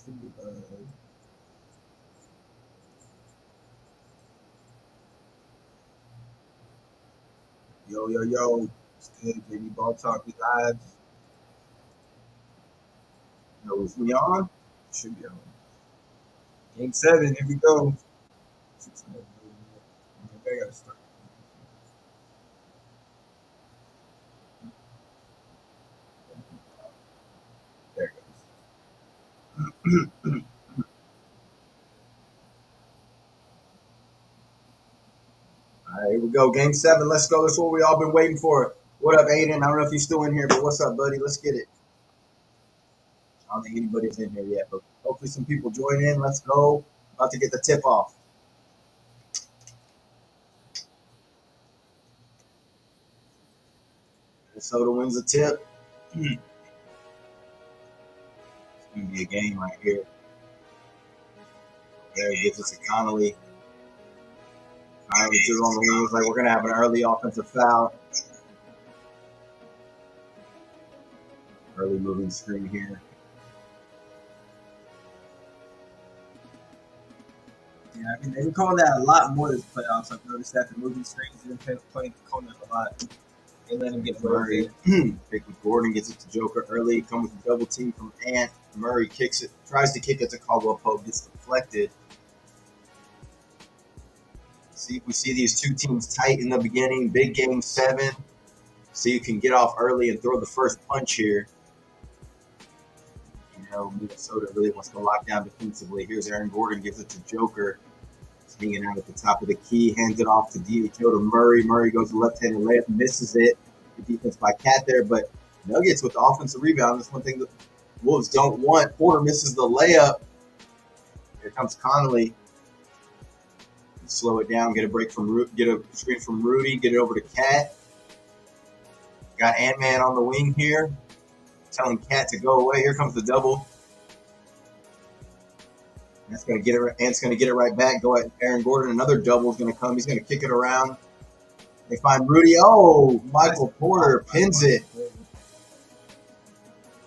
Should be, yo, yo, yo. It's good. JB Ball Talk. We live. Yo, is we on? Should be on. Game 7. Here we go. I gotta start. There it goes. All right, here we go. Game 7. Let's go. That's what we all been waiting for. What up, Aiden? I don't know if you're still in here, but what's up, buddy? Let's get it. I don't think anybody's in here yet, but hopefully some people join in. Let's go. About to get the tip off. Minnesota wins the tip. It's going to be a game right here. There he gets it to Connolly. Connolly just on the wing. Looks like we're going to have an early offensive foul. Early moving screen here. Yeah, I mean, they've been calling that a lot more this playoffs. I've noticed that the moving screens have been calling that a lot. They let him get Murray. Pick with Gordon, gets it to Joker early. Come with a double team from Ant. Murray kicks it, tries to kick it to Caldwell Pope, gets deflected. See if we see these two teams tight in the beginning. Big game 7. So you can get off early and throw the first punch here. You know, Minnesota really wants to lock down defensively. Here's Aaron Gordon, gives it to Joker. He's hanging out at the top of the key, hands it off to DHO to Murray. Murray goes to left-handed layup, misses it. Good defense by Cat there, but Nuggets with the offensive rebound. That's one thing that Wolves don't want. Porter misses the layup. Here comes Connolly. Slow it down, get a break from get a screen from Rudy, get it over to Cat. Got Ant-Man on the wing here, telling Cat to go away. Here comes the double. That's gonna get it. Ant's gonna get it right back. Go at Aaron Gordon. Another double is gonna come. He's gonna kick it around. They find Rudy. Oh, Michael Porter pins it.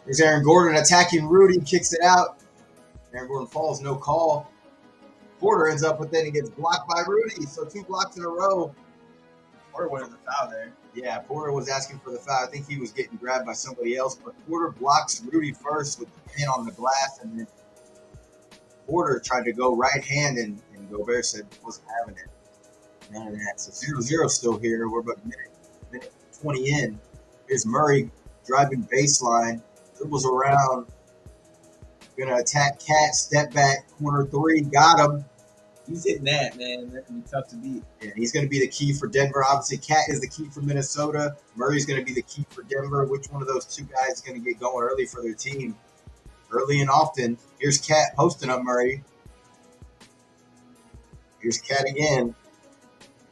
There's Aaron Gordon attacking Rudy, kicks it out. Aaron Gordon falls, no call. Porter ends up with it and gets blocked by Rudy. So 2 blocks in a row. Porter wanted the foul there. Yeah, Porter was asking for the foul. I think he was getting grabbed by somebody else, but Porter blocks Rudy first with the pin on the glass, and then Porter tried to go right hand, and Gobert said wasn't having it. None of that. So 0-0 still here. We're about minute 20 in. Here's Murray driving baseline, dribbles around, gonna attack Cat, step back, corner 3, got him. He's hitting that, man. That can be tough to beat. Yeah, he's going to be the key for Denver. Obviously, Cat is the key for Minnesota. Murray's going to be the key for Denver. Which one of those two guys is going to get going early for their team? Early and often. Here's Cat posting up Murray. Here's Cat again.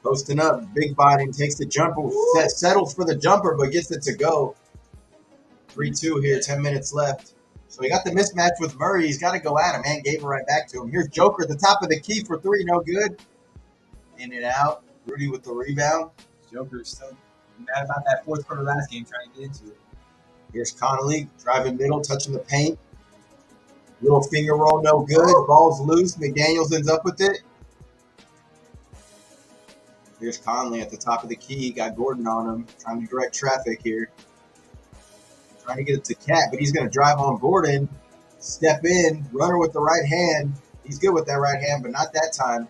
Posting up. Big body and takes the jumper. Settles for the jumper, but gets it to go. 3-2 here. 10 minutes left. So he got the mismatch with Murray. He's got to go at him, man. Gave it right back to him. Here's Joker at the top of the key for 3. No good. In and out. Rudy with the rebound. Joker's still mad about that fourth quarter last game, trying to get into it. Here's Connolly driving middle, touching the paint. Little finger roll, no good. Ball's loose. McDaniels ends up with it. Here's Conley at the top of the key. Got Gordon on him. Trying to direct traffic here. Trying to get it to Cat, but he's going to drive on Gordon, step in, runner with the right hand. He's good with that right hand, but not that time.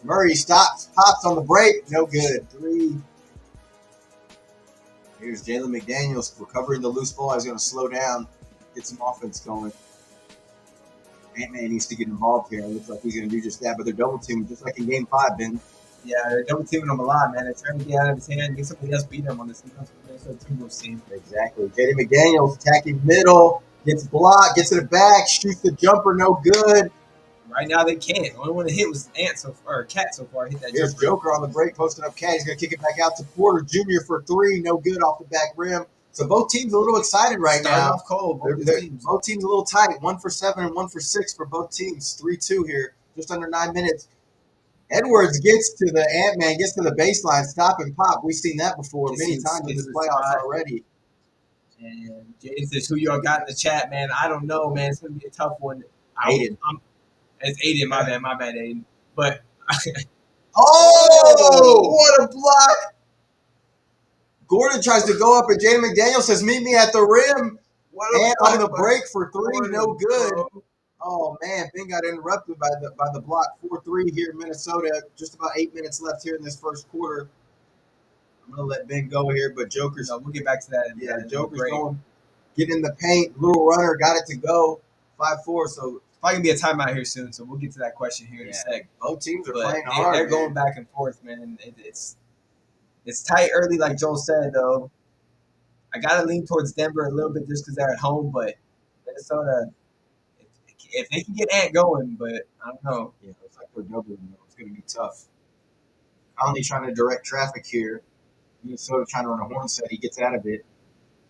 Murray stops, pops on the break. No good. 3. Here's Jalen McDaniels recovering the loose ball. He's going to slow down, get some offense going. Ant-Man needs to get involved here. It looks like he's going to do just that, but they're double teaming just like in Game 5, Ben. Yeah, they're double teaming him a lot, man. They're trying to get out of his hand, get somebody else beat him on this Minnesota Timberwolves team. Exactly. Jaden McDaniels attacking middle, gets blocked, gets it back, shoots the jumper, no good. Right now they can't. The only one to hit was Ant so far, or Cat so far. Hit that. Here's Joker on the break, posting up Cat. He's gonna kick it back out to Porter Jr. for 3, no good off the back rim. So both teams a little excited right now. Off cold. Both teams a little tight. 1 for 7 and 1 for 6 for both teams. 3-2 here, just under 9 minutes. Edwards gets to the Ant-Man, gets to the baseline, stop and pop. We've seen that before many times in the playoffs already. And Jaden says, who y'all got in the chat, man? I don't know, man. It's going to be a tough one. Aiden. It's Aiden, my bad, Aiden. But oh, what a block! Gordon tries to go up, and Jaden McDaniel says, "Meet me at the rim." And on the break for three, no good. Oh man, Ben got interrupted by the block. 4-3 here in Minnesota. Just about 8 minutes left here in this first quarter. I'm gonna let Ben go here, but Joker's. we'll get back to that. Yeah, Joker's going, get in the paint. Little runner got it to go. 5-4. So it's probably gonna be a timeout here soon. So we'll get to that question here in a sec. Both teams are playing hard. They're going back and forth, man. It's tight early, like Joel said. Though I gotta lean towards Denver a little bit just because they're at home, but Minnesota, if they can get Ant going, but I don't know. Yeah, it's like we're doubling. It's gonna be tough. Conley trying to direct traffic here. Minnesota trying to run a horn set. He gets out of it.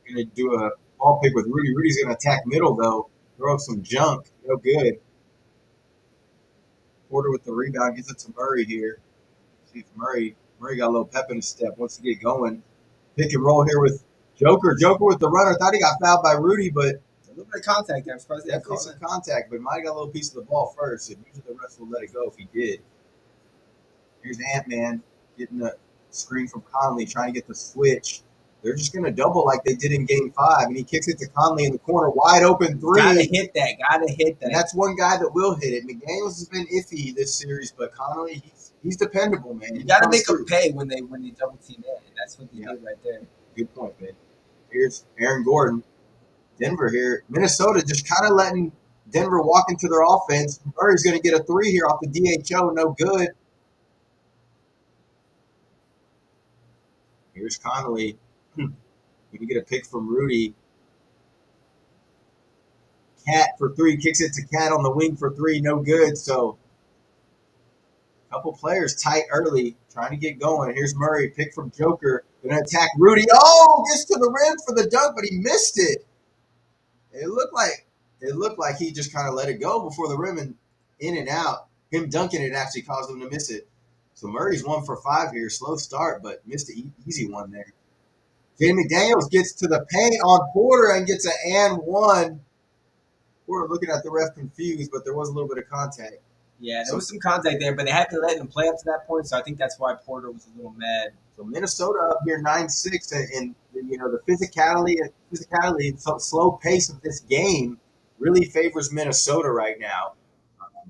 Going to do a ball pick with Rudy. Rudy's going to attack middle, though. Throw up some junk. No good. Porter with the rebound. Gets it to Murray here. See if Murray got a little pep in his step. Wants to get going. Pick and roll here with Joker. Joker with the runner. Thought he got fouled by Rudy, but a little bit of contact there. I'm surprised they definitely some contact, but might have got a little piece of the ball first, and usually the rest will let it go if he did. Here's Ant-Man getting the screen from Conley, trying to get the switch. They're just going to double like they did in Game 5, and he kicks it to Conley in the corner, wide open three. Gotta hit that. And that's one guy that will hit it. McDaniels has been iffy this series, but Conley, he's dependable, man. You got to make them pay when they double team in. And that's what they did right there. Good point, man. Here's Aaron Gordon. Denver here. Minnesota just kind of letting Denver walk into their offense. Murray's going to get a three here off the DHO. No good. Here's Conley. Going to get a pick from Rudy. Cat for three. Kicks it to Cat on the wing for three. No good. So a couple players tight early. Trying to get going. Here's Murray. Pick from Joker. Going to attack Rudy. Oh, gets to the rim for the dunk, but he missed it. It looked like he just kind of let it go before the rim and in and out. Him dunking it actually caused him to miss it. So Murray's 1 for 5 here. Slow start, but missed an easy one there. Jaden McDaniels gets to the paint on Porter and gets an and one. Porter looking at the ref confused, but there was a little bit of contact. Yeah, there was some contact there, but they hadn't let him play up to that point, so I think that's why Porter was a little mad. So Minnesota up here 9-6, and you know the physicality, slow pace of this game really favors Minnesota right now.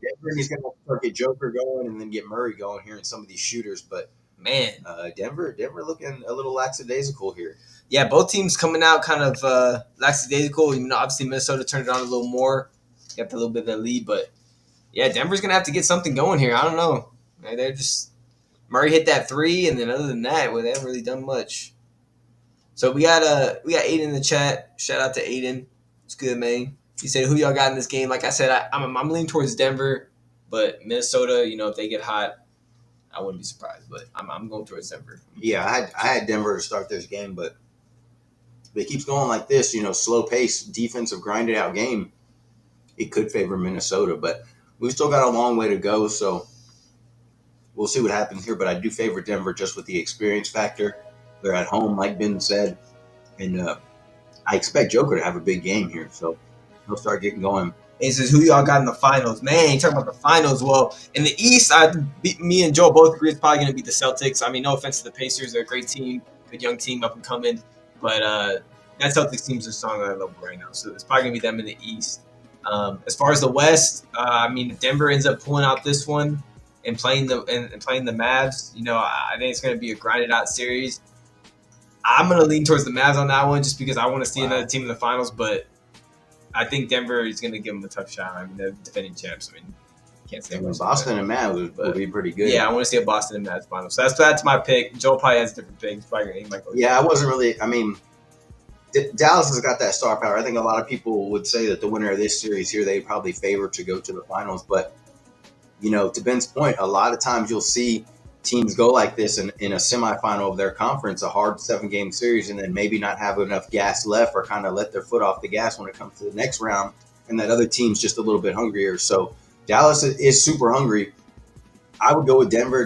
Denver, he's going to start get Joker going and then get Murray going here in some of these shooters. But, man, Denver looking a little lackadaisical here. Yeah, both teams coming out kind of lackadaisical. You know, obviously Minnesota turned it on a little more, got a little bit of a lead. But, yeah, Denver's going to have to get something going here. I don't know. They're just – Murray hit that three, and then other than that, well, they haven't really done much. So we got Aiden in the chat. Shout out to Aiden. It's good, man. He said, who y'all got in this game? Like I said, I'm leaning towards Denver, but Minnesota, you know, if they get hot, I wouldn't be surprised. But I'm going towards Denver. Yeah, I had Denver to start this game, but if it keeps going like this, you know, slow pace, defensive, grinded out game, it could favor Minnesota. But we've still got a long way to go, so we'll see what happens here. But I do favor Denver just with the experience factor. They're at home, like Ben said, and I expect Joker to have a big game here, so he'll start getting going. He says, who y'all got in the finals? Man, you talking about the finals. Well, in the East, me and Joe both agree it's probably going to be the Celtics. I mean, no offense to the Pacers. They're a great team, good young team, up and coming. But that Celtics team's a strong level right now. So it's probably going to be them in the East. As far as the West, I mean, if Denver ends up pulling out this one and playing the Mavs, you know, I think it's going to be a grinded out series. I'm going to lean towards the Mavs on that one just because I want to see another team in the finals, but I think Denver is going to give them a tough shot. I mean, they're defending champs. I mean, can't say much. Boston and Mavs would be pretty good. Yeah, I want to see a Boston and Mavs final. So that's my pick. Joel probably has different picks. Yeah, I wasn't really – I mean, Dallas has got that star power. I think a lot of people would say that the winner of this series here, they probably favor to go to the finals. But, you know, to Ben's point, a lot of times you'll see teams go like this in a semifinal of their conference, a hard 7-game series, and then maybe not have enough gas left or kind of let their foot off the gas when it comes to the next round, and that other team's just a little bit hungrier. So Dallas is super hungry. I would go with Denver.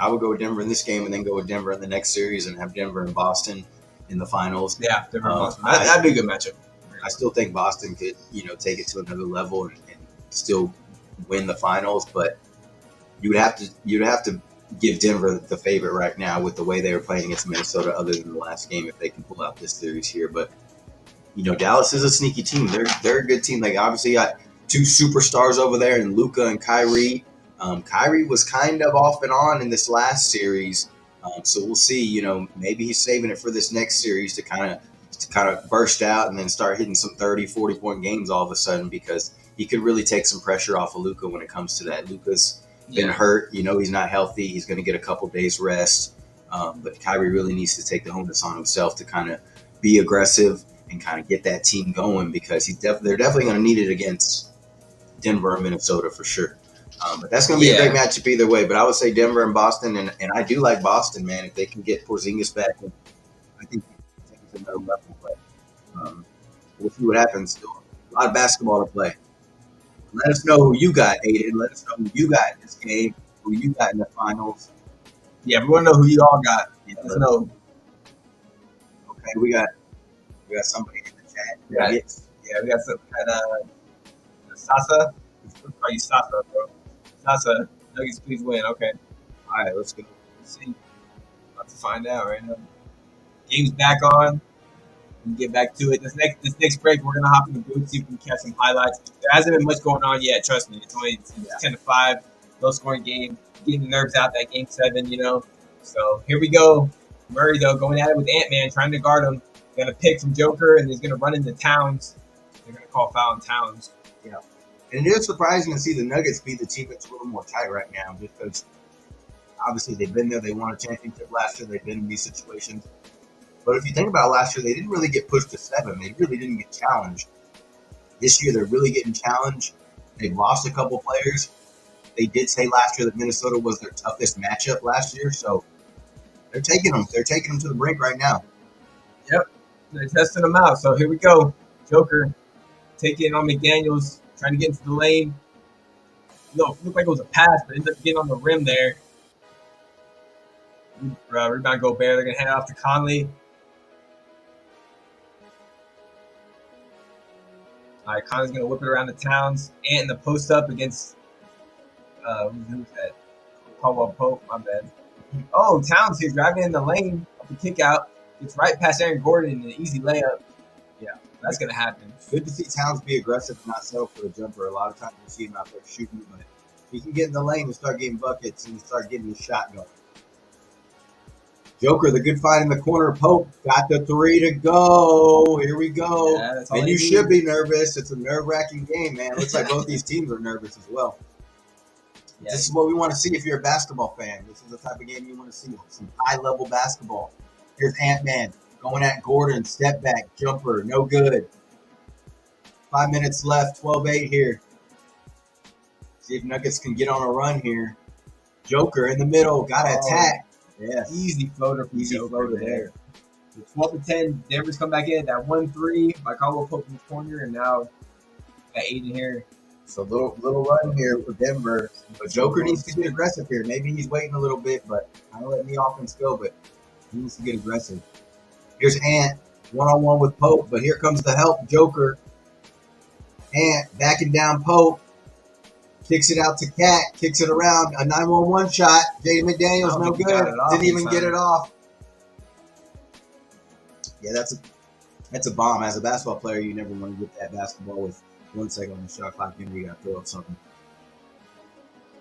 I would go with Denver in this game and then go with Denver in the next series and have Denver and Boston in the finals. Yeah, Denver and Boston. That'd be a good matchup. I still think Boston could, you know, take it to another level and still win the finals, but you'd have to give Denver the favorite right now with the way they were playing against Minnesota, other than the last game, if they can pull out this series here. But Dallas is a sneaky team. They're a good team. They obviously got two superstars over there, and Luka and Kyrie. Kyrie was kind of off and on in this last series, so we'll see. Maybe he's saving it for this next series to kind of burst out and then start hitting some 30, 40-point games all of a sudden, because he could really take some pressure off of Luka when it comes to that. Luka's been hurt. He's not healthy. He's going to get a couple days rest. But Kyrie really needs to take the onus on himself to kind of be aggressive and kind of get that team going, because they're definitely going to need it against Denver and Minnesota for sure. But that's going to be a great matchup either way. But I would say Denver and Boston, and I do like Boston, man. If they can get Porzingis back, I think it's another level. But we'll see what happens. Still, a lot of basketball to play. Let us know who you got, Aiden. Let us know who you got in this game, who you got in the finals. Yeah, we want to know who you all got. Let us know. Okay, we got somebody in the chat. We got some Sasa. Let's call you Sasa, bro. Sasa, Nuggets, please win. Okay. All right, let's go. Let's see. About to find out right now. Game's back on. We can get back to it. This next break, we're gonna hop in the booth, see if we can catch some highlights. There hasn't been much going on yet. Trust me. It's only 10-5, low scoring game. Getting the nerves out that game 7. So here we go. Murray though going at it with Ant-Man, trying to guard him. Got a pick from Joker, and he's gonna run into Towns. They're gonna call foul on Towns. Yeah. And it is surprising to see the Nuggets be the team that's a little more tight right now, because obviously they've been there. They won a championship last year. They've been in these situations. But if you think about last year, they didn't really get pushed to 7. They really didn't get challenged. This year, they're really getting challenged. They've lost a couple players. They did say last year that Minnesota was their toughest matchup last year, so they're taking them. They're taking them to the brink right now. Yep, they're testing them out. So here we go. Joker taking on McDaniels, trying to get into the lane. No, it looked like it was a pass, but ended up getting on the rim there. Rebound Gobert. They're going to hand it off to Conley. All right, Conley's going to whip it around the Towns. Ant in the post up against who's that? Caldwell Pope. My bad. Oh, Towns here driving in the lane of the kick out. Gets right past Aaron Gordon in an easy layup. Yeah, that's going to happen. Good to see Towns be aggressive and not settle for the jumper. A lot of times we see him out there shooting, but he can get in the lane and start getting buckets and start getting his shot going. Joker, the good fight in the corner. Pope got the 3 to go. Here we go. Yeah, and you should be nervous. It's a nerve-wracking game, man. Looks like both these teams are nervous as well. Yeah. This is what we want to see if you're a basketball fan. This is the type of game you want to see. Some high-level basketball. Here's Ant-Man going at Gordon. Step back. Jumper. No good. 5 minutes left. 12-8 here. See if Nuggets can get on a run here. Joker in the middle. Got to attack. Yeah, easy floater from Joker there. So 12-10, Denver's come back in. That 1-3 by Caldwell Pope in the corner, and now got Aiden here. So little run here for Denver. But Joker needs to get aggressive here. Maybe he's waiting a little bit, but kind of letting the offense go. But he needs to get aggressive. Here's Ant, one-on-one with Pope, but here comes the help, Joker. Ant backing down Pope. Kicks it out to Cat. Kicks it around. A 9-1-1 shot. Jaden McDaniels, no good. Didn't even get it off. Yeah, that's a bomb. As a basketball player, you never want to get that basketball with 1 second on the shot clock. You got to throw up something.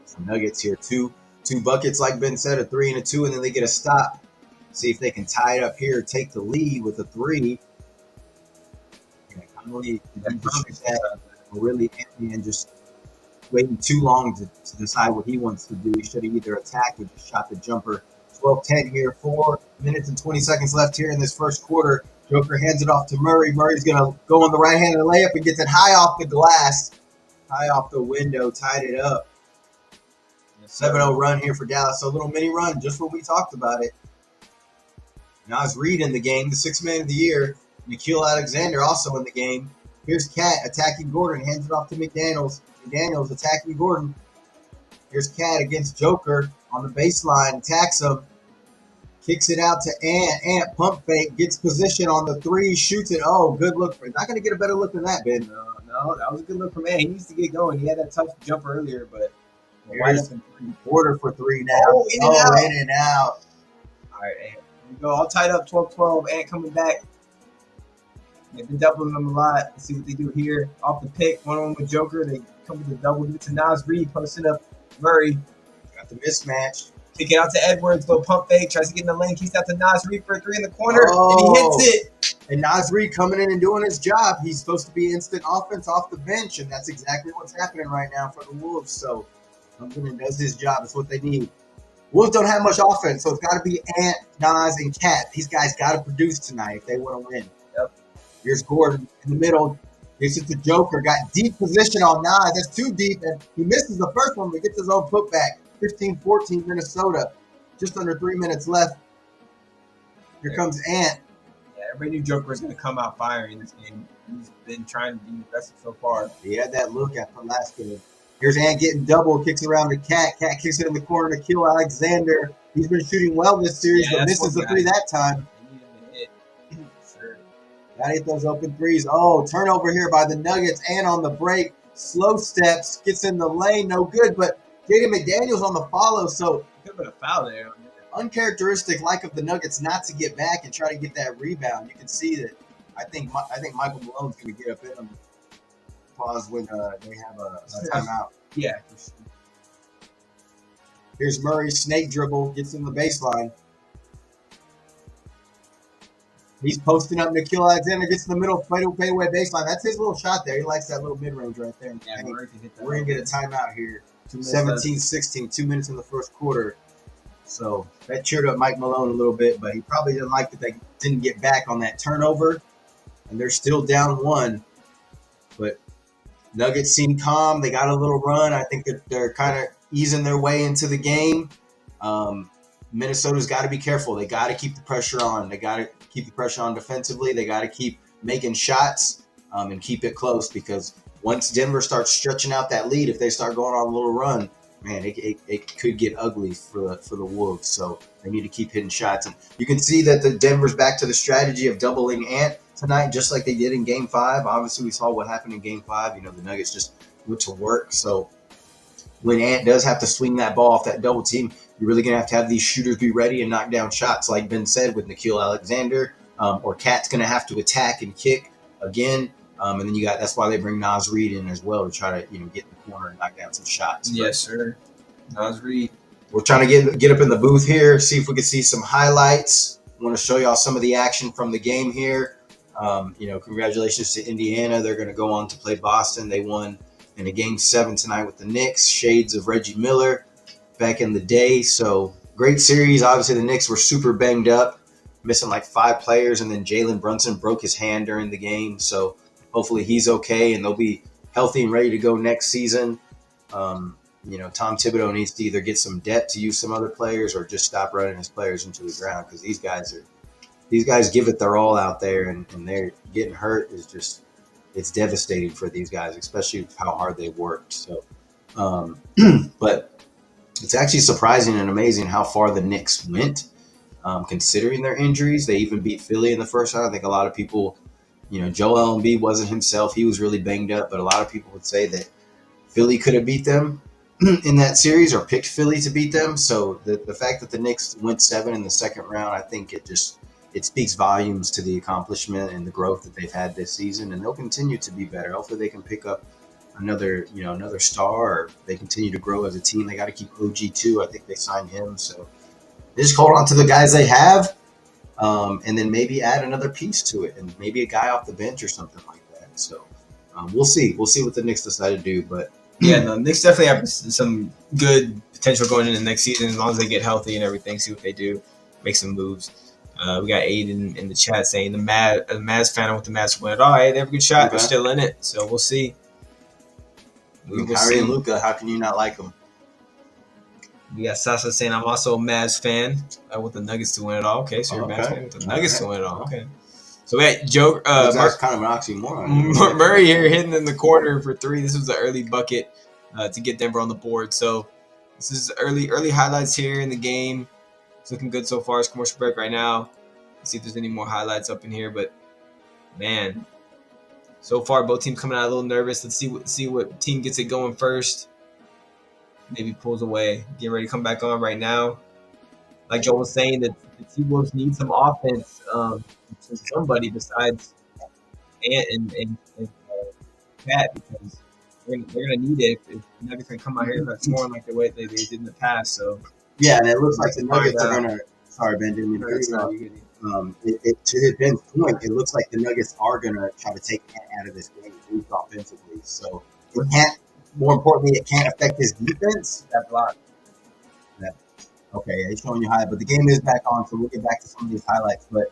So Nuggets here. Two buckets, like Ben said, a 3 and a 2, and then they get a stop. See if they can tie it up here, take the lead with a 3. Yeah, Conley, really, and just waiting too long to decide what he wants to do. He should have either attacked or just shot the jumper. 12-10 here, 4 minutes and 20 seconds left here in this first quarter. Joker hands it off to Murray. Murray's going to go on the right hand of the layup and gets it high off the glass. High off the window, tied it up. 7-0 run here for Dallas. So a little mini run, just what we talked about it. Naz Reid in the game, the 6th man of the year. Nikhil Alexander also in the game. Here's Cat attacking Gordon, hands it off to McDaniels. McDaniels attacking Gordon. Here's Cat against Joker on the baseline, attacks him. Kicks it out to Ant. Ant pump fake, gets position on the 3, shoots it. Oh, good look. Not going to get a better look than that, Ben. No. No, that was a good look from Ant. He needs to get going. He had that tough jump earlier, but wide Here's open three. Porter for three now. Oh, in and out. In and out. All right, Ant. Here we go. All tied up, 12-12. Ant coming back. They've been doubling them a lot. Let's see what they do here. Off the pick, one-on-one with Joker. They come with a double. Give it to Nas Reed, posting up Murray. Got the mismatch. Kick it out to Edwards. Little pump fake. Tries to get in the lane. Kicks out to Nas Reed for a three in the corner. And he hits it. And Nas Reed coming in and doing his job. He's supposed to be instant offense off the bench, and that's exactly what's happening right now for the Wolves. So coming in does his job. It's what they need. Wolves don't have much offense, so it's got to be Ant, Nas, and Cat. These guys got to produce tonight if they want to win. Yep. Here's Gordon in the middle. This is the Joker. Got deep position on Nas. That's too deep, and he misses the first one, but gets his own putback. 15-14 Minnesota. Just under 3 minutes left. Here comes Ant. Yeah, everybody knew Joker was going to come out firing in this game. He's been trying to be aggressive so far. He had that look after last game. Here's Ant getting double, kicks around to Cat. Cat kicks it in the corner to Kill Alexander. He's been shooting well this series, but misses the three that time. They need him to hit. Sure. Gotta hit those open threes. Oh, turnover here by the Nuggets. And on the break, slow steps, gets in the lane, no good. But Jaden McDaniels on the follow, so could have been a foul there. Uncharacteristic like of the Nuggets not to get back and try to get that rebound. You can see that. I think Michael Malone's going to get up in them. Pause when they have a timeout. Yeah. Here's Murray, snake dribble, gets in the baseline. He's posting up. Nikhil Alexander gets in the middle, fadeaway baseline. That's his little shot there. He likes that little mid-range right there. Yeah, Murray can hit that. We're going to get a timeout here. 17-16, 2 minutes in the first quarter. So that cheered up Mike Malone a little bit, but he probably didn't like that they didn't get back on that turnover. And they're still down one. But Nuggets seem calm. They got a little run. I think they're kind of easing their way into the game. Minnesota's got to be careful. They got to keep the pressure on. They got to keep the pressure on defensively. They got to keep making shots and keep it close, because once Denver starts stretching out that lead, if they start going on a little run, man, it could get ugly for the Wolves. So they need to keep hitting shots. And you can see that the Denver's back to the strategy of doubling Ant tonight, just like they did in Game 5. Obviously, we saw what happened in Game 5. The Nuggets just went to work. So when Ant does have to swing that ball off that double team, you're really going to have these shooters be ready and knock down shots, like Ben said, with Nikhil Alexander, or Cat's going to have to attack and kick again. And then that's why they bring Nas Reed in as well, to try to get in the corner and knock down some shots. Yes, sir. Nas Reed. We're trying to get up in the booth here, see if we can see some highlights. I want to show y'all some of the action from the game here. Congratulations to Indiana. They're going to go on to play Boston. They won in a Game 7 tonight with the Knicks. Shades of Reggie Miller back in the day. So great series. Obviously, the Knicks were super banged up, missing like 5 players, and then Jalen Brunson broke his hand during the game. So hopefully he's okay, and they'll be healthy and ready to go next season. Tom Thibodeau needs to either get some depth to use some other players, or just stop running his players into the ground, because these guys give it their all out there, and they're getting hurt is just, it's devastating for these guys, especially how hard they worked. So, but it's actually surprising and amazing how far the Knicks went, considering their injuries. They even beat Philly in the first round. I think a lot of people, Joel Embiid wasn't himself. He was really banged up, but a lot of people would say that Philly could have beat them in that series, or picked Philly to beat them. So the fact that the Knicks went 7 in the second round, I think it speaks volumes to the accomplishment and the growth that they've had this season, and they'll continue to be better. Hopefully they can pick up another star, or they continue to grow as a team. They got to keep OG too. I think they signed him. So they just hold on to the guys they have, and then maybe add another piece to it, and maybe a guy off the bench or something like that. So we'll see. We'll see what the Knicks decide to do. But yeah, the Knicks definitely have some good potential going into next season, as long as they get healthy and everything. See what they do, make some moves. We got Aiden in the chat saying the Mavs fan with the Mavs win it all. Hey, they have a good shot. Okay. They're still in it, so we'll see. Kyrie and Luka, how can you not like them? We got Sasha saying I'm also a Mavs fan with the Nuggets to win it all. Okay, so you're a Mavs fan with the Nuggets to win it all. Okay. So we got Joe. That's kind of an oxymoron. Murray here hitting in the corner for 3. This was the early bucket to get Denver on the board. So this is early highlights here in the game. It's looking good so far. It's commercial break right now. Let's see if there's any more highlights up in here. But man, So far, both teams coming out a little nervous. Let's see what team gets it going first. Maybe pulls away. Getting ready to come back on right now. Like Joel was saying, that the T-Wolves need some offense from somebody besides Ant and Cat, because they're gonna need it if Nuggets can come out here and scoring like the way they did in the past. So yeah, and it looks like the Nuggets are gonna. Sorry, Ben, didn't mean to cut you off. To Ben's point, it looks like the Nuggets are gonna try to take Ant out of this game, at least offensively. So it can't. More importantly, it can't affect his defense. that block. Okay, he's showing you high, but the game is back on, so we'll get back to some of these highlights. But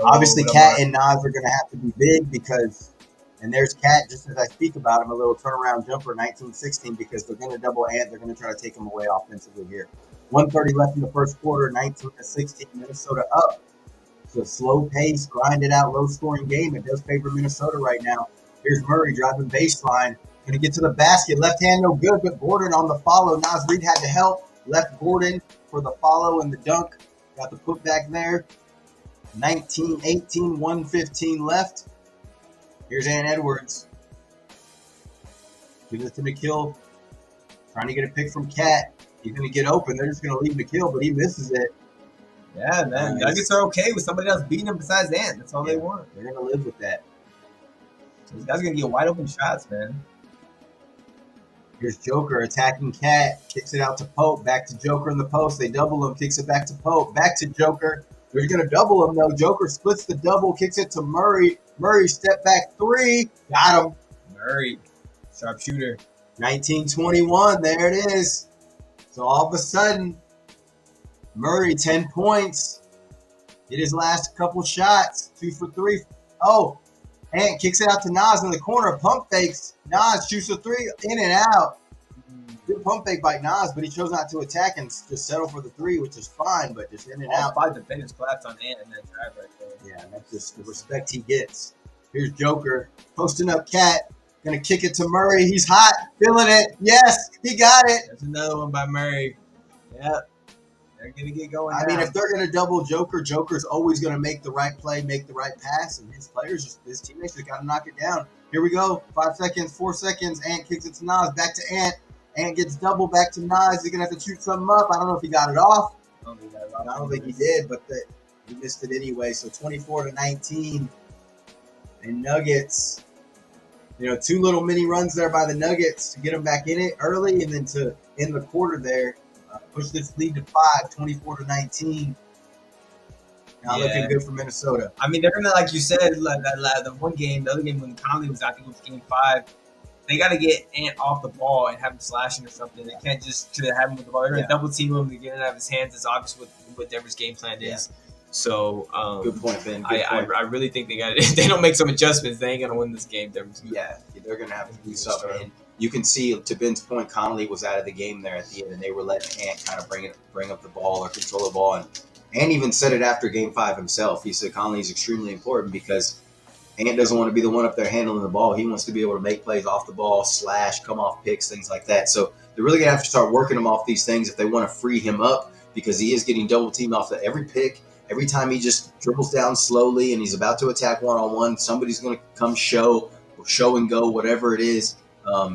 obviously, Cat and Nas are going to have to be big because, and there's Cat, just as I speak about him, a little turnaround jumper, 19-16, because they're going to double Ant. They're going to try to take him away offensively here. 1:30 left in the first quarter, 19-16, Minnesota up. It's a slow pace, grinded out, low scoring game. It does favor Minnesota right now. Here's Murray driving baseline, going to get to the basket. Left hand no good, but Gordon on the follow. Nas Reed had to help. Left Gordon for the follow and the dunk. Got the putback there. 19-18, 1:15 left. Here's Ant Edwards. Gives it to Nikhil. Trying to get a pick from Cat. He's going to get open. They're just going to leave Nikhil, but he misses it. Yeah, man. Nuggets are okay with somebody else beating them besides Ant. That's all they want. They're going to live with that. So these guys are going to get wide open shots, man. Here's Joker attacking Cat. Kicks it out to Pope. Back to Joker in the post. They double him. Kicks it back to Pope. Back to Joker. They're going to double him, though. Joker splits the double. Kicks it to Murray. Murray step back three. Got him. Murray. Sharpshooter. 19-21. There it is. So all of a sudden, Murray, 10 points. Hit his last couple shots. 2 for 3. Oh, Ant kicks it out to Nas in the corner. Pump fakes. Nas shoots a 3 in and out. Good pump fake by Nas, but he chose not to attack and just settle for the 3, which is fine, but just in and out. 5 defenders collapsed on Ant in that drive right there. Yeah, that's just the respect he gets. Here's Joker posting up Cat. Gonna kick it to Murray. He's hot. Feeling it. Yes, he got it. There's another one by Murray. Yep. They're going to get going. I mean, if they're going to double Joker, Joker's always going to make the right play, make the right pass, and his teammates just got to knock it down. Here we go. 5 seconds, 4 seconds. Ant kicks it to Nas. Back to Ant. Ant gets double back to Nas. He's going to have to shoot something up. I don't know if he got it off. I don't think he did, but he missed it anyway. So 24-19. And Nuggets, 2 little mini runs there by the Nuggets to get them back in it early, and then to end the quarter there. Push this lead to 5, 24-19. Now looking good for Minnesota. I mean, they're going to, like you said, the one game, the other game when Conley was, I think it was game 5, they got to get Ant off the ball and have him slashing or something. They can't just have him with the ball. They're going to double team him to get it out of his hands. It's obvious what Denver's game plan is. So, good point, Ben. I really think if they don't make some adjustments, they ain't going to win this game. They're going to have to do something. You can see, to Ben's point, Conley was out of the game there at the end, and they were letting Ant kind of bring up the ball or control the ball. And even said it after Game 5 himself. He said Conley is extremely important because Ant doesn't want to be the one up there handling the ball. He wants to be able to make plays off the ball, slash, come off picks, things like that. So they're really going to have to start working him off these things if they want to free him up, because he is getting double teamed off every pick. Every time he just dribbles down slowly and he's about to attack one-on-one, somebody's going to come show and go, whatever it is.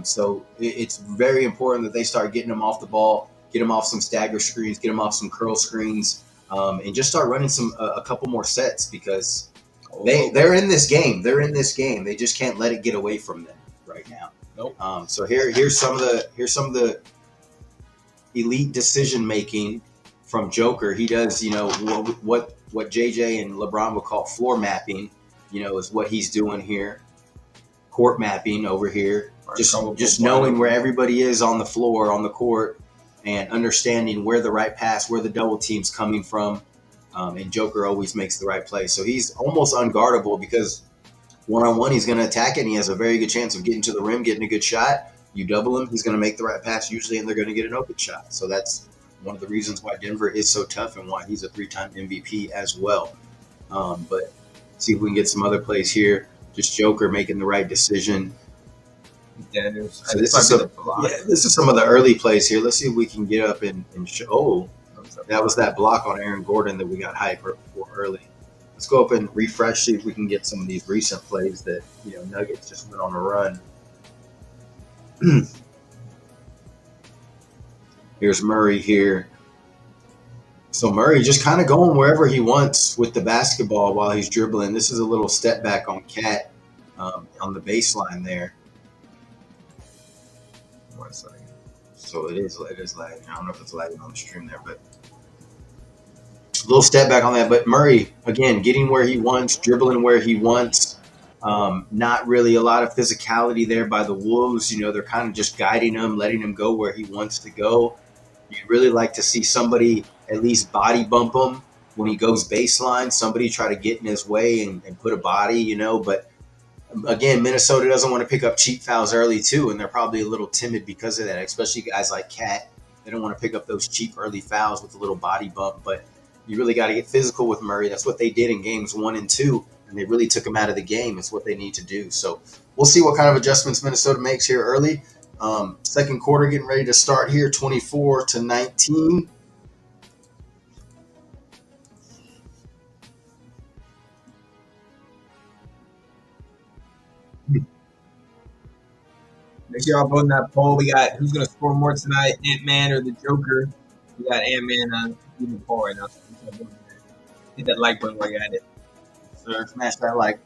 So it's very important that they start getting him off the ball, get him off some stagger screens, get him off some curl screens, and just start running a couple more sets, because they're in this game. They're in this game. They just can't let it get away from them right now. Nope. So here's some of the elite decision making from Joker. He does, what JJ and LeBron would call floor mapping, is what he's doing here. Court mapping over here. Just knowing where everybody is on the floor, on the court, and understanding where the right pass, where the double team's coming from. And Joker always makes the right play. So he's almost unguardable, because one-on-one he's going to attack it, and he has a very good chance of getting to the rim, getting a good shot. You double him, he's going to make the right pass usually, and they're going to get an open shot. So that's one of the reasons why Denver is so tough and why he's a 3-time MVP as well. But see if we can get some other plays here. Just Joker making the right decision. So this is some of the early plays here. Let's see if we can get up and show. Oh, that was that block on Aaron Gordon that we got hyped for early. Let's go up and refresh, see if we can get some of these recent plays that, Nuggets just went on a run. Here's Murray here. So Murray just kind of going wherever he wants with the basketball while he's dribbling. This is a little step back on Cat on the baseline there. 1 second. So it is lagging. I don't know if it's lagging on the stream there, but a little step back on that. But Murray, again, getting where he wants, dribbling where he wants. Not really a lot of physicality there by the Wolves. They're kind of just guiding him, letting him go where he wants to go. You'd really like to see somebody at least body bump him when he goes baseline, somebody try to get in his way and put a body, But again, Minnesota doesn't want to pick up cheap fouls early too, and they're probably a little timid because of that, especially guys like Cat. They don't want to pick up those cheap early fouls with a little body bump, but you really got to get physical with Murray. That's what they did in games 1 and 2, and they really took him out of the game. It's what they need to do. So we'll see what kind of adjustments Minnesota makes here early. Second quarter getting ready to start here, 24-19. Make sure y'all vote in that poll. We got who's going to score more tonight, Ant-Man or the Joker. We got Ant-Man in the poll right now. So hit that like button while you're at it. Sir, smash that like.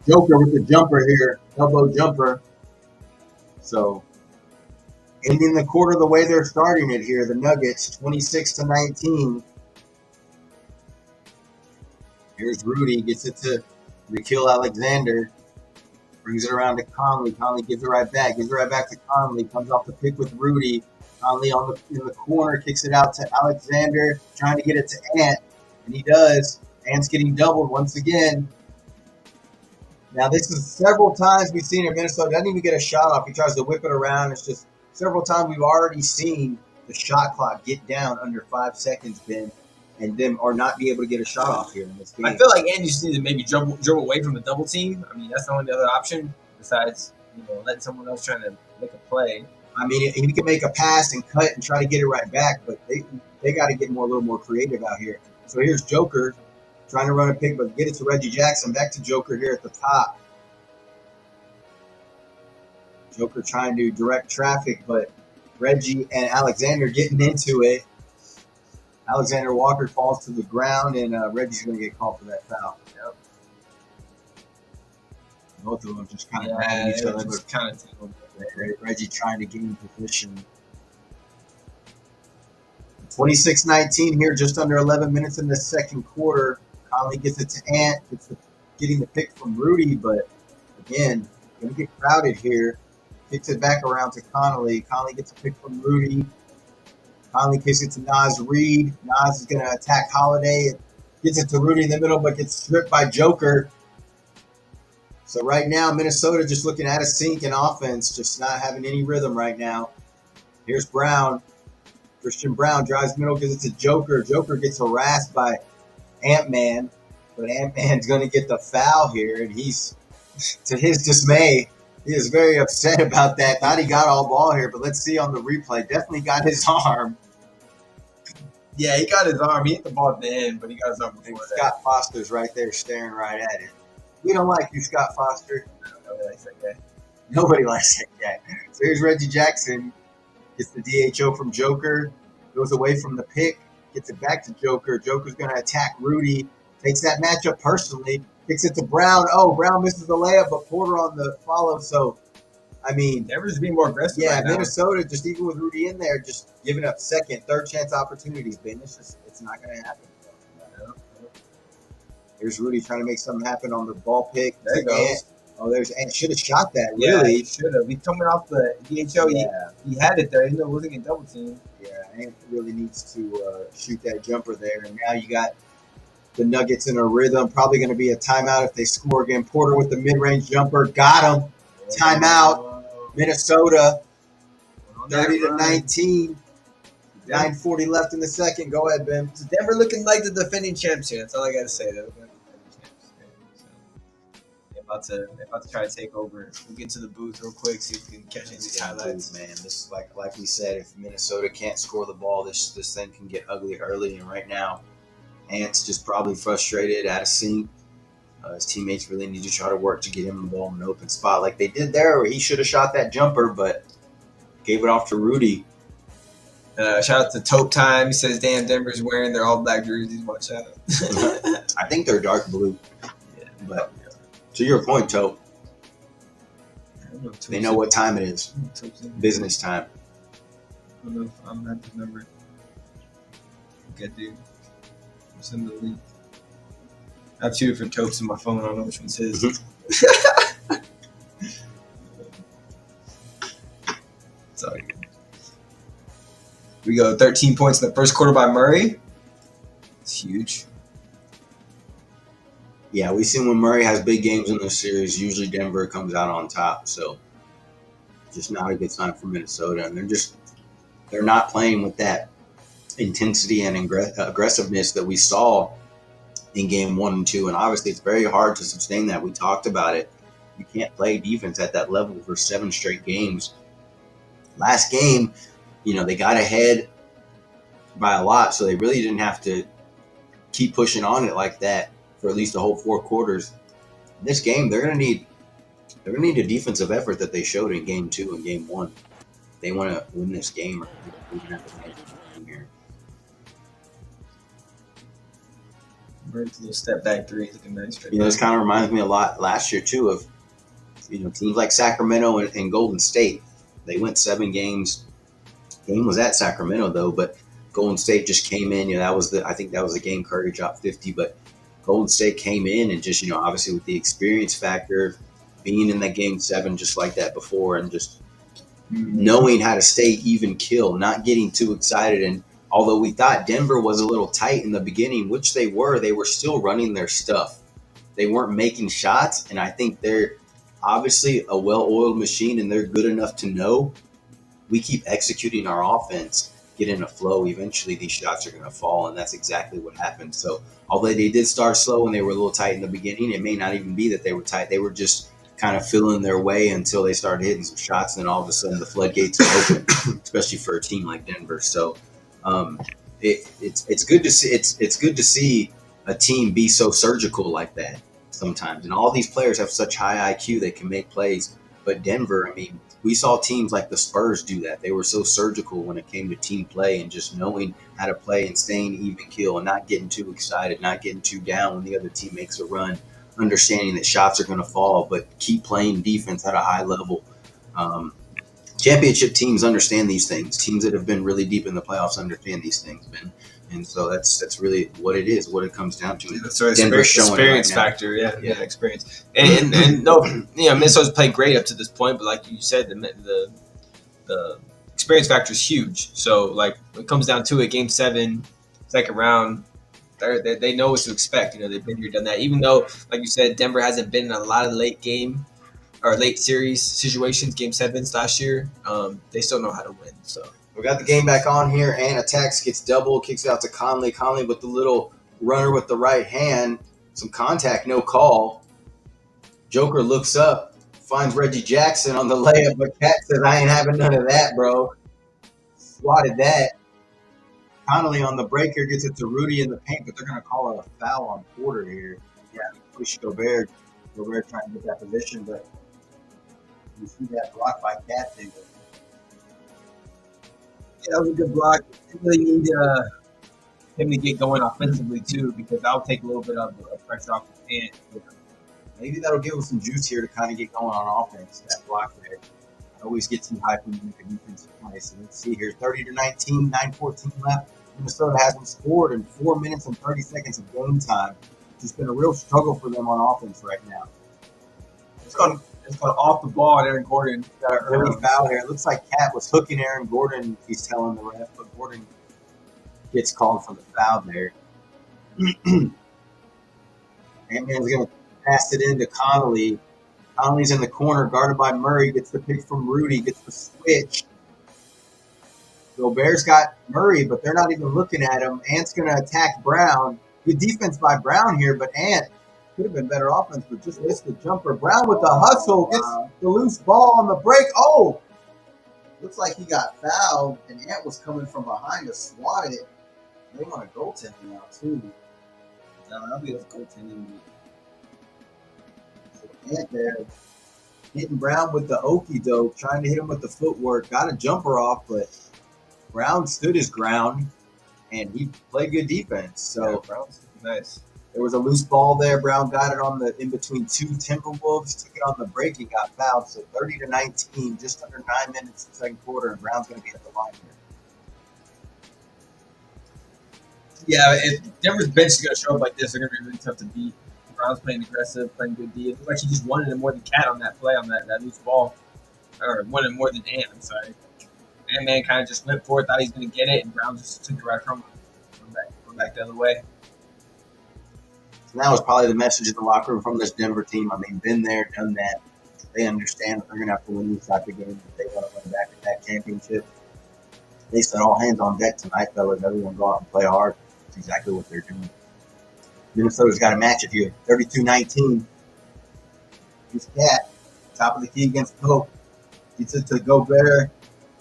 Joker with the jumper here, elbow jumper. So ending the quarter the way they're starting it here, the Nuggets, 26-19. Here's Rudy, gets it to Nikhil Alexander. Brings it around to Conley. Conley gives it right back. Gives it right back to Conley. Comes off the pick with Rudy. Conley in the corner. Kicks it out to Alexander. Trying to get it to Ant. And he does. Ant's getting doubled once again. Now, this is several times we've seen it. Minnesota doesn't even get a shot off. He tries to whip it around. It's just several times we've already seen the shot clock get down under 5 seconds, Ben, and them or not be able to get a shot off here in this game. I feel like Andy just needs to maybe dribble away from the double team. I mean, that's the only other option besides letting someone else trying to make a play. I mean, he can make a pass and cut and try to get it right back, but they got to get a little more creative out here. So here's Joker trying to run a pick, but get it to Reggie Jackson. Back to Joker here at the top. Joker trying to direct traffic, but Reggie and Alexander getting into it. Alexander Walker falls to the ground, and Reggie's going to get called for that foul. Yep. Both of them just kind of grabbing each other. Just kind of tickled. Reggie trying to gain position. 26-19 here, just under 11 minutes in the second quarter. Conley gets it to Ant. Getting the pick from Rudy, but again, going to get crowded here. Kicks it back around to Conley. Conley gets a pick from Rudy. Conley kicks it to Naz Reid. Naz is going to attack Holiday. Gets it to Rudy in the middle, but gets stripped by Joker. So right now, Minnesota just looking at a sink in offense, just not having any rhythm right now. Here's Brown. Christian Brown drives middle, gives it to Joker. Joker gets harassed by Ant-Man, but Ant-Man's going to get the foul here, and he's, to his dismay, he is very upset about that. Thought he got all ball here, but let's see on the replay. Definitely got his arm. Yeah, he got his arm. He hit the ball at the end, but he got his arm before that. Scott Foster's right there staring right at it. We don't like you, Scott Foster. Nobody likes that guy. Nobody likes that guy. So here's Reggie Jackson. Gets the DHO from Joker. Goes away from the pick. Gets it back to Joker. Joker's going to attack Rudy. Takes that matchup personally. Kicks it to Brown. Oh, Brown misses the layup, but Porter on the follow. So, I mean, Denver's being more aggressive. Yeah, right now. Minnesota, just even with Rudy in there, just giving up second, third chance opportunities, Ben. It's not going to happen. Here's Rudy trying to make something happen on the ball pick. There he goes. Oh, there's Ant. Should have shot that, really. Yeah, should have. He's coming off the DHO. Yeah. He had it there. He wasn't getting double team. Yeah, Ant really needs to shoot that jumper there. And now you got the Nuggets in a rhythm. Probably going to be a timeout if they score again. Porter with the mid-range jumper. Got him. Timeout. Minnesota. 30-19. 9:40 left in the second. Go ahead, Ben. So Denver looking like the defending champs here. That's all I got to say. They're looking like the defending champs. So they're about to try to take over. We'll get to the booth real quick, see if we can catch any of these highlights. Man, this is like we said, if Minnesota can't score the ball, this thing can get ugly early. And right now, Ant's just probably frustrated, out of sync. His teammates really need to try to work to get him the ball in an open spot like they did there, where he should have shot that jumper, but gave it off to Rudy. Shout out to Tope Time. He says, "Damn, Denver's wearing their all black jerseys." Watch out. I think they're dark blue. Yeah, but to your point, Tope, they know what time it is. Business time. I don't know if I'm not the number. Okay, dude. Send the link. I have two different Topes in my phone. I don't know which one's his. Sorry. We go 13 points in the first quarter by Murray. It's huge. Yeah, we've seen when Murray has big games in this series, usually Denver comes out on top. So just not a good sign for Minnesota. And they're not playing with that intensity and aggressiveness that we saw in game 1 and 2. And obviously it's very hard to sustain that. We talked about it. You can't play defense at that level for 7 straight games. Last game, they got ahead by a lot, so they really didn't have to keep pushing on it like that for at least the whole 4 quarters. In this game, they're gonna need a defensive effort that they showed in game 2 and game 1. They want to win this game, or they're gonna have to make it here. Murray's a little step back three, looking nice. This kind of reminds me a lot last year too of teams like Sacramento and Golden State. They went 7 games. Game was at Sacramento though, but Golden State just came in. I think that was the game Curry dropped 50, but Golden State came in and just obviously with the experience factor, being in that game 7 just like that before, and just knowing how to stay even kill, not getting too excited. And although we thought Denver was a little tight in the beginning, which they were still running their stuff. They weren't making shots, and I think they're obviously a well-oiled machine, and they're good enough to know we keep executing our offense, get in a flow, eventually these shots are going to fall, and that's exactly what happened. So although they did start slow and they were a little tight in the beginning, it may not even be that they were tight. They were just kind of feeling their way until they started hitting some shots, and then all of a sudden the floodgates are open, especially for a team like Denver. So it's good to see. It's good to see a team be so surgical like that sometimes, and all these players have such high IQ they can make plays. But Denver, we saw teams like the Spurs do that. They were so surgical when it came to team play and just knowing how to play and staying even keel and not getting too excited, not getting too down when the other team makes a run, understanding that shots are going to fall, but keep playing defense at a high level. Championship teams understand these things. Teams that have been really deep in the playoffs understand these things, Ben. And so that's really what it is, what it comes down to. That's right. Experience factor, yeah, experience. And no, Minnesota's played great up to this point, but like you said, the experience factor is huge. So like when it comes down to it, game 7, second round, they know what to expect. They've been here, done that. Even though, like you said, Denver hasn't been in a lot of late series situations, game 7s last year. They still know how to win. So. We got the game back on here, and attacks, gets double, kicks it out to Conley. Conley with the little runner with the right hand. Some contact, no call. Joker looks up, finds Reggie Jackson on the layup, but Cat says, I ain't having none of that, bro. Swatted that. Conley on the break here gets it to Rudy in the paint, but they're going to call it a foul on Porter here. Yeah, push Gobert. Gobert trying to get that position, but you see that block by Cat there. Yeah, that was a good block. They really need him to get going offensively too, because that'll take a little bit of pressure off his hand. Maybe that'll give us some juice here to kind of get going on offense. That block there. I always get too hyped when you make a defensive play. So let's see here. 30-19, 9:14 left. Minnesota hasn't scored in 4 minutes and 30 seconds of game time. It's just been a real struggle for them on offense right now. It's gone off the ball at Aaron Gordon. Got an early foul here. It looks like Cat was hooking Aaron Gordon. He's telling the ref, but Gordon gets called for the foul there. Ant-Man's going to pass it into Connolly. Connolly's in the corner, guarded by Murray. Gets the pick from Rudy. Gets the switch. Gobert's got Murray, but they're not even looking at him. Ant's going to attack Brown. Good defense by Brown here, but Ant could have been better offense, but just missed the jumper. Brown with the hustle, gets the loose ball on the break. Oh! Looks like he got fouled, and Ant was coming from behind to swat it. They want a goaltending now, too. That'll be a goaltending. So Ant there hitting Brown with the okey doke, trying to hit him with the footwork. Got a jumper off, but Brown stood his ground and he played good defense. So Yeah, Brown's nice. there was a loose ball there. Brown got it on the in between two Timberwolves, took it on the break and got fouled. So 30-19, just under 9 minutes in the second quarter, and Brown's going to be at the line here. Yeah, if Denver's bench is going to show up like this, they're going to be really tough to beat. Brown's playing aggressive, playing good D. It looks like he just wanted it more than Cat on that play on that loose ball. Or wanted more than Ant, I'm sorry. Ant-Man kind of just went for it, thought he was going to get it, and Brown just took it right from him. Went back the other way. So that was probably the message in the locker room from this Denver team. I mean, been there, done that. They understand that they're going to have to win these type of games if they want to win back-to-back championship. They said all hands on deck tonight, fellas. Everyone go out and play hard. That's exactly what they're doing. Minnesota's got a match it here. 32-19. Here's Cat. Top of the key against Pope. Gets it to Gobert.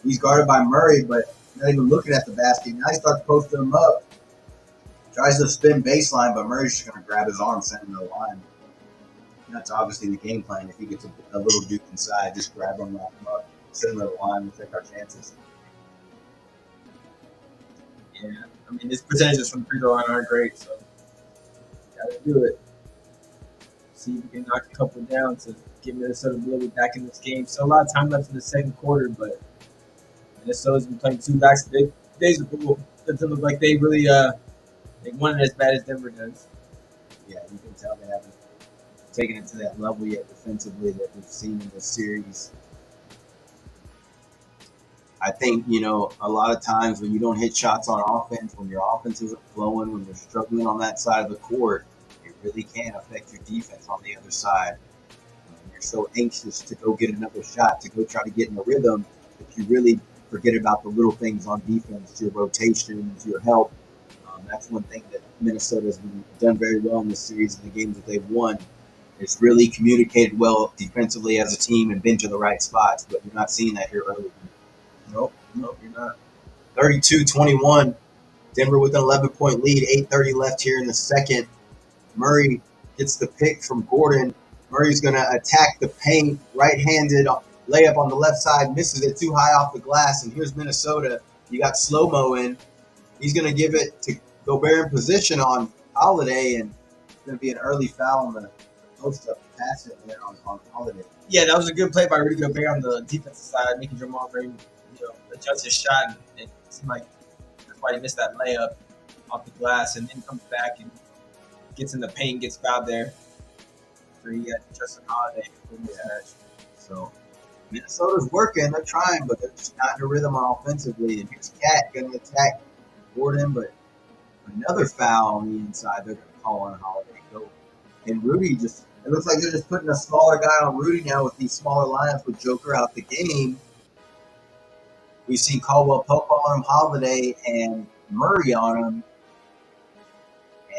He's guarded by Murray, but not even looking at the basket. Now he starts posting him up. Tries to spin baseline, but Murray's just going to grab his arm, send him to the line. And that's obviously the game plan. If he gets a little duke inside, just grab him, lock him up, send him to the line, and take our chances. Yeah, I mean, his percentages from the free throw line aren't great, so gotta do it. See if we can knock a couple down to get Minnesota really back in this game. So a lot of time left in the second quarter, but Minnesota's been playing two backs. Days ago, it doesn't look like they really they want it as bad as Denver does. Yeah, you can tell they haven't taken it to that level yet defensively that we've seen in this series. I think, a lot of times when you don't hit shots on offense, when your offense isn't flowing, when you're struggling on that side of the court, it really can affect your defense on the other side. You're so anxious to go get another shot, to go try to get in a rhythm, that you really forget about the little things on defense, your rotations, your help. That's one thing that Minnesota has done very well in this series, in the games that they've won. It's really communicated well defensively as a team and been to the right spots, but you're not seeing that here early. Nope, you're not. 32-21, Denver with an 11-point lead, 8:30 left here in the second. Murray gets the pick from Gordon. Murray's going to attack the paint, right-handed layup on the left side, misses it too high off the glass, and here's Minnesota. You got slow-mo in. He's going to give it to Gobert in position on Holiday, and it's going to be an early foul on the post-up pass it there on Holiday. Yeah, that was a good play by Rudy Gobert on the defensive side, making Jamal Murray adjust his shot, and it seemed like that's why he missed that layup off the glass, and then comes back and gets in the paint, gets fouled there. So he got Justin Holiday for this match. So Minnesota's working, they're trying, but they're just not in a rhythm offensively. And here's Cat going to attack Gordon, but another foul on the inside. They're going to call on Holiday. And Rudy it looks like they're just putting a smaller guy on Rudy now with these smaller lineups with Joker out the game. We've seen Caldwell Pope on him, Holiday, and Murray on him.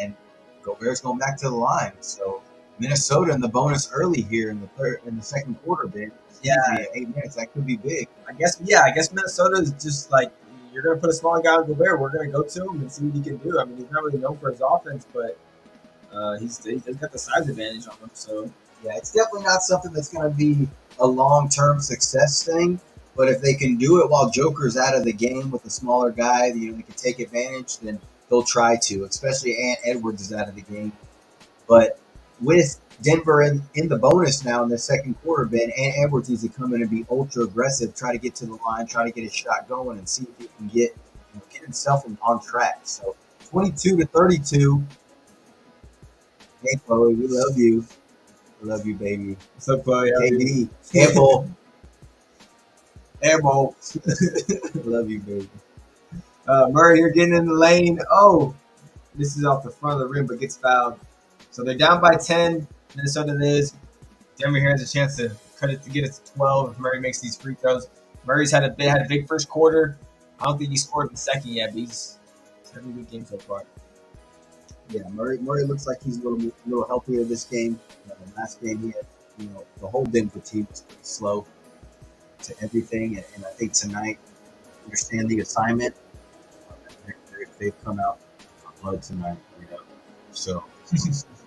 And Gobert's going back to the line. So Minnesota in the bonus early here in the second quarter, Ben. Yeah, 8 minutes. That could be big. I guess Minnesota is just like, you're going to put a smaller guy on Gobert. We're going to go to him and see what he can do. I mean, he's not really known for his offense, but he's got the size advantage on him. So yeah, it's definitely not something that's going to be a long-term success thing. But if they can do it while Joker's out of the game with a smaller guy, they can take advantage, then they'll try to, especially Ant Edwards is out of the game. But with Denver in the bonus now in the second quarter, Ben, Ant Edwards needs to come in and be ultra aggressive, try to get to the line, try to get his shot going, and see if he can get himself on track. So 22-32. Hey, Chloe, we love you. We love you, baby. What's up, Chloe? KD, Campbell. Airball. Love you, baby. Murray, you're getting in the lane. Oh, this is off the front of the rim, but gets fouled. So they're down by 10. Minnesota is. Denver here has a chance to cut it to get it to 12 if Murray makes these free throws. Murray's had a big first quarter. I don't think he scored in the second yet, but he's having a good game so far. Yeah, Murray looks like he's a little healthier this game. Last game he had, the whole Denver team was pretty slow to everything, and I think tonight, understand the assignment. They've come out for blood tonight, So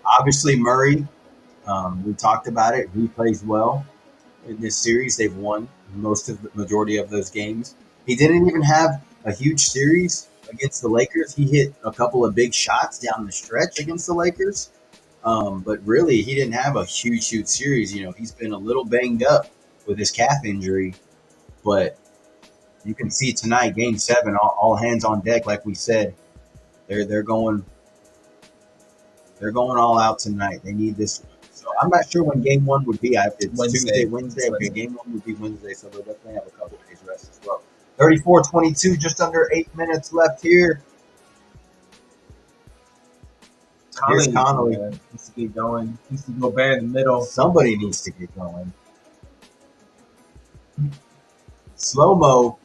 Obviously, Murray, we talked about it. He plays well in this series. They've won most of the majority of those games. He didn't even have a huge series against the Lakers. He hit a couple of big shots down the stretch against the Lakers. But really, he didn't have a huge series. You know, he's been a little banged up with his calf injury. But you can see tonight, Game 7, all hands on deck. Like we said, they're going all out tonight. They need this. So I'm not sure when Game 1 would be. It's Wednesday. Wednesday. Okay, Game 1 would be Wednesday, so they'll definitely have a couple days rest as well. 34-22, just under 8 minutes left here. Here's Connolly. Needs to get going. Needs to go bare in the middle. Somebody needs to get going. Slow-mo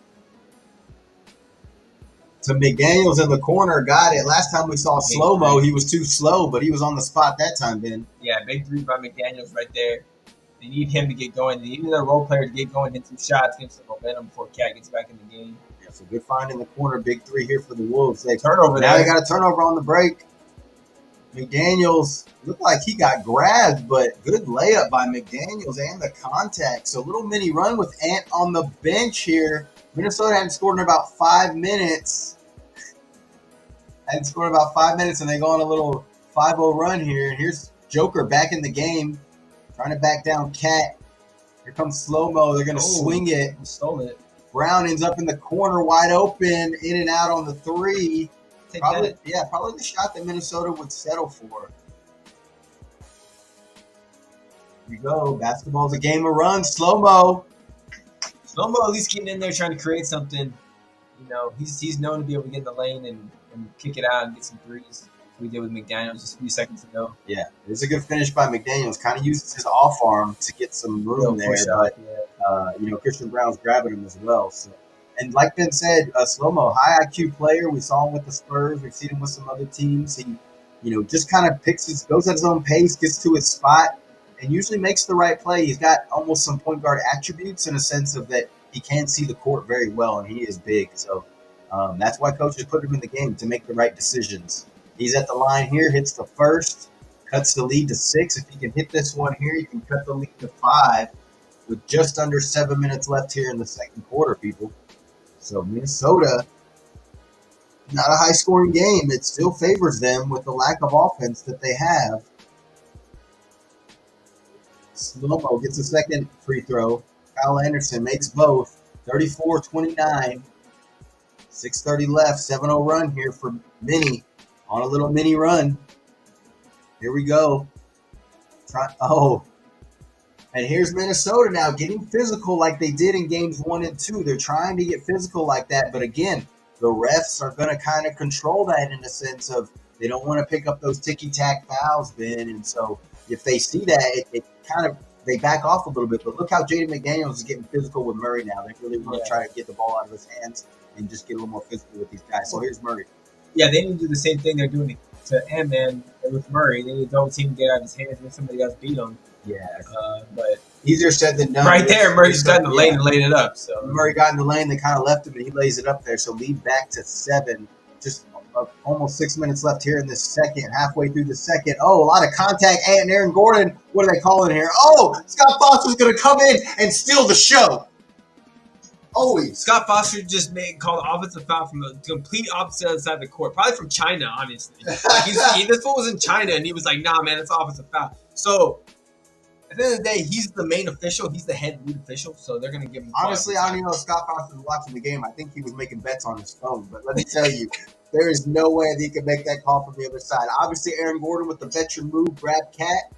to McDaniels in the corner. Got it. Last time we saw slow-mo, he was too slow, but he was on the spot that time, Ben. Yeah, big three by McDaniels right there. They need him to get going. They need their role player to get going, hit some shots, get some momentum before Cat gets back in the game. Yeah, so good find in the corner. Big three here for the Wolves. They turnover now there. They got a turnover on the break. McDaniels looked like he got grabbed, but good layup by McDaniels and the contact. So little mini run with Ant on the bench here. Minnesota hadn't scored in about 5 minutes. And they go on a little 5-0 run here. And here's Joker back in the game, trying to back down Cat. Here comes slow-mo. They're going to swing it. Stole it. Brown ends up in the corner, wide open, in and out on the three. Probably the shot that Minnesota would settle for. Here we go. Basketball's a game of runs. Slow-mo. Slow-mo at least getting in there trying to create something. You know, he's known to be able to get in the lane and kick it out and get some threes. We did with McDaniels just a few seconds ago. Yeah, it's a good finish by McDaniels. Kind of uses his off arm to get some room there, but Christian Brown's grabbing him as well. So. And like Ben said, Slow-mo, high IQ player. We saw him with the Spurs. We've seen him with some other teams. He, just kind of goes at his own pace, gets to his spot, and usually makes the right play. He's got almost some point guard attributes in a sense of that he can see the court very well, and he is big. So that's why coaches put him in the game, to make the right decisions. He's at the line here, hits the first, cuts the lead to 6. If he can hit this one here, you can cut the lead to 5 with just under 7 minutes left here in the second quarter, people. So Minnesota, not a high-scoring game. It still favors them with the lack of offense that they have. Slow-mo gets a second free throw. Kyle Anderson makes both. 34-29. 6:30 left. 7-0 run here for Minnie. On a little mini run. Here we go. And here's Minnesota now getting physical like they did in games 1 and 2. They're trying to get physical like that. But again, the refs are going to kind of control that in the sense of they don't want to pick up those ticky-tack fouls, Ben. And so if they see that, they back off a little bit. But look how Jaden McDaniels is getting physical with Murray now. They really want to try to get the ball out of his hands and just get a little more physical with these guys. So here's Murray. Yeah, they need to do the same thing they're doing to Ant-Man with Murray. They need to double team, get out of his hands, and somebody else beat him. Yeah. But easier said than done. Right there, Murray's got in the lane and laid it up. So Murray got in the lane, they kind of left him, and he lays it up there. So lead back to 7. Just almost 6 minutes left here in this second, halfway through the second. Oh, a lot of contact. Ant and Aaron Gordon, what are they calling here? Oh, Scott Foster's going to come in and steal the show. Always. Scott Foster just called an offensive foul from the complete opposite side of the court. Probably from China, honestly. This fool was in China, and he was like, nah, man, it's offensive foul. So at the end of the day, he's the main official. He's the head lead official, so they're going to give him. Honestly, I don't even know if Scott Foster was watching the game. I think he was making bets on his phone. But let me tell you, there is no way that he could make that call from the other side. Obviously, Aaron Gordon with the veteran move, grabbed Cat.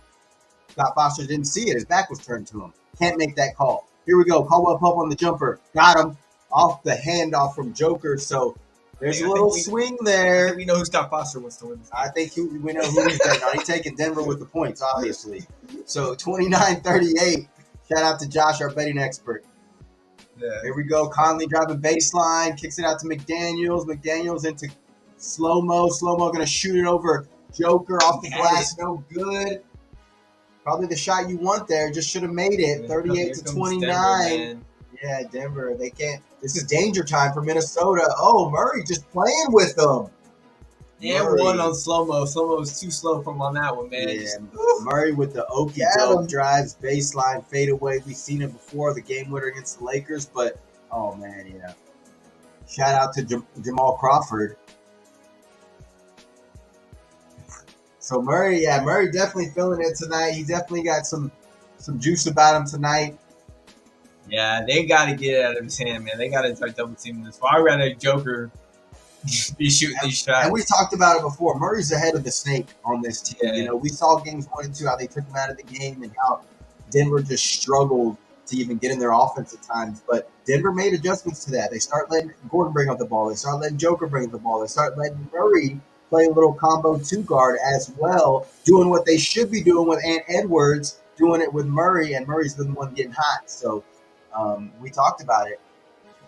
Scott Foster didn't see it. His back was turned to him. Can't make that call. Here we go. Caldwell Pope on the jumper. Got him. Off the handoff from Joker. So there's a little swing there. We know who Scott Foster wants to win. I think we know who he's betting on. He's taking Denver with the points, obviously. So 29-38. Shout out to Josh, our betting expert. Yeah. Here we go. Conley driving baseline. Kicks it out to McDaniels. McDaniels into slow-mo. Slow-mo going to shoot it over Joker off the glass. No good. Probably the shot you want there. Just should have made it. 38-29. Denver, yeah, Denver. They can't. This is danger time for Minnesota. Oh, Murray just playing with them. And one on slow-mo. Slow-mo was too slow from on that one, man. Yeah, Murray with the okey doke drives, baseline, fade away. We've seen it before, the game winner against the Lakers, but oh man, yeah. Shout out to Jamal Crawford. So Murray definitely feeling it tonight. He definitely got some juice about him tonight. Yeah, they got to get it out of his hand, man. They got to start double teaming this. I'd rather Joker be shooting these shots. And we talked about it before. Murray's ahead of the snake on this team. Yeah. You know, we saw games 1 and 2 how they took him out of the game and how Denver just struggled to even get in their offense at times. But Denver made adjustments to that. They start letting Gordon bring up the ball. They start letting Joker bring up the ball. They start letting Murray play a little combo 2 guard as well, doing what they should be doing with Ant Edwards, doing it with Murray, and Murray's been the one getting hot. So we talked about it.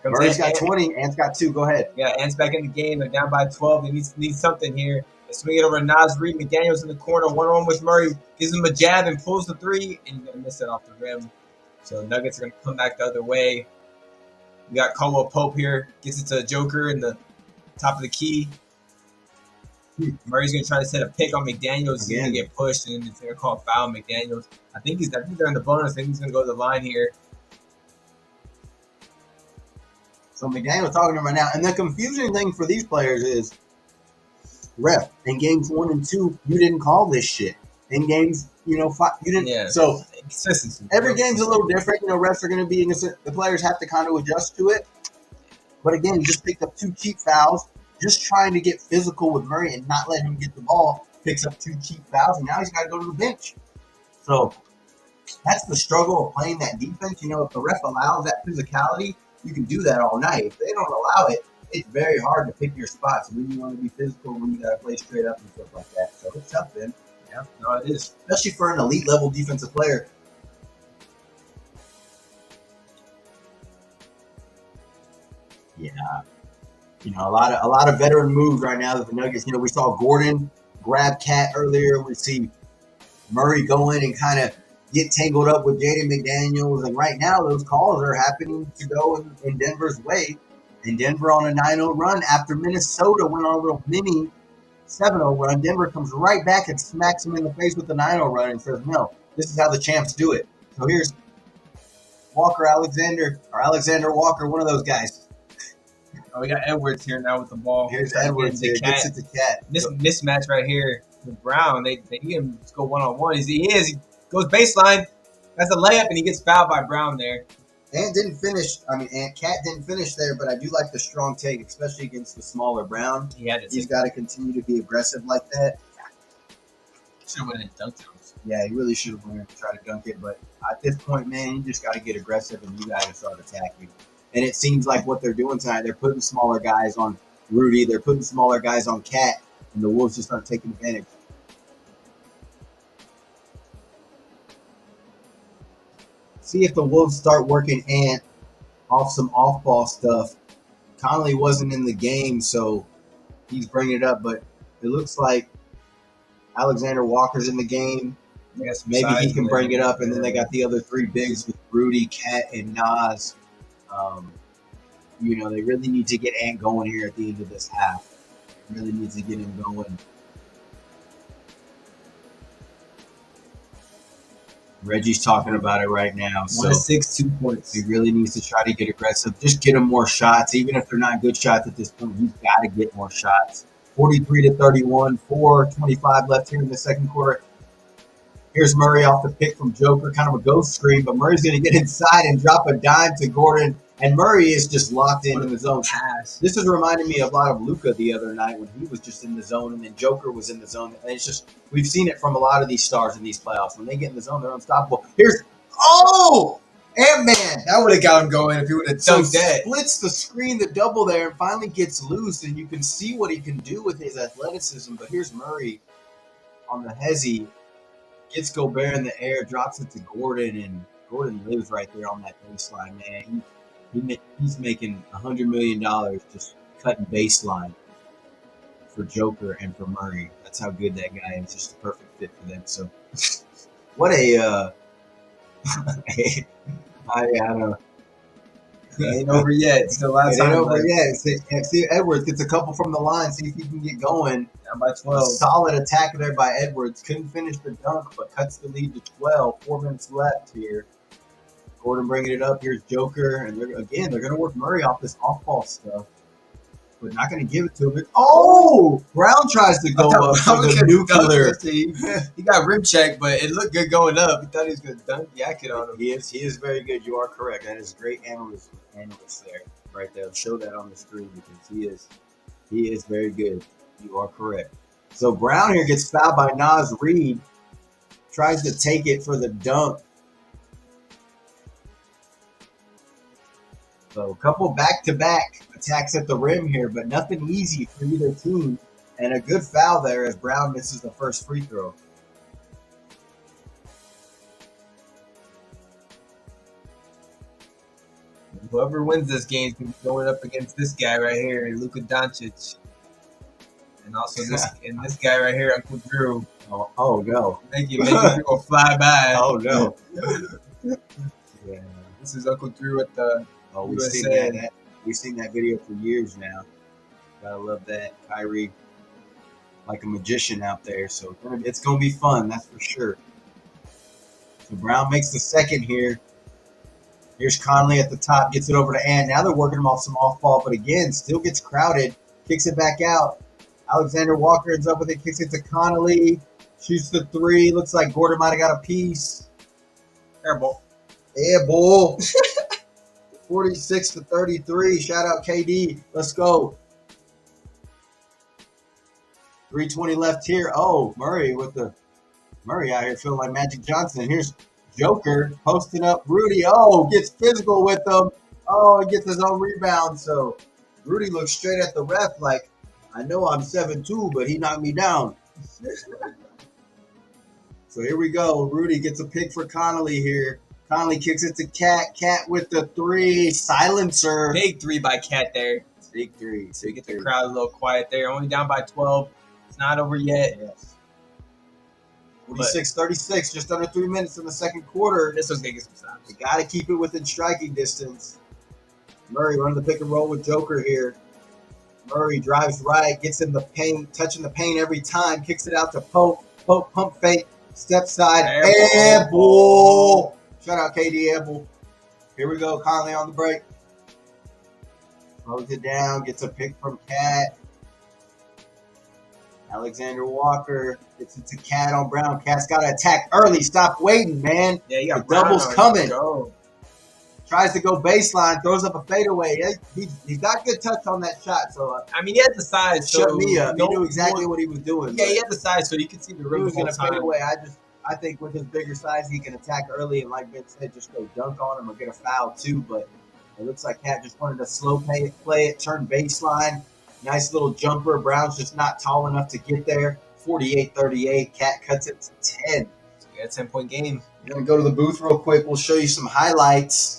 Murray's got 20, Ant's got 2. Go ahead. Yeah, Ant's back in the game. They're down by 12. They need something here. They swing it over to Nas Reed. McDaniels in the corner, one-on-one with Murray. Gives him a jab and pulls the 3, and he's going to miss it off the rim. So Nuggets are going to come back the other way. We got Caldwell Pope here. Gets it to Joker in the top of the key. Murray's going to try to set a pick on McDaniels. He's going to get pushed, and it's going to call a foul on McDaniels. I think they're in the bonus. I think he's going to go to the line here. So McDaniel talking to him right now. And the confusing thing for these players is, ref, in games 1 and 2, you didn't call this shit. In games, 5, you didn't. Yeah. So every game's a little different. Refs are going to be innocent. The players have to kind of adjust to it. But again, he just picked up 2 cheap fouls, just trying to get physical with Murray and not let him get the ball. Picks up 2 cheap fouls, and now he's got to go to the bench. So that's the struggle of playing that defense. If the ref allows that physicality, you can do that all night. If they don't allow it, it's very hard to pick your spots when you want to be physical, when you got to play straight up and stuff like that. So it's tough, man. Yeah, no, it is. Especially for an elite level defensive player. Yeah. A lot of veteran moves right now that the Nuggets, we saw Gordon grab Cat earlier. We see Murray go in and kind of get tangled up with Jaden McDaniels. And right now, those calls are happening to go in Denver's way. And Denver on a 9-0 run after Minnesota went on a little mini 7-0 run. Denver comes right back and smacks him in the face with the 9-0 run and says, no, this is how the champs do it. So here's Alexander Walker, one of those guys. Oh, we got Edwards here now with the ball. Here's Edwards here. Gets it to Cat. This mismatch right here with Brown, they need him to go one-on-one. He goes baseline, has a layup, and he gets fouled by Brown there. Cat didn't finish there, but I do like the strong take, especially against the smaller Brown. He's got to continue to be aggressive like that. Should have went and dunked him. Yeah, he really should have went and tried to dunk it, but at this point, man, you just got to get aggressive and you got to start attacking. And it seems like what they're doing tonight, they're putting smaller guys on Rudy, they're putting smaller guys on Cat, and the Wolves just aren't taking advantage. See if the Wolves start working Ant off some off-ball stuff. Conley wasn't in the game, so he's bringing it up, but it looks like Alexander Walker's in the game. Maybe he can bring it up, and then they got the other 3 bigs with Rudy, Cat, and Nas. They really need to get Ant going here at the end of this half. They really need to get him going. Reggie's talking about it right now. So 6, 2 points. He really needs to try to get aggressive. Just get him more shots. Even if they're not good shots at this point, he's got to get more shots. 43-31, 4:25 left here in the second quarter. Here's Murray off the pick from Joker, kind of a ghost screen, but Murray's going to get inside and drop a dime to Gordon, and Murray is just locked in the zone. This is reminding me a lot of Luka the other night when he was just in the zone, and then Joker was in the zone. And it's just, we've seen it from a lot of these stars in these playoffs. When they get in the zone, they're unstoppable. Ant-Man! That would have got him going if he would have dunked that. Splits the screen, the double there, and finally gets loose, and you can see what he can do with his athleticism. But here's Murray on the hezzy. Gets Gobert in the air, drops it to Gordon, and Gordon lives right there on that baseline, man. He's making $100 million just cutting baseline for Joker and for Murray. That's how good that guy is. Just a perfect fit for them. So, what a I don't know. Ain't over yet. Still a lot of It ain't time over left. yet. See Edwards gets a couple from the line. See if he can get going. Down by A 12. solid attack there by Edwards. Couldn't finish the dunk, but cuts the lead to 12. 4 minutes left here. Gordon bringing it up. Here's Joker. And they're going to work Murray off this off-ball stuff. But not going to give it to him. Oh! Brown tries to go up for the nuclear. He got rim checked, but it looked good going up. He thought he was going to dunk yak it on him. He is very good. You are correct. That is great analyst there. Right there. Show that on the screen because he is very good. You are correct. So Brown here gets fouled by Naz Reid. Tries to take it for the dunk. So a couple back-to-back attacks at the rim here, but nothing easy for either team. And a good foul there as Brown misses the first free throw. Whoever wins this game is going to be going up against this guy right here, Luka Doncic. And also this guy right here, Uncle Drew. Oh no. Thank you. Drew will fly by. Oh no. Yeah. This is Uncle Drew at the we've seen that video for years now. Gotta love that. Kyrie, like a magician out there. So it's gonna be fun, that's for sure. So Brown makes the second here. Here's Conley at the top, gets it over to Ant. Now they're working him off some off ball, but again, still gets crowded. Kicks it back out. Alexander Walker ends up with it, kicks it to Connolly. Shoots the three. Looks like Gordon might have got a piece. Air ball. 46-33. Shout out KD. Let's go. 3:20 left here. Oh, Murray out here feeling like Magic Johnson. Here's Joker posting up Rudy. Oh, gets physical with him. Oh, he gets his own rebound. So Rudy looks straight at the ref like, I know I'm 7'2", but he knocked me down. So here we go. Rudy gets a pick for Connolly here. Connolly kicks it to Cat. Cat with the three. Silencer. Big three by Cat there. Big three. So you get the crowd a little quiet there. Only down by 12. It's not over yet. Yes. 46-36. Just under 3 minutes in the second quarter. This was going to get some stops. You got to keep it within striking distance. Murray running the pick and roll with Joker here. Murray drives right, gets in the paint, touching the paint every time, kicks it out to Pope. Pope pump fake, step side, air ball. Shout out KD air ball. Here we go, Conley on the break. Throws it down, gets a pick from Cat. Alexander Walker gets it to Cat on Brown. Cat's got to attack early. Stop waiting, man. Yeah, you got the double's coming. Go. Tries to go baseline, throws up a fadeaway. He's got good touch on that shot. So I mean, he had the size. Shut me up. He knew exactly what he was doing. Yeah, he had the size, so he could see the rim. He was going to fade away. I think with his bigger size, he can attack early and, like Ben said, just go dunk on him or get a foul too. But it looks like Cat just wanted to slow play it, turn baseline. Nice little jumper. Brown's just not tall enough to get there. 48-38. Cat cuts it to 10. So we got a 10-point game. We're going to go to the booth real quick. We'll show you some highlights.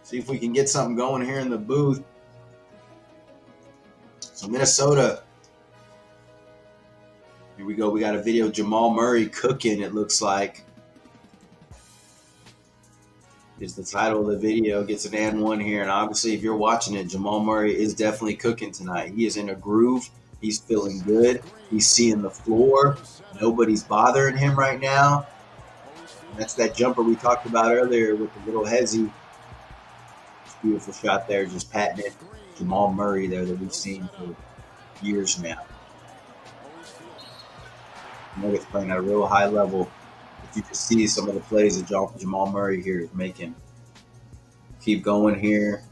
See if we can get something going here in the booth. So Minnesota. Here we go. We got a video of Jamal Murray cooking, it looks like. Is the title of the video. Gets an and one here. And obviously, if you're watching it, Jamal Murray is definitely cooking tonight. He is in a groove. He's feeling good. He's seeing the floor. Nobody's bothering him right now. And that's that jumper we talked about earlier with the little hezzy. Beautiful shot there, just patting it. Jamal Murray there that we've seen for years now. Nuggets playing at a real high level. If you can see some of the plays that Jamal Murray here is making. Keep going here.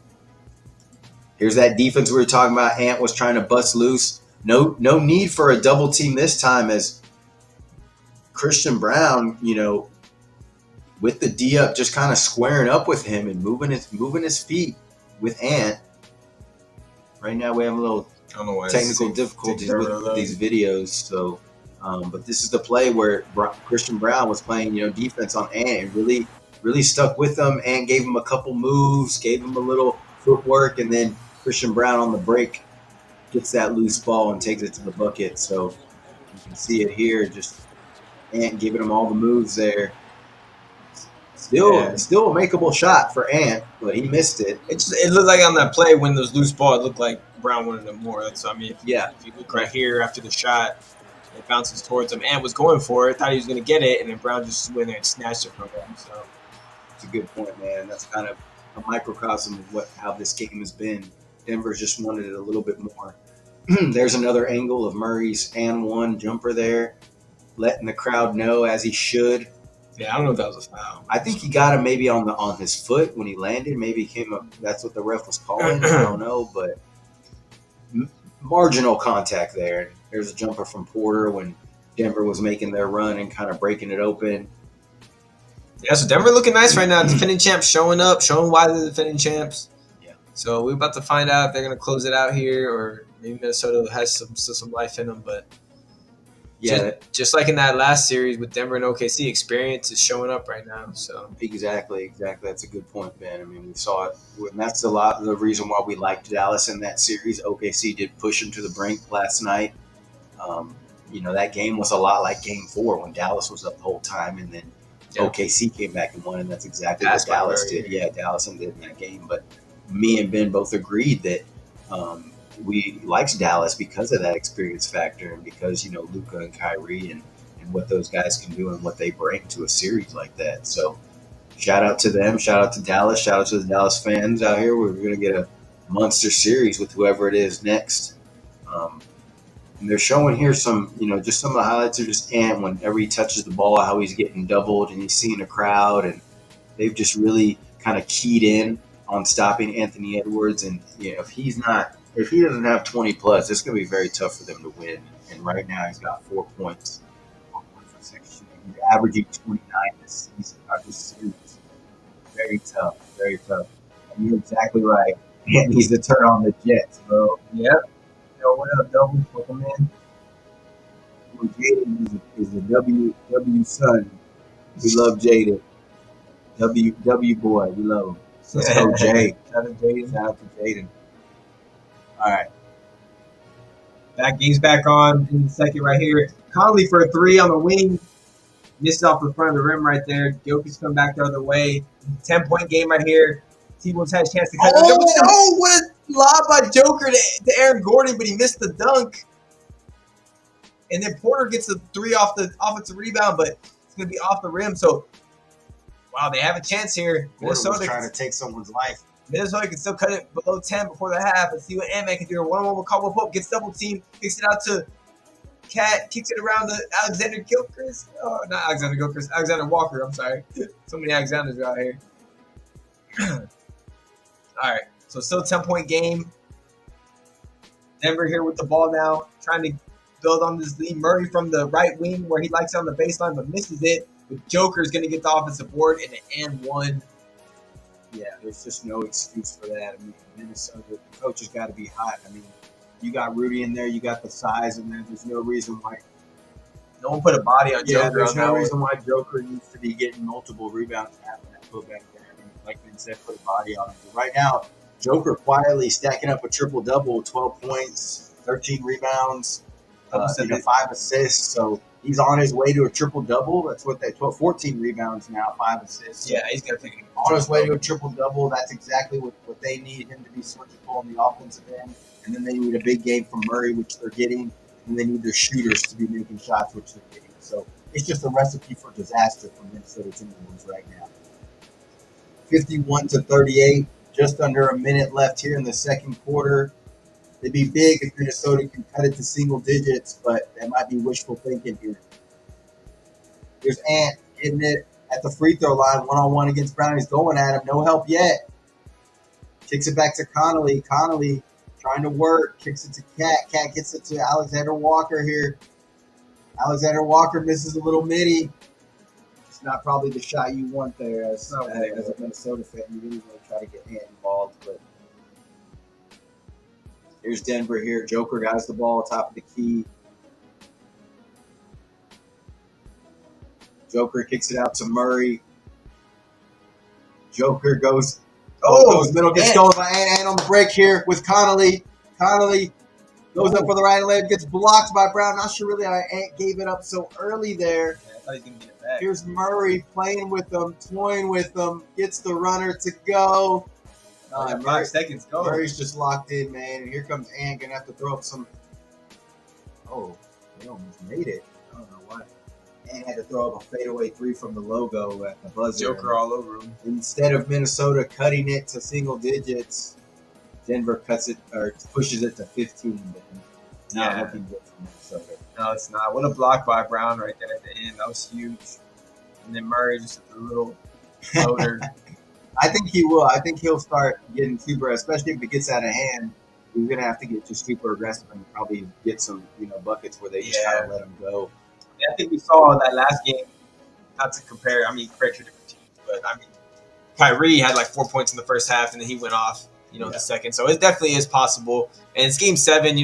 Here's that defense we were talking about. Ant was trying to bust loose. No need for a double team this time as Christian Brown, with the D up, just kind of squaring up with him and moving his feet with Ant. Right now we have a little technical difficulties with these videos. So, but this is the play where Christian Brown was playing, defense on Ant and really stuck with him. Ant gave him a couple moves, gave him a little footwork, and then Christian Brown on the break gets that loose ball and takes it to the bucket. So you can see it here, just Ant giving him all the moves there. Still Yeah. a makeable shot for Ant, but he missed it. It looked like on that play when those loose ball, it looked like Brown wanted it more. That's I mean, if you look right here after the shot, it bounces towards him. Ant was going for it, thought he was going to get it, and then Brown just went there and snatched it from him. So it's a good point, man. That's kind of a microcosm of how this game has been. Denver's just wanted it a little bit more. There's another angle of Murray's and one jumper there, letting the crowd know as he should. yeah, I don't know if that was a foul. I think he got him maybe on his foot when he landed. Maybe he came up. That's what the ref was calling. I don't know, but marginal contact there. There's a jumper from Porter when Denver was making their run and kind of breaking it open. Yeah, so Denver looking nice right now. Defending champs showing up, showing why they're defending champs. Yeah. So we're about to find out if they're going to close it out here, or maybe Minnesota has some life in them. But yeah, just like in that last series with Denver and OKC, experience is showing up right now. So exactly. That's a good point, Ben. I mean, we saw it, and that's a lot of the reason why we liked Dallas in that series. OKC did push him to the brink last night. That game was a lot like Game 4 when Dallas was up the whole time, and then OKC came back and won, and that's exactly what Dallas did. Yeah, Dallas did in that game. But me and Ben both agreed that we liked Dallas because of that experience factor and because, Luka and Kyrie and what those guys can do and what they bring to a series like that. So shout out to them. Shout out to Dallas. Shout out to the Dallas fans out here. We're going to get a monster series with whoever it is next. And they're showing here some, just some of the highlights are just Ant whenever he touches the ball, how he's getting doubled and he's seeing a crowd. And they've just really kind of keyed in on stopping Anthony Edwards. And if he doesn't have 20 plus, it's going to be very tough for them to win. And right now he's got 4 points. 4 points per section. He's averaging 29 this season, this series. Very tough. Very tough. And you're exactly right. Ant needs to turn on the Jets, bro. Yep. What up, double? Welcome in. Well, Jaden is a W son. We love Jaden. W boy. We love him. Let's go, Jay. Shout out to Jaden. Shout out to Jaden. All right. That game's back on in the second right here. Conley for a three on the wing. Missed off the front of the rim right there. Jokic come back the other way. 10-point game right here. T-Wolves had a chance to cut it. Oh, what a lob by Joker to Aaron Gordon, but he missed the dunk. And then Porter gets a three off the offensive rebound, but it's going to be off the rim. So, wow, they have a chance here. Minnesota trying to take someone's life. Minnesota can still cut it below 10 before the half. Let's see what Ant-Man can do. A one-on-one with Caldwell Pope, gets double team, kicks it out to Cat, kicks it around to Alexander Gilchrist. Oh, not Alexander Gilchrist, Alexander Walker. I'm sorry. So many Alexanders out here. All right, so still a 10-point game. Denver here with the ball now, trying to build on this lead. Murray from the right wing where he likes it on the baseline but misses it. But Joker's going to get the offensive board and one. Yeah, there's just no excuse for that. I mean, Minnesota, the coach has got to be hot. I mean, you got Rudy in there, you got the size in there. There's no reason why. No one put a body on Joker. Yeah, there's no reason why Joker needs to be getting multiple rebounds and having that putback there. I mean, like Ben said, put a body on him. But right now, Joker quietly stacking up a triple-double, 12 points, 13 rebounds, 5 assists. So he's on his way to a triple-double. That's what 14 rebounds now, 5 assists. Yeah, he's going to take it. On his way to a triple-double. That's exactly what they need him to be switchable on the offensive end. And then they need a big game from Murray, which they're getting. And they need their shooters to be making shots, which they're getting. So it's just a recipe for disaster for Minnesota Timberwolves right now. 51-38, just under a minute left here in the second quarter. It'd be big if Minnesota can cut it to single digits, but that might be wishful thinking here. Here's Ant getting it at the free throw line, one-on-one against Brown. He's going at him. No help yet. Kicks it back to Connolly. Connolly trying to work. Kicks it to Cat. Cat gets it to Alexander Walker here. Alexander Walker misses a little midi. It's not probably the shot you want there as a Minnesota fan. You really want to try to get Ant involved. But here's Denver here. Joker has the ball top of the key. Joker kicks it out to Murray. Joker goes middle, gets stolen by Ant on the break here with Connolly. Connolly Goes up for the right leg, gets blocked by Brown. Not sure really how Ant gave it up so early there. Yeah, I thought he was going to get it back. Here's Murray playing with them, toying with them, gets the runner to go. 5 seconds, go. Murray's just locked in, man. And here comes Ant, going to have to throw up some. Oh, they almost made it. I don't know why. Ant had to throw up a fadeaway 3 from the logo at the buzzer. Joker all over him. Instead of Minnesota cutting it to single digits, Denver cuts it or pushes it to 15. But not looking good for Minnesota. No, it's not. What a block by Brown right there at the end. That was huge. And then Murray just a little floater. I think he will. I think he'll start getting super, especially if it gets out of hand. He's going to have to get just super aggressive and probably get some, buckets where they just kind of let him go. Yeah, I think we saw that last game, not to compare, compare 2 different teams, but Kyrie had like 4 points in the first half and then he went off, in the second. So it definitely is possible. And it's game 7.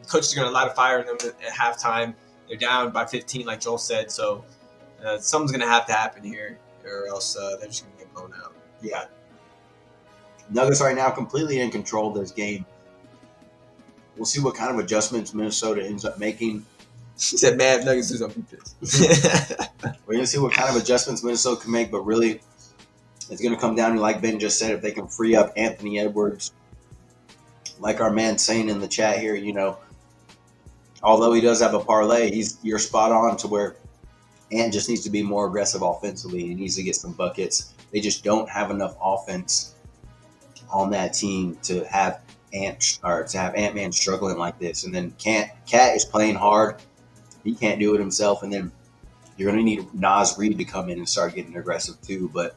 Coaches are going to light a fire in them at halftime. They're down by 15, like Joel said. So something's going to have to happen here, or else they're just going to get blown out. Yeah. Nuggets right now completely in control of this game. We'll see what kind of adjustments Minnesota ends up making. She said, "Man, Nuggets do something." We're going to see what kind of adjustments Minnesota can make, but really, it's going to come down to, like Ben just said, if they can free up Anthony Edwards. Like our man saying in the chat here, although he does have a parlay, you're spot on to where Ant just needs to be more aggressive offensively. He needs to get some buckets. They just don't have enough offense on that team to have Ant-Man struggling like this. And then Cat is playing hard. He can't do it himself. And then you're going to need Naz Reid to come in and start getting aggressive too. But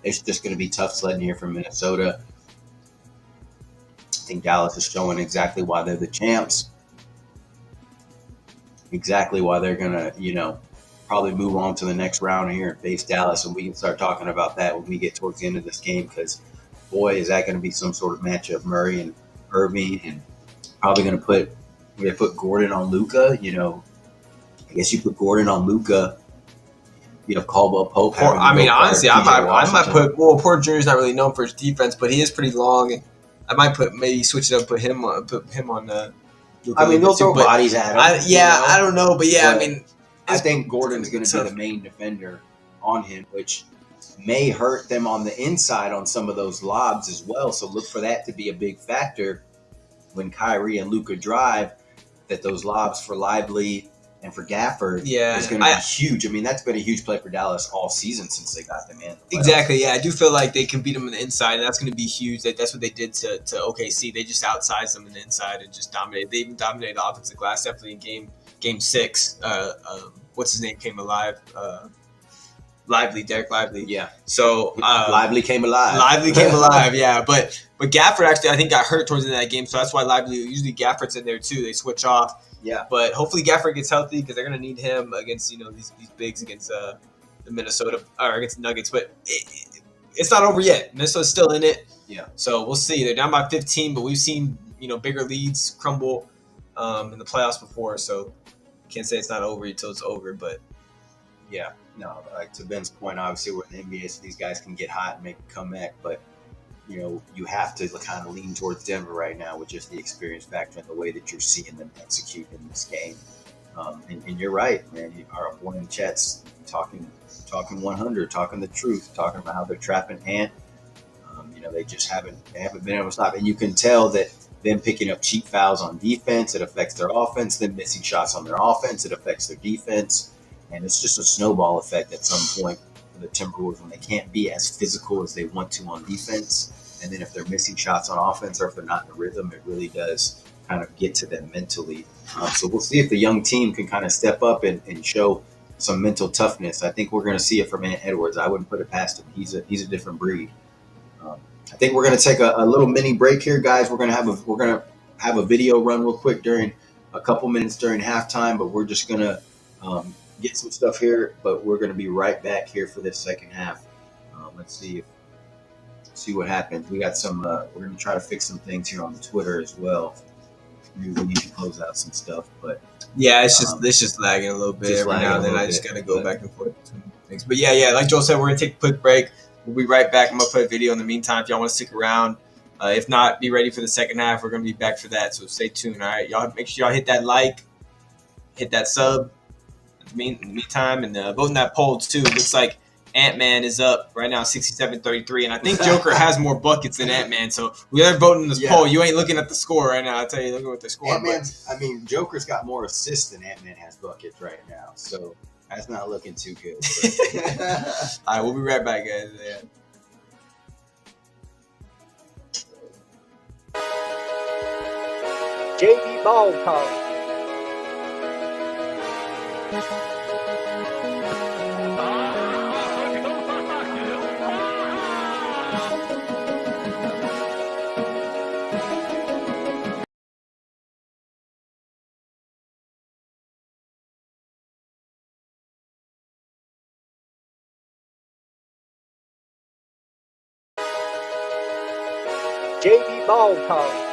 it's just going to be tough sledding here from Minnesota. I think Dallas is showing exactly why they're the champs. Exactly why they're going to, probably move on to the next round here and face Dallas. And we can start talking about that when we get towards the end of this game because, boy, is that going to be some sort of matchup. Murray and Irving, and probably going to put Gordon on Luka. I guess you put Gordon on Luka. You have Caldwell Pope. Honestly, I might put. Well, Porter Jr. is not really known for his defense, but he is pretty long. And I might maybe switch it up, put him on. They'll throw bodies at him. I don't know, but I think Gordon's going to be the main defender on him, which may hurt them on the inside on some of those lobs as well. So look for that to be a big factor when Kyrie and Luka drive, that those lobs for Lively and for Gafford is going to be huge. That's been a huge play for Dallas all season since they got them in. Exactly, yeah. I do feel like they can beat them on the inside, and that's going to be huge. That's what they did to OKC. They just outsized them in the inside and just dominated. They even dominated the offensive glass, definitely in game 6. What's his name came alive? Derek Lively. Yeah. So Lively came alive. Yeah. But Gafford actually, I think, got hurt towards the end of that game, so that's why Lively. Usually Gafford's in there too. They switch off. Yeah. But hopefully Gafford gets healthy because they're going to need him against these bigs against the Minnesota or against the Nuggets. But it's not over yet. Minnesota's still in it. Yeah. So we'll see. They're down by 15, but we've seen bigger leads crumble in the playoffs before. So can't say it's not over until it's over. But yeah. No, like to Ben's point, obviously we're in the NBA, so these guys can get hot and make a comeback, but you have to kind of lean towards Denver right now with just the experience factor and the way that you're seeing them execute in this game. And you're right, man. Our boy in chat's talking 100, talking the truth, talking about how they're trapping Ant. They just haven't been able to stop, and you can tell that them picking up cheap fouls on defense, it affects their offense. Them missing shots on their offense, it affects their defense. And it's just a snowball effect at some point for the Timberwolves when they can't be as physical as they want to on defense. And then if they're missing shots on offense or if they're not in the rhythm, it really does kind of get to them mentally. So we'll see if the young team can kind of step up and show some mental toughness. I think we're going to see it from Ant Edwards. I wouldn't put it past him. He's a different breed. I think we're going to take a little mini break here, guys. We're going to have a video run real quick during a couple minutes during halftime, but we're just going to get some stuff here, but we're going to be right back here for this second half. Let's see what happens. We got some. We're going to try to fix some things here on Twitter as well. Maybe we need to close out some stuff, but yeah, it's just lagging a little bit every now and then. I just got to go back and forth between things. But yeah, like Joel said, we're going to take a quick break. We'll be right back. I'm going to play a video in the meantime if y'all want to stick around. If not, be ready for the second half. We're going to be back for that, so stay tuned. All right, y'all, make sure y'all hit that like, hit that sub. In the meantime, and vote in that poll too. Looks like Ant-Man is up right now, 67-33, and I think Joker has more buckets than Ant-Man. So whoever voting in this poll, you ain't looking at the score right now. I'll tell you, look at the score. Joker's got more assists than Ant-Man has buckets right now, so that's not looking too good. All right, we'll be right back, guys. Yeah. JV Ball Talk. JV Ball Talk.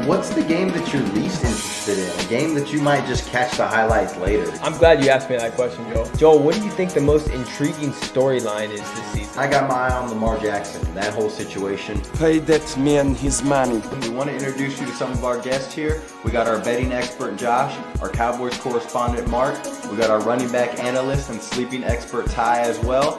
What's the game that you're least interested in? A game that you might just catch the highlights later? I'm glad you asked me that question, Joel. Joel, what do you think the most intriguing storyline is this season? I got my eye on Lamar Jackson, that whole situation. Pay that man his money. We want to introduce you to some of our guests here. We got our betting expert, Josh, our Cowboys correspondent, Mark. We got our running back analyst and sleeping expert, Ty, as well.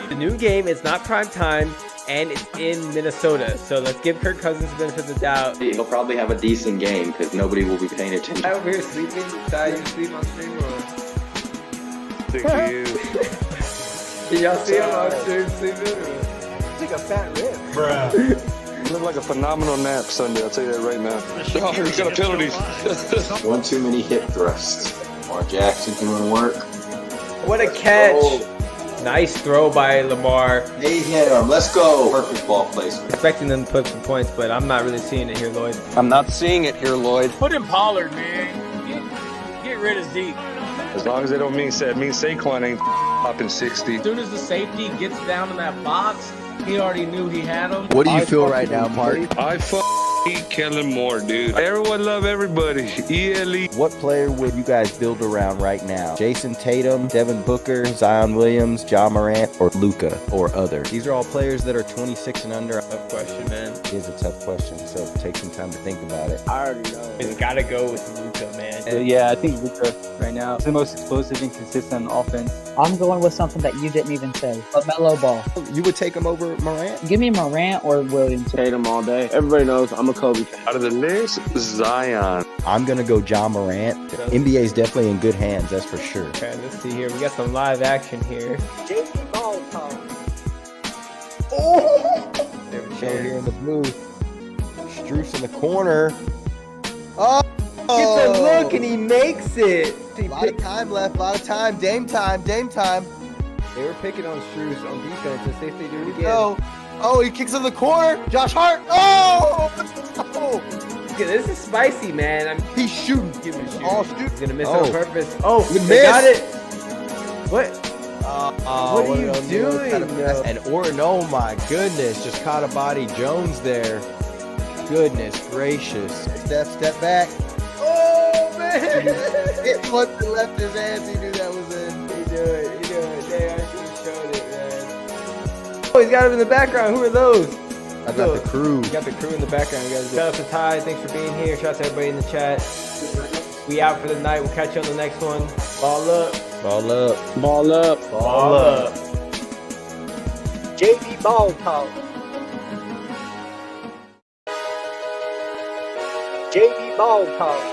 The new game is not prime time, and it's in Minnesota. So let's give Kirk Cousins the benefit of the doubt. He'll probably have a decent game because nobody will be paying attention. I over here sleeping. Ty, you sleep on stream or? Thank you. Did y'all see him on stream sleeping? Like a fat rib. Bruh. Look like a phenomenal nap Sunday, I'll tell you that right now. Oh, he's got a penalty. One too many hip thrusts. Lamar Jackson doing work. What a catch. Nice throw by Lamar. They hit him. Let's go. Perfect ball placement. Expecting them to put some points, but I'm not really seeing it here, Lloyd. I'm not seeing it here, Lloyd. Put in Pollard, man. Get rid of Zeke. As long as they don't mean Saquon ain't popping 60. As soon as the safety gets down in that box, he already knew he had him. What do you feel right now, Mark? I Kellen Moore, dude. Everyone love everybody. ELE. What player would you guys build around right now? Jason Tatum, Devin Booker, Zion Williams, Ja Morant, or Luka, or other? These are all players that are 26 and under. Tough question, man. It is a tough question, so take some time to think about it. I already know. It's got to go with Luka, man. Yeah, I think Luka right now is the most explosive and consistent offense. I'm going with something that you didn't even say. LaMelo Ball. You would take him over Morant? Give me Morant or Williams. Tatum all day. Everybody knows I'm a Kobe fan. Out of the list, Zion. I'm going to go Ja Morant. NBA is definitely in good hands, that's for sure. Okay, let's see here. We got some live action here. JV Ball Talk. There we go here in the booth. Struce in the corner. Oh! Gets a look and he makes it. A lot of time left, a lot of time. Dame time, Dame time. They were picking on Struce on defense. Let's see if they do it again. Oh, he kicks in the corner. Josh Hart. Oh! Okay, this is spicy, man. He's shooting. Give him a shoot. Oh, shoot. He's gonna miss it on purpose. Oh, Good they miss. got it. What? What are you doing? And Orton, oh my goodness, just caught a body. Jones there. Goodness gracious. Step back. Oh man! Once it left his hands, he knew that was it. He do it. They actually showed it, man. Oh, he's got him in the background. Who are those? I got the crew. We got the crew in the background, guys. Shout out to Ty. Thanks for being here. Shout out to everybody in the chat. We out for the night. We'll catch you on the next one. Ball up. Ball up. Ball up. Ball up. JV Ball Talk. JV Ball Talk.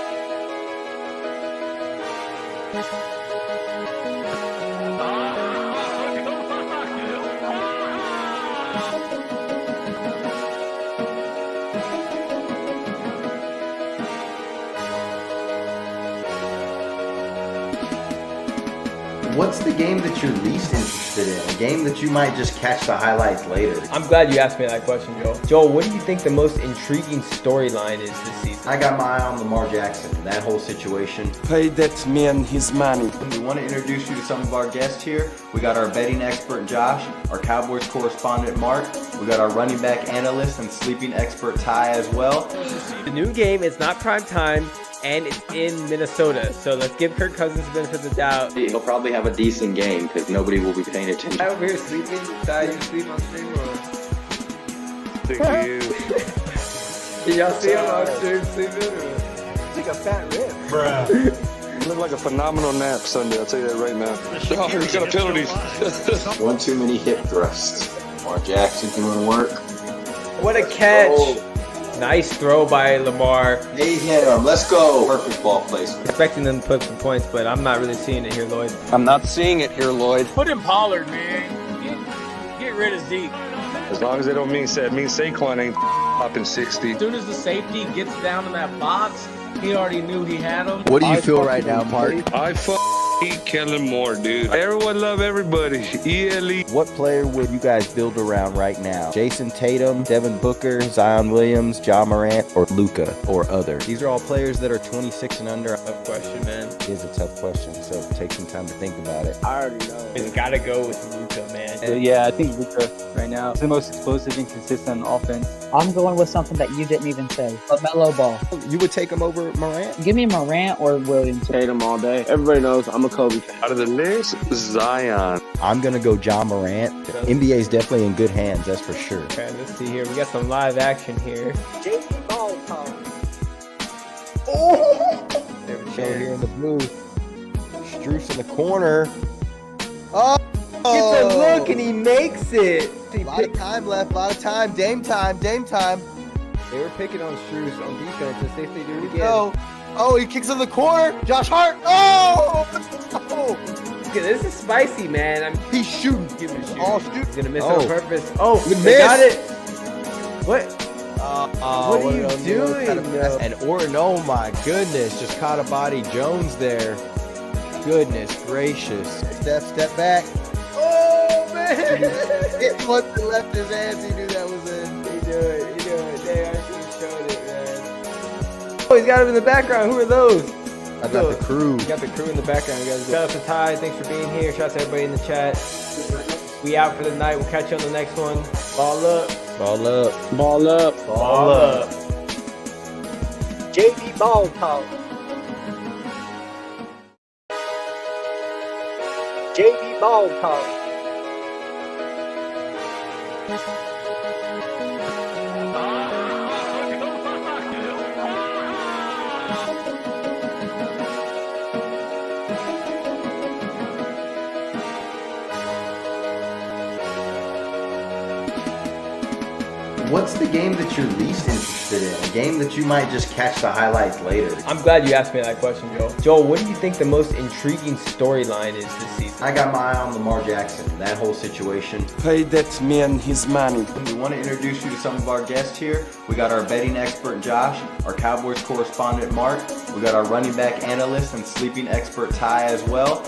What's the game that you're least interested in? A game that you might just catch the highlights later? I'm glad you asked me that question, Joel. Joel, what do you think the most intriguing storyline is this season? I got my eye on Lamar Jackson, that whole situation. Pay that man his money. We want to introduce you to some of our guests here. We got our betting expert Josh, our Cowboys correspondent Mark. We got our running back analyst and sleeping expert Ty as well. The new game is not prime time, and it's in Minnesota. So let's give Kirk Cousins the benefit of the doubt. He'll probably have a decent game because nobody will be paying attention. Ty over here sleeping. Ty, you sleep on stream or? Thank you. Did y'all see him on stream sleeping? It's like a fat rib. Bruh. Looked like a phenomenal nap Sunday, I'll tell you that right now. Oh, he's got a penalty. One too many hip thrusts. Lamar Jackson doing work. What a catch. Oh. Nice throw by Lamar. Hey, him. Let's go. Perfect ball placement. Expecting them to put some points, but I'm not really seeing it here, Lloyd. I'm not seeing it here, Lloyd. Put in Pollard, man. Get rid of Zeke. As long as they don't mean Saquon ain't popping 60. As soon as the safety gets down in that box, he already knew he had him. What do you feel right now, Mark? I hate Kellen Moore, dude. Everyone love everybody. ELE. What player would you guys build around right now? Jason Tatum, Devin Booker, Zion Williams, Ja Morant, or Luka, or other? These are all players that are 26 and under. Tough question, man. It is a tough question, so take some time to think about it. I already know. It's got to go with Luka, man. Yeah, I think Luka right now is the most explosive and consistent on offense. I'm going with something that you didn't even say. LaMelo Ball. You would take him over Morant? Give me Morant or Williams. Tatum all day. Everybody knows I'm a Kobe fan. Out of the list, Zion. I'm going to go Ja Morant. NBA is definitely in good hands, that's for sure. Okay, let's see here. We got some live action here. JB Ball talk. Show here in the booth. Struce in the corner. Oh! Gets a look and he makes it. A lot of time left, a lot of time. Dame time, Dame time. They were picking on Struce on defense. Let's see if they do it again. Oh, he kicks in the corner. Josh Hart. Oh! This is spicy, man. He's shooting. Give him a shoot. Oh, shoot. He's gonna miss on purpose. Oh, Good they miss. got it. What? What are you doing? And Orton, oh my goodness, just caught a body. Jones there. Goodness gracious. Step back. Oh man! Once he left his hands, he knew that was it. You do it. They actually showed it, man. Oh, he's got him in the background. Who are those? I got the crew. You got the crew in the background, guys. Shout out to Ty. Thanks for being here. Shout out to everybody in the chat. We out for the night. We'll catch you on the next one. Ball up. Ball up. Ball up. Ball up. JB Ball talk. JB Ball talk. What's the game that you're least interested in? A game that you might just catch the highlights later? I'm glad you asked me that question, Joel. Joel, what do you think the most intriguing storyline is this season? I got my eye on Lamar Jackson, that whole situation. Pay that man his money. We want to introduce you to some of our guests here. We got our betting expert Josh, our Cowboys correspondent Mark. We got our running back analyst and sleeping expert Ty as well.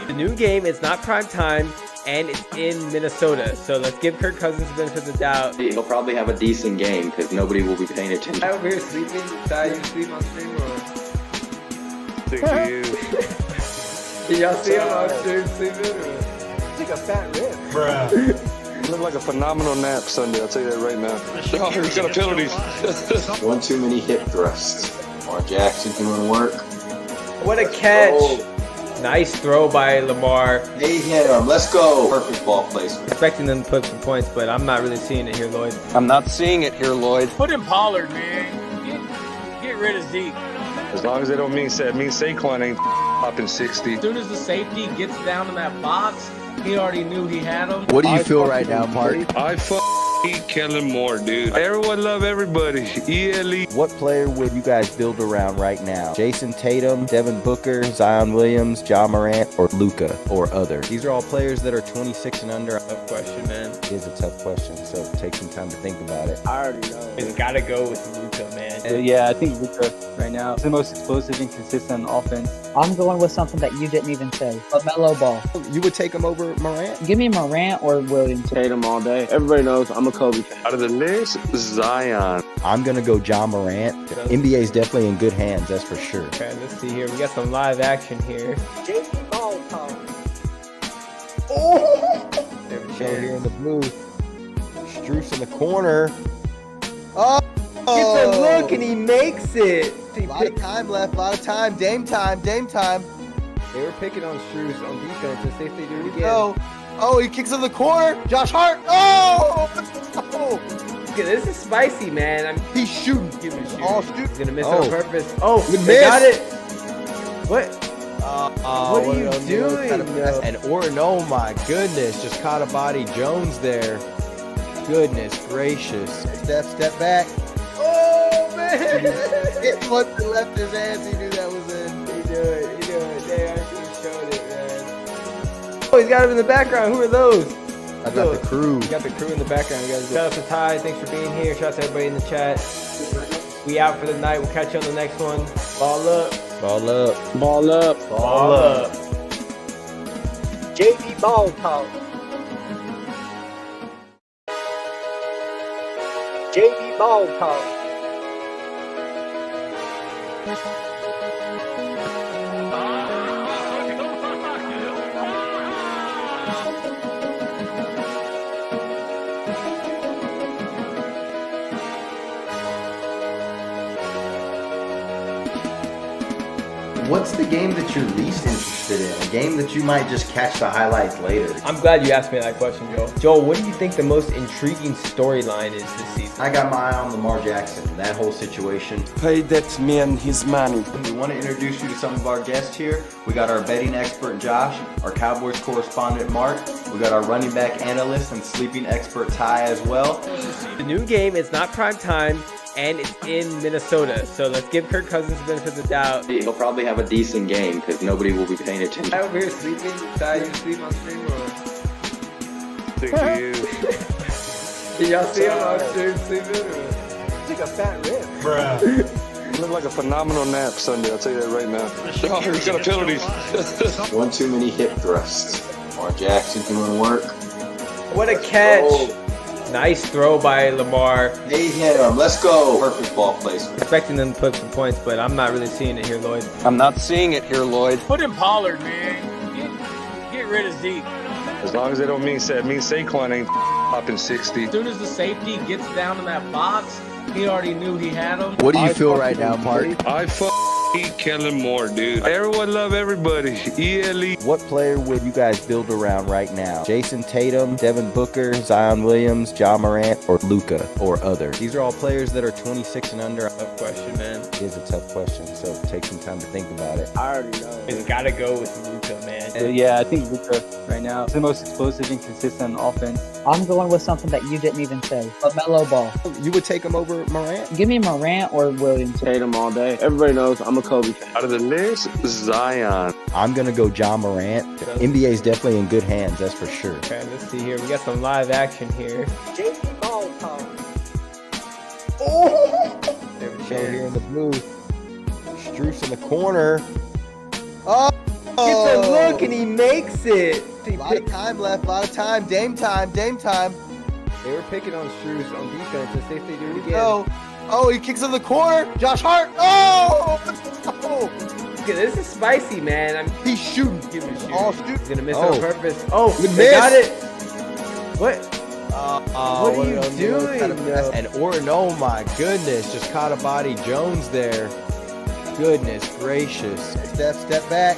The new game is not prime time, and it's in Minnesota. So let's give Kirk Cousins the benefit of the doubt. He'll probably have a decent game because nobody will be paying attention. Ty over here sleeping. Ty, you sleep on stream or? Thank you. Did y'all see him on stream sleeping or? It's like a fat rib. Bruh. Looked like a phenomenal nap Sunday, I'll tell you that right now. Oh, he's got a penalty. One too many hip thrusts. Lamar Jackson doing work. What a catch. Oh. Nice throw by Lamar. Hey, him. Let's go. Perfect ball placement. Expecting them to put some points, but I'm not really seeing it here, Lloyd. I'm not seeing it here, Lloyd. Put in Pollard, man. Get rid of Zeke. As long as they don't mean Saquon ain't popping 60. As soon as the safety gets down in that box, he already knew he had him. What do you feel right now, Mark? I Kellen Moore, dude. Everyone love everybody. ELE. What player would you guys build around right now? Jason Tatum, Devin Booker, Zion Williams, Ja Morant, or Luka, or other? These are all players that are 26 and under. Tough question, man. It is a tough question, so take some time to think about it. I already know. It's gotta go with Luka, man. Yeah, I think Luka right now is the most explosive and consistent on offense. I'm going with something that you didn't even say. But Melo Ball. You would take him over Morant? Give me Morant or Williams. Tatum all day. Everybody knows I'm a Kobe fan. Out of the list, Zion. I'm going to go Ja Morant. NBA is definitely in good hands, that's for sure. Okay, let's see here. We got some live action here. JB Ball Talk. There we Show go. here in the blue. Struce in the corner. Oh! Gets a look and he makes it. A lot of time left, a lot of time. Dame time, Dame time. They were picking on Struce on defense. Let's see if they do it again. No. Oh, he kicks in the corner. Josh Hart. Oh! Okay, this is spicy, man. He's shooting. Give him a shoot. Oh, shoot. He's gonna miss Oh. on purpose. Oh, Good they miss. got it. What? What are you doing? And Orton, oh my goodness, just caught a body. Jones there. Goodness gracious. Step back. Oh man! Once he left his hands, he knew that was in. He do it. They actually showed it, man. Oh, he's got him in the background. Who are those? I got the crew. We got the crew in the background, guys. Shout out to Ty. Thanks for being here. Shout out to everybody in the chat. We out for the night. We'll catch you on the next one. Ball up. Ball up. Ball up. Ball up. JB Ball Talk. JB Ball Talk. What's the game that you're least interested in? A game that you might just catch the highlights later? I'm glad you asked me that question, Joel. Joel, what do you think the most intriguing storyline is this season? I got my eye on Lamar Jackson, that whole situation. Pay that man his money. We want to introduce you to some of our guests here. We got our betting expert Josh, our Cowboys correspondent Mark. We got our running back analyst and sleeping expert Ty as well. The new game is not prime time, and it's in Minnesota. So let's give Kirk Cousins the benefit of the doubt. He'll probably have a decent game because nobody will be paying attention. I over here sleeping. Ty, you sleep on stream or? Thank you. Did y'all see him on stream sleeping? It's like a fat rib. Bruh. Looked like a phenomenal nap Sunday, I'll tell you that right now. Oh, he's got a penalty. One too many hip thrusts. Lamar Jackson doing work. What a catch! Nice throw by Lamar. They hit him. Let's go. Perfect ball placement. Expecting them to put some points, but I'm not really seeing it here, Lloyd. I'm not seeing it here, Lloyd. Put in Pollard, man. Get rid of Zeke. As long as they don't mean Saquon ain't popping 60. As soon as the safety gets down in that box, he already knew he had him. What do you feel right now, Mark? I Kellen Moore, dude. Everyone love everybody. ELE. What player would you guys build around right now? Jason Tatum, Devin Booker, Zion Williams, Ja Morant, or Luka, or other? These are all players that are 26 and under. Tough question, man. It is a tough question, so take some time to think about it. I already know. It's gotta go with Luka, man. Yeah, I think Luka right now is the most explosive and consistent on offense. I'm going with something that you didn't even say. But Melo Ball. You would take him over Morant? Give me Morant or Williams. Tatum all day. Everybody knows I'm a Kobe fan. Out of the list, Zion. I'm going to go Ja Morant. NBA is definitely in good hands, that's for sure. Okay, let's see here. We got some live action here. JB Ball Talk. There we Show go. here in the blue. Struce in the corner. Oh! Gets a look and he makes it. A lot of time left, a lot of time. Dame time, Dame time. They were picking on Struce on defense. Let's see if they do it again. No. Oh, he kicks in the corner. Josh Hart. Oh! Okay, this is spicy, man. He's shooting. Give him a shoot. Oh, shoot. He's gonna miss Oh. on purpose. Oh, Good they miss. got it. What? What are you doing? And Orton, oh my goodness, just caught a body. Jones there. Goodness gracious. Step back.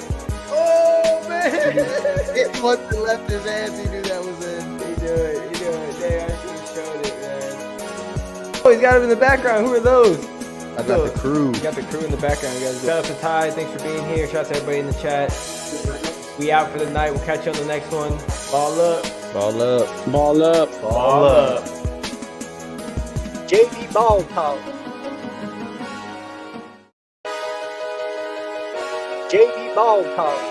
Oh man! Once he left his hands, he knew that was in. He do it. They actually showed it, man. Oh, he's got him in the background. Who are those? I got the crew. We got the crew in the background, guys. Shout out to Ty. Thanks for being here. Shout out to everybody in the chat. We out for the night. We'll catch you on the next one. Ball up. Ball up. Ball up. Ball up. JV Ball Talk. JV Ball Talk.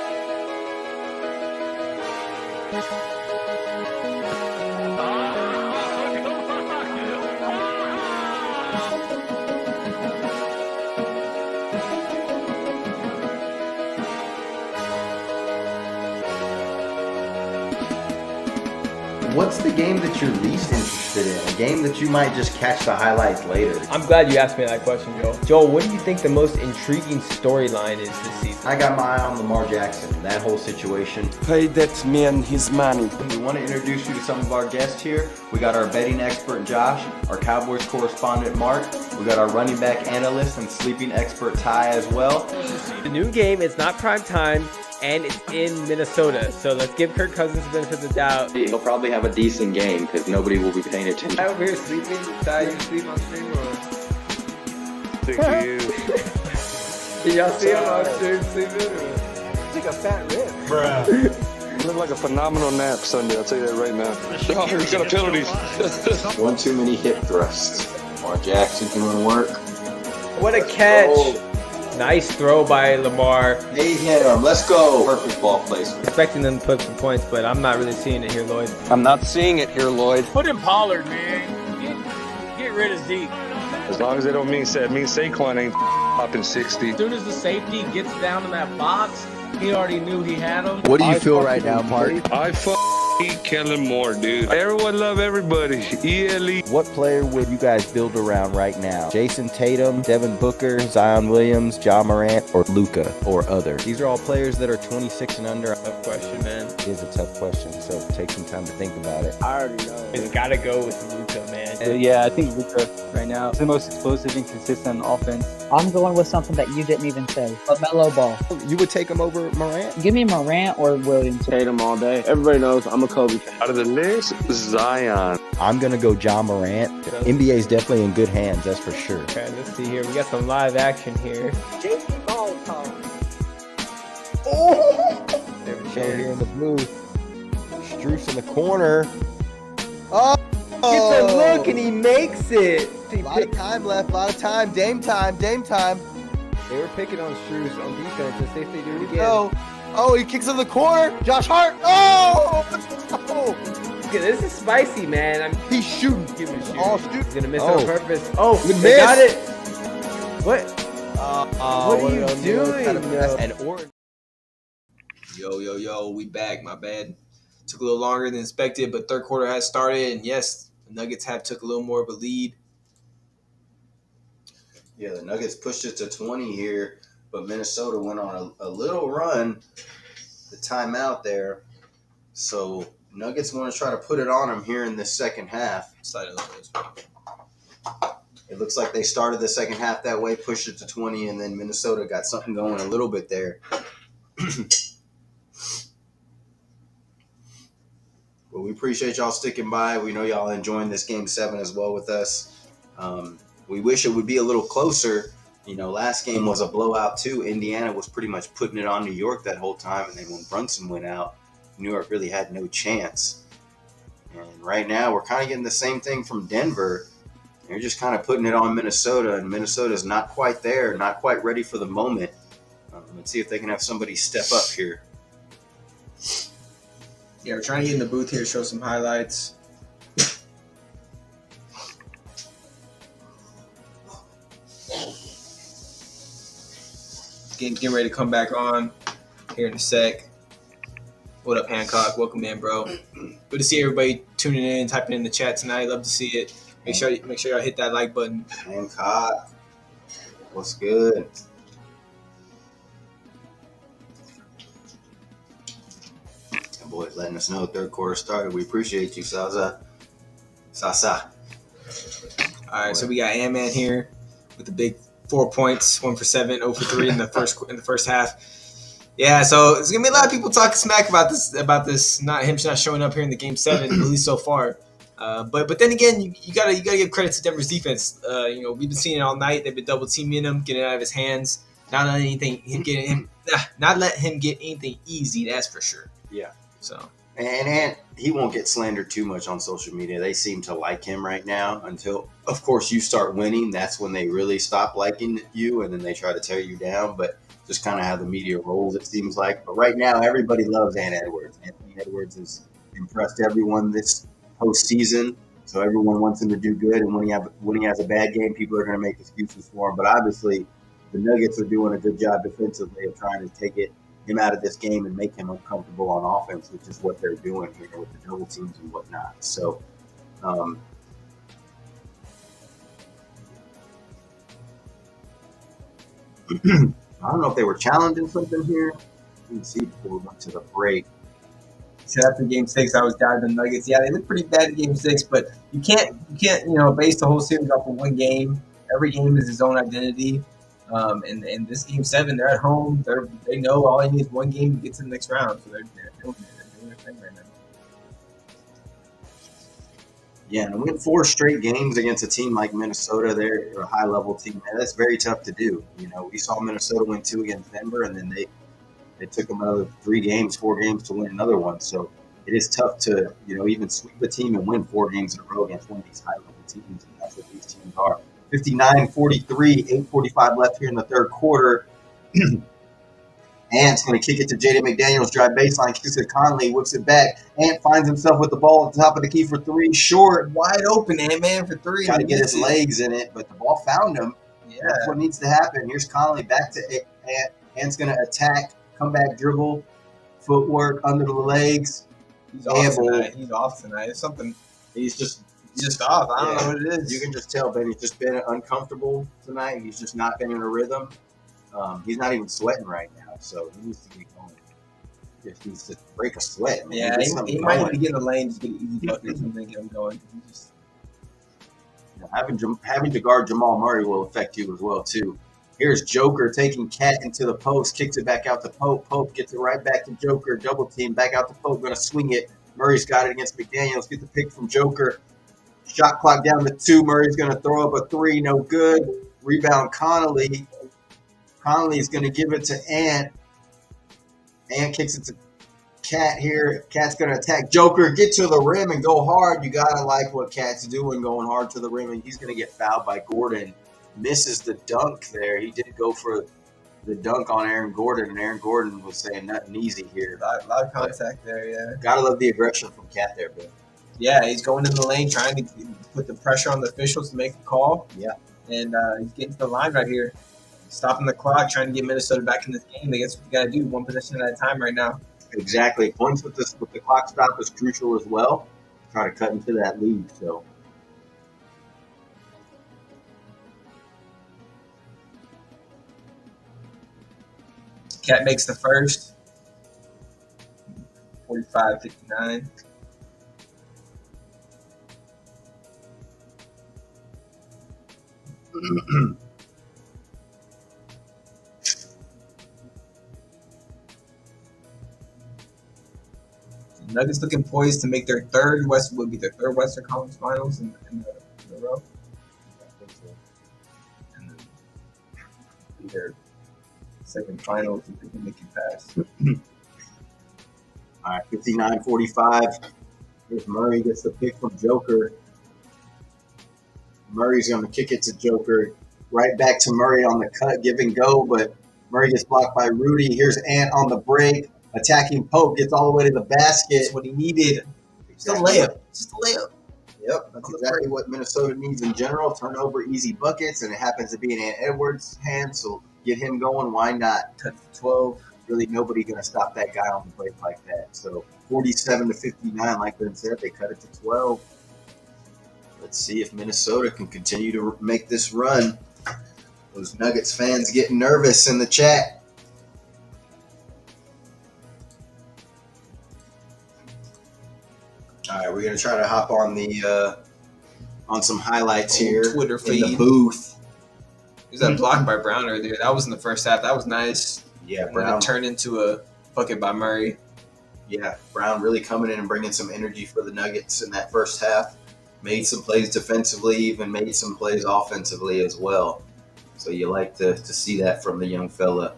What's the game that you're least interested in? A game that you might just catch the highlights later? I'm glad you asked me that question, Joel. Joel, what do you think the most intriguing storyline is this season? I got my eye on Lamar Jackson, that whole situation. Pay that man his money. We want to introduce you to some of our guests here. We got our betting expert, Josh, our Cowboys correspondent, Mark. We got our running back analyst and sleeping expert, Ty, as well. The new game is not prime time, and it's in Minnesota. So let's give Kirk Cousins the benefit of the doubt. He'll probably have a decent game because nobody will be paying attention. Ty over here sleeping. Ty, you sleep on stream or? Thank you. Can y'all see him on stream sleeping? Or? It's like a fat rib. Bruh. Looked like a phenomenal nap Sunday, I'll tell you that right now. Oh, he's got a penalty. One too many hip thrusts. Lamar Jackson can work. What a catch. Nice throw by Lamar. They hit him. Let's go. Perfect ball placement. Expecting them to put some points, but I'm not really seeing it here, Lloyd. I'm not seeing it here, Lloyd. Put in Pollard, man. Get rid of Zeke. As long as they don't mean Saquon ain't popping 60. As soon as the safety gets down in that box, he already knew he had him. What do you feel right now, Mark? I hate Kellen Moore, dude. Everyone love everybody. ELE. What player would you guys build around right now? Jason Tatum, Devin Booker, Zion Williams, Ja Morant, or Luka, or other? These are all players that are 26 and under. Tough question, man. It is a tough question, so take some time to think about it. I already know. It's got to go with Luka, man. Yeah, I think Luka right now is the most explosive and consistent on offense. I'm going with something that you didn't even say. LaMelo Ball. You would take him over Morant? Give me Morant or Williams. Tatum all day. Everybody knows I'm a Kobe fan. Out of the list, Zion. I'm going to go Ja Morant. NBA is definitely in good hands, that's for sure. Okay, let's see here. We got some live action here. JV Ball Talk. There we Show go. here in the booth. Struce in the corner. Oh! Gets a look and he makes it. A lot of time left, a lot of time. Dame time, Dame time. They were picking on Struce on defense. Let's see if they do it again. Oh, he kicks in the corner. Josh Hart. Oh! Okay, this is spicy, man. He's shooting. Give him a shoot. All shoot. He's gonna miss Oh. on purpose. Oh, Good they miss. got it. What? What are you doing? And Oregon. Yo, we back. My bad. Took a little longer than expected, but third quarter has started, and yes, the Nuggets have took a little more of a lead. Yeah, the Nuggets pushed it to 20 here, but Minnesota went on a little run, the timeout there. So Nuggets want to try to put it on them here in the second half. Slide it over this way. It looks like they started the second half that way, pushed it to 20, and then Minnesota got something going a little bit there. Well, we appreciate y'all sticking by. We know y'all enjoying this Game 7 as well with us. We wish it would be a little closer. You know, last game was a blowout too. Indiana was pretty much putting it on New York that whole time, and then when Brunson went out, New York really had no chance. And right now, we're kind of getting the same thing from Denver. They're just kind of putting it on Minnesota, and Minnesota's not quite there, not quite ready for the moment. Let's see if they can have somebody step up here. Yeah, we're trying to get in the booth here, show some highlights. Getting ready to come back on here in a sec. What up, Hancock? Welcome in, bro. Good to see everybody tuning in, typing in the chat tonight. Love to see it. Make sure y'all hit that like button. Hancock, what's good? That boy's letting us know third quarter started. We appreciate you, Sasa. All right, so we got Ant-Man here with the big 4 points, 1 for 7, 0 for 3 in the first half. Yeah, so there's gonna be a lot of people talking smack about this not showing up here in the Game 7, at least so far. But then again, you gotta give credit to Denver's defense. We've been seeing it all night. They've been double teaming him, getting it out of his hands, not let him get anything easy. That's for sure. Yeah. So And he won't get slandered too much on social media. They seem to like him right now until, of course, you start winning. That's when they really stop liking you, and then they try to tear you down. But just kind of how the media rolls, it seems like. But right now, everybody loves Ant Edwards. Anthony Edwards has impressed everyone this postseason. So everyone wants him to do good. And when he has a bad game, people are going to make excuses for him. But obviously, the Nuggets are doing a good job defensively of trying to take him out of this game and make him uncomfortable on offense, which is what they're doing here with the double teams and whatnot. So, I don't know if they were challenging something here. Let me see before we went to the break. So after Game 6, I was down to the Nuggets. Yeah, they look pretty bad in Game 6, but you can't base the whole series off of one game. Every game is its own identity. And this Game 7, they're at home. They know all they need is one game to get to the next round. So they're doing their thing right now. Yeah, and to win 4 straight games against a team like Minnesota, they're a high-level team. And that's very tough to do. We saw Minnesota win 2 against Denver, and then they took them another 4 games to win another one. So it is tough to, even sweep a team and win 4 games in a row against one of these high-level teams, and that's what these teams are. 59-43, 8:45 left here in the third quarter. Ant's going to kick it to Jaden McDaniels, drive baseline, kicks it to Conley, whips it back. Ant finds himself with the ball at the top of the key for 3, short. Wide open, Ant-Man for 3. Got to get his legs in it, but the ball found him. Yeah. That's what needs to happen. Here's Conley back to Ant. Ant's going to attack, come back, dribble, footwork under the legs. He's off tonight. It's something. He's just off. I don't know what it is. You can just tell, Ben. He's just been uncomfortable tonight. He's just not been in a rhythm. He's not even sweating right now, so he needs to get going. He needs to break a sweat. Yeah, he might need to get in the lane, just get easy buckets and then get him going. Having to guard Jamal Murray will affect you as well, too. Here's Joker taking Cat into the post, kicks it back out to Pope. Pope gets it right back to Joker, double team, back out to Pope, going to swing it. Murray's got it against McDaniels, get the pick from Joker. Shot clock down to 2. Murray's going to throw up a 3, no good. Rebound Connolly. Connolly's going to give it to Ant. Ant kicks it to Cat here. Cat's going to attack Joker. Get to the rim and go hard. You got to like what Cat's doing, going hard to the rim. And he's going to get fouled by Gordon. Misses the dunk there. He did go for the dunk on Aaron Gordon, and Aaron Gordon was saying nothing easy here. A lot of contact there, yeah. Got to love the aggression from Cat there, Ben. Yeah, he's going in the lane, trying to put the pressure on the officials to make a call. Yeah. And he's getting to the line right here. Stopping the clock, trying to get Minnesota back in this game. That's what you got to do, one possession at a time right now. Exactly. Points with the clock stop is crucial as well. Try to cut into that lead. So. Cat makes the first. 45-59. Nuggets looking poised to make their third Western Conference Finals in a row. I think so. And then their second finals if they can make it past. All right, 59-45. Here's Murray gets the pick from Joker. Murray's going to kick it to Joker. Right back to Murray on the cut, give and go, but Murray gets blocked by Rudy. Here's Ant on the break. Attacking Pope, gets all the way to the basket. That's what he needed. Just a layup. Yep, that's exactly what Minnesota needs in general. Turnover, easy buckets, and it happens to be in Ant Edwards' hands, so get him going. Why not? Cut to 12. Really, nobody going to stop that guy on the break like that. So 47-59, like Ben said, they cut it to 12. Let's see if Minnesota can continue to make this run. Those Nuggets fans getting nervous in the chat. All right, we're gonna try to hop on the on some highlights here. Twitter feed. In the booth. There's that block by Brown earlier. That was in the first half. That was nice. Yeah, and Brown then it turned into a bucket by Murray. Yeah, Brown really coming in and bringing some energy for the Nuggets in that first half. Made some plays defensively, even made some plays offensively as well. So you like to see that from the young fella.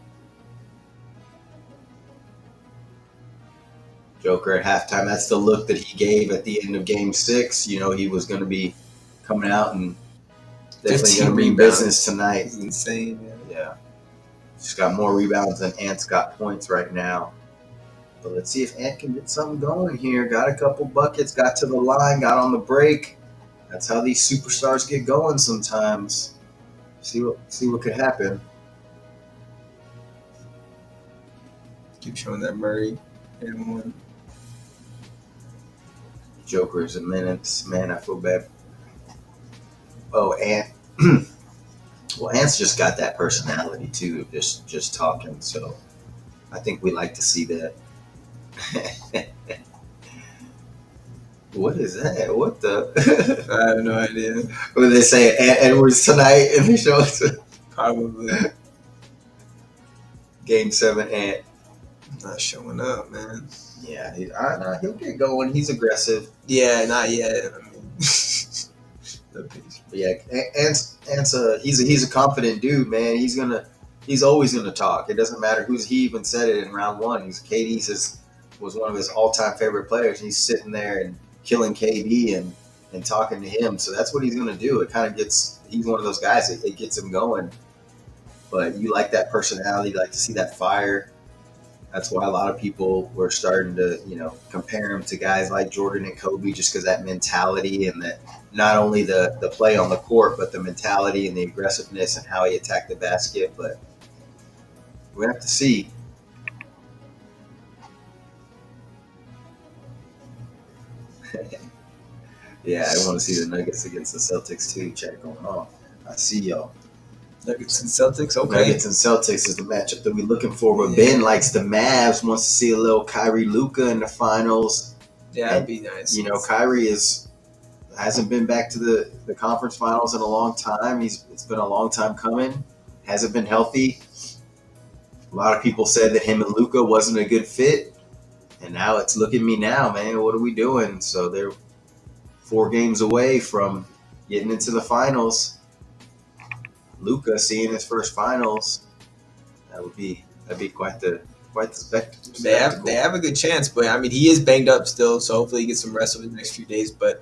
Joker at halftime. That's the look that he gave at the end of Game 6. You know, he was going to be coming out and definitely going to be business tonight. It's insane, man. Yeah. Just got more rebounds than Ant's got points right now. But let's see if Ant can get something going here. Got a couple buckets, got to the line, got on the break. That's how these superstars get going sometimes. See what could happen. Keep showing that Murray and one. Joker's in minutes. Man, I feel bad. Oh, Ant. Well, Ant's just got that personality too, of just talking. So I think we like to see that. What is that? What the? I have no idea. What did they say? Ant Edwards tonight in the show? Probably. Game 7, Ant. Not showing up, man. Yeah, he'll get going. He's aggressive. Yeah, not yet. I mean, But yeah, Ant's he's a confident dude, man. He's always gonna talk. It doesn't matter he even said it in round 1. KD was one of his all-time favorite players. He's sitting there and killing KD and talking to him. So that's what he's gonna do. It kind of he's one of those guys that it gets him going. But you like that personality, you like to see that fire. That's why a lot of people were starting to, compare him to guys like Jordan and Kobe, just because that mentality and that not only the play on the court, but the mentality and the aggressiveness and how he attacked the basket. But we have to see. Yeah, I want to see the Nuggets against the Celtics too. Chat going on. I see y'all. Nuggets and Celtics, okay. Nuggets and Celtics is the matchup that we're looking for. But Ben likes the Mavs, wants to see a little Kyrie Luka in the finals. Yeah, that'd be nice. Kyrie hasn't been back to the conference finals in a long time. It's been a long time coming. Hasn't been healthy. A lot of people said that him and Luka wasn't a good fit. And now it's look at me now, man. What are we doing? So they're 4 games away from getting into the finals. Luka seeing his first finals, that'd be quite the spectacle. They have a good chance, but I mean he is banged up still, so hopefully he gets some rest over the next few days. But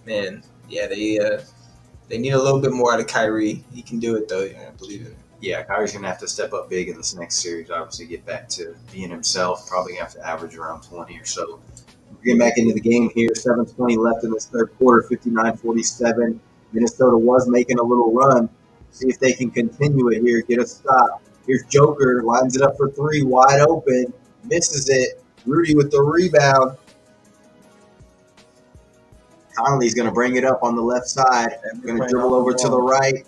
man, yeah, they need a little bit more out of Kyrie. He can do it though. Yeah, I believe in it. Yeah, Kyrie's gonna have to step up big in this next series. Obviously, get back to being himself. Probably gonna have to average around 20 or so. We're getting back into the game here. 7:20 left in this third quarter. 59-47. Minnesota was making a little run. See if they can continue it here. Get a stop. Here's Joker. Lines it up for 3. Wide open. Misses it. Rudy with the rebound. Conley's going to bring it up on the left side. Going to dribble over to the right.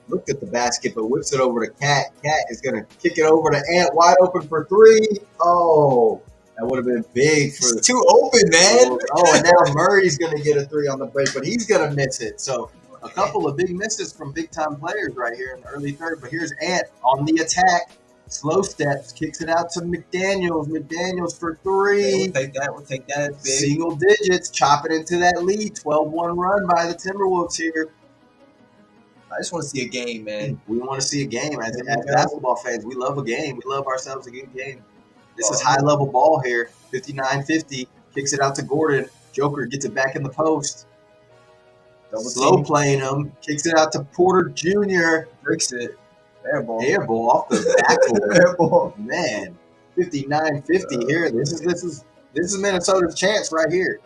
Looked at the basket, but whips it over to Cat. Cat is going to kick it over to Ant. Wide open for 3. Oh, that would have been big. It's too open, man. Oh, and now Murray's going to get a 3 on the break, but he's going to miss it. So a couple of big misses from big-time players right here in the early third. But here's Ant on the attack. Slow steps, kicks it out to McDaniels. McDaniels for 3. We'll take that. Big. Single digits, chop it into that lead. 12-1 run by the Timberwolves here. I just want to see a game, man. We want to see a game. As basketball fans, we love a game. We love ourselves a good game. This is high-level ball here. 59-50. Kicks it out to Gordon. Joker gets it back in the post. Slow playing him. Kicks it out to Porter Jr. Breaks it. Air ball off the backboard. Air ball. Man. 59-50 here. This is Minnesota's chance right here.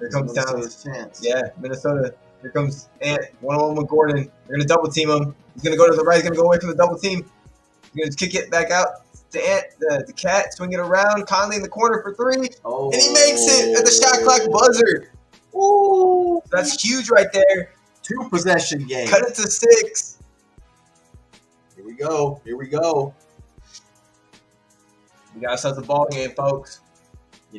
Here comes Minnesota's chance. Yeah, Minnesota. Here comes Ant. 1-on-1 with Gordon. They're going to double team him. He's going to go to the right. He's going to go away from the double team. He's going to kick it back out to Ant. The Cat. Swing it around. Conley in the corner for 3. Oh. And he makes it at the shot clock buzzer. Ooh. That's huge right there. 2-possession game. Cut it to 6. Here we go. Here we go. We got ourselves a ball game, folks.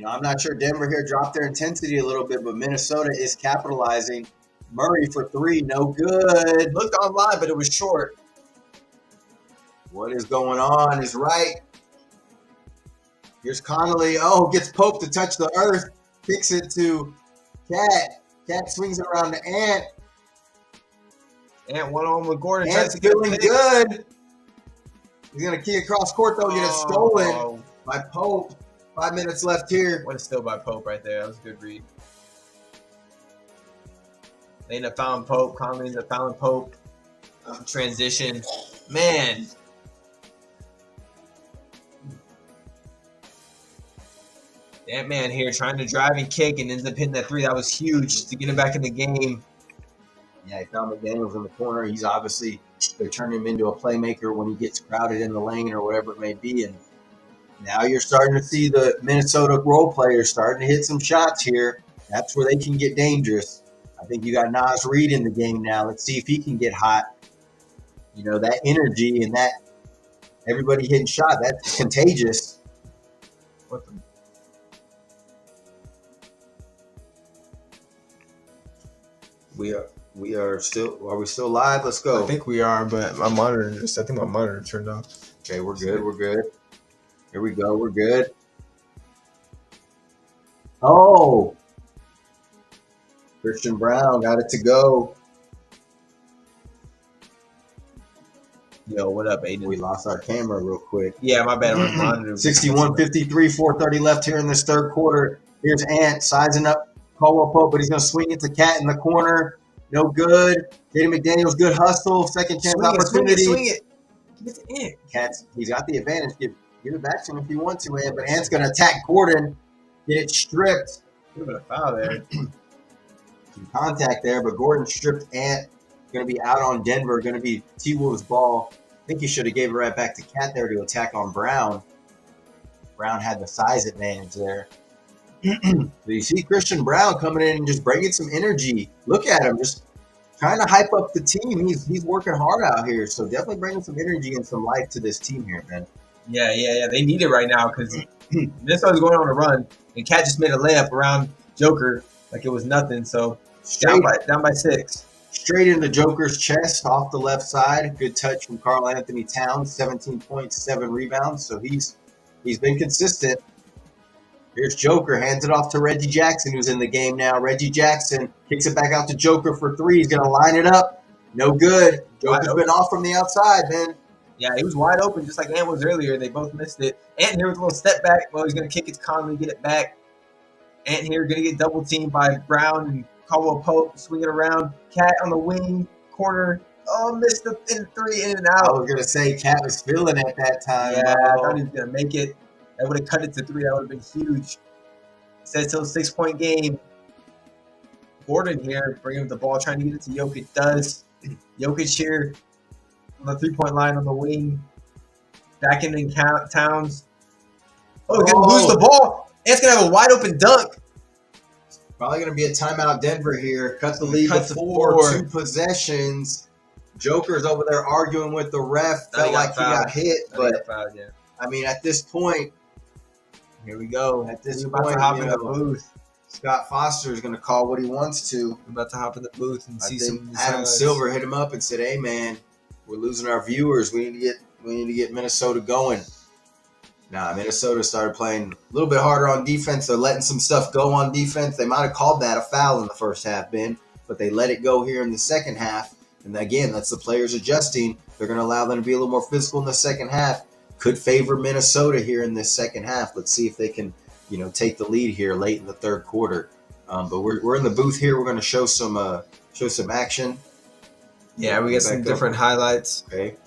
I'm not sure Denver here dropped their intensity a little bit, but Minnesota is capitalizing. Murray for 3, no good. Looked online, but it was short. What is going on is right. Here's Connolly. Oh, gets poked to touch the earth. Kicks it to Cat. Cat swings it around to Ant. Ant 1-on-1 with Gordon. Ant's feeling good. He's going to key across court, though. Get it stolen by Pope. 5 minutes left here. What a steal by Pope right there. That was a good read. They end up fouling Pope. Conley ends up fouling Pope. Transition. Man. That man here trying to drive and kick and ends up hitting that three. That was huge to get him back in the game. Yeah, he found McDaniels in the corner. He's obviously, they're turning him into a playmaker when he gets crowded in the lane or whatever it may be. And now you're starting to see the Minnesota role players starting to hit some shots here. That's where they can get dangerous. I think you got Nas Reed in the game now. Let's see if he can get hot. You know, that energy and that everybody hitting shot, that's contagious. What the? Are we still live? Let's go. I think we are, but my monitor I think my monitor turned off. Okay, we're good. We're good. Here we go. We're good. Oh, Christian Brown got it to go. Yo, what up, Aiden? We lost our camera real quick. Yeah, my bad. My monitor. 61-53, 4:30 left here in this third quarter. Here's Ant sizing up Caldwell Pope, but he's going to swing it to Cat in the corner. No good. Jaden McDaniels, good hustle. Second chance opportunity. Swing it. Give it to Ant. Cat's, he's got the advantage. Give it back to him if you want to, man. But Ant's going to attack Gordon. Get it stripped. Could have been a foul there. Some contact there, but Gordon stripped Ant. Going to be out on Denver. Going to be T-Wolves' ball. I think he should have gave it right back to Cat there to attack on Brown. Brown had the size advantage there. So you see Christian Brown coming in and just bringing some energy. Look at him, just trying to hype up the team. He's working hard out here. So definitely bringing some energy and some life to this team here, man. Yeah. They need it right now because Minnesota's going on a run, and Cat just made a layup around Joker like it was nothing. So down by 6. Straight into Joker's chest off the left side. Good touch from Karl Anthony Towns. 17 points, 7 rebounds. So he's been consistent. Here's Joker, hands it off to Reggie Jackson, who's in the game now. Reggie Jackson kicks it back out to Joker for 3. He's going to line it up. No good. Joker's been off from the outside, man. Yeah, he was wide open, just like Ant was earlier. They both missed it. Ant here with a little step back. Well, he's going to kick it to Conley, get it back. Ant here going to get double teamed by Brown and Caldwell Pope. Swing it around. Cat on the wing, corner. Oh, missed the 3 in and out. I was going to say Cat was feeling at that time. Yeah, I thought he was going to make it. That would have cut it to 3. That would have been huge. Said till 6-point game. Gordon here bringing the ball, trying to get it to Jokic. Does Jokic here on the 3-point line on the wing, back in Towns. Oh, he's gonna lose the ball. Ant's gonna have a wide open dunk. Probably gonna be a timeout. Denver here. Cut the lead to 4. 2 possessions. Joker's over there arguing with the ref. Felt like he got hit, but I mean, at this point. Here we go. At this point, hop in the booth. Scott Foster is going to call what he wants to. I'm about to hop in the booth and see some. Adam Silver hit him up and said, "Hey, man, we're losing our viewers. We need to get Minnesota going." Nah, Minnesota started playing a little bit harder on defense. They're letting some stuff go on defense. They might have called that a foul in the first half, Ben, but they let it go here in the second half. And again, that's the players adjusting. They're going to allow them to be a little more physical in the second half. Could favor Minnesota here in this second half. Let's see if they can, take the lead here late in the third quarter. But we're in the booth here. We're going to show some action. Yeah, we got some different highlights. Okay,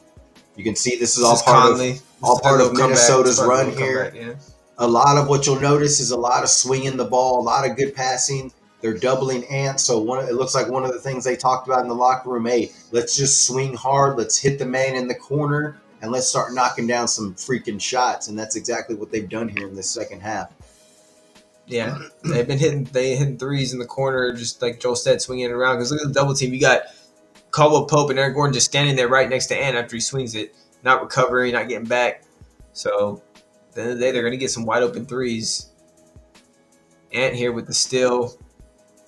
you can see this is all part of Minnesota's run here. A lot of what you'll notice is a lot of swinging the ball, a lot of good passing. They're doubling Ant, so it looks like one of the things they talked about in the locker room. Hey, let's just swing hard. Let's hit the man in the corner. And let's start knocking down some freaking shots. And that's exactly what they've done here in this second half. Yeah, they've been hitting 3s in the corner, just like Joel said, swinging it around. Because look at the double team. You got Caldwell Pope and Aaron Gordon just standing there right next to Ant after he swings it, not recovering, not getting back. So at the end of the day, they're going to get some wide open 3s. Ant here with the steal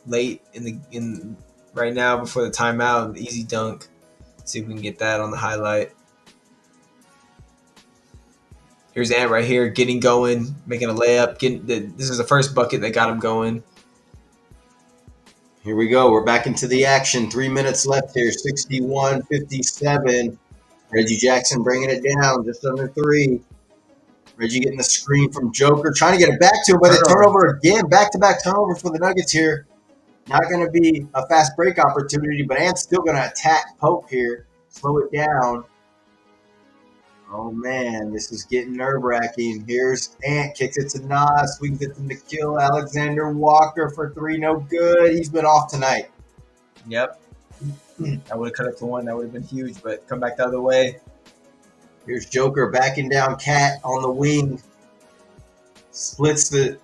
late in right now before the timeout, the easy dunk. Let's see if we can get that on the highlight. Here's Ant right here, getting going, making a layup. This is the first bucket that got him going. Here we go. We're back into the action. 3 minutes left here. 61-57. Reggie Jackson bringing it down just under 3. Reggie getting the screen from Joker, trying to get it back to him, but the turnover again. Back-to-back turnovers for the Nuggets here. Not going to be a fast break opportunity, but Ant's still going to attack Pope here. Slow it down. Oh, man, this is getting nerve-wracking. Here's Ant, kicks it to Nas, swings it to Nikhil. Alexander Walker for 3, no good. He's been off tonight. Yep. I would have cut it to 1. That would have been huge, but come back the other way. Here's Joker backing down Cat on the wing. Splits the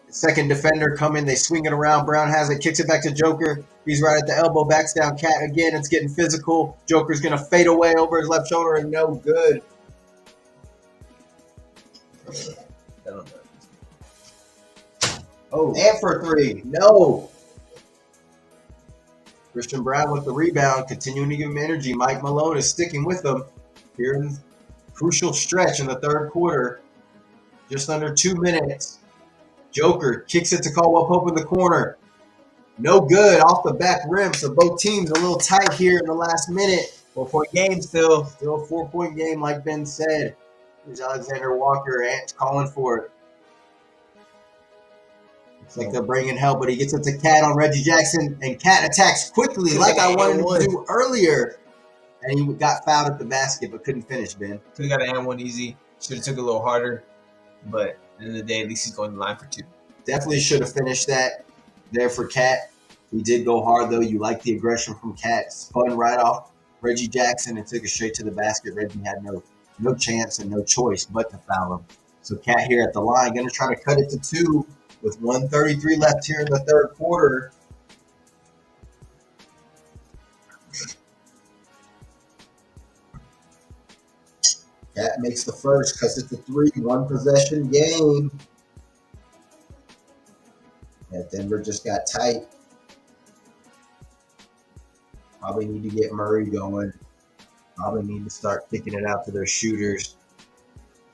second defender coming. They swing it around. Brown has it, kicks it back to Joker. He's right at the elbow, backs down Cat again. It's getting physical. Joker's going to fade away over his left shoulder and no good. Oh, and for 3. No. Christian Brown with the rebound, continuing to give him energy. Mike Malone is sticking with them here in the crucial stretch in the third quarter. Just under 2 minutes. Joker kicks it to Caldwell Pope in the corner. No good, off the back rim. So both teams a little tight here in the last minute. 4-point game still. Still a 4-point game, like Ben said. There's Alexander Walker. Ant's calling for it. Looks like they're bringing help, but he gets it to Cat on Reggie Jackson, and Cat attacks quickly like I wanted him to do earlier. And he got fouled at the basket, but couldn't finish, Ben. Could have got an and 1 easy. Should have took it a little harder. But at the end of the day, at least he's going to the line for 2. Definitely should have finished that there for Cat. He did go hard, though. You like the aggression from Cat. Spun right off Reggie Jackson and took it straight to the basket. Reggie had no chance and no choice but to foul him. So Cat here at the line, going to try to cut it to 2 with 1:33 left here in the third quarter. Cat makes the first, cuts it to 3, 1 possession game. Yeah, Denver just got tight. Probably need to get Murray going. Probably need to start kicking it out to their shooters.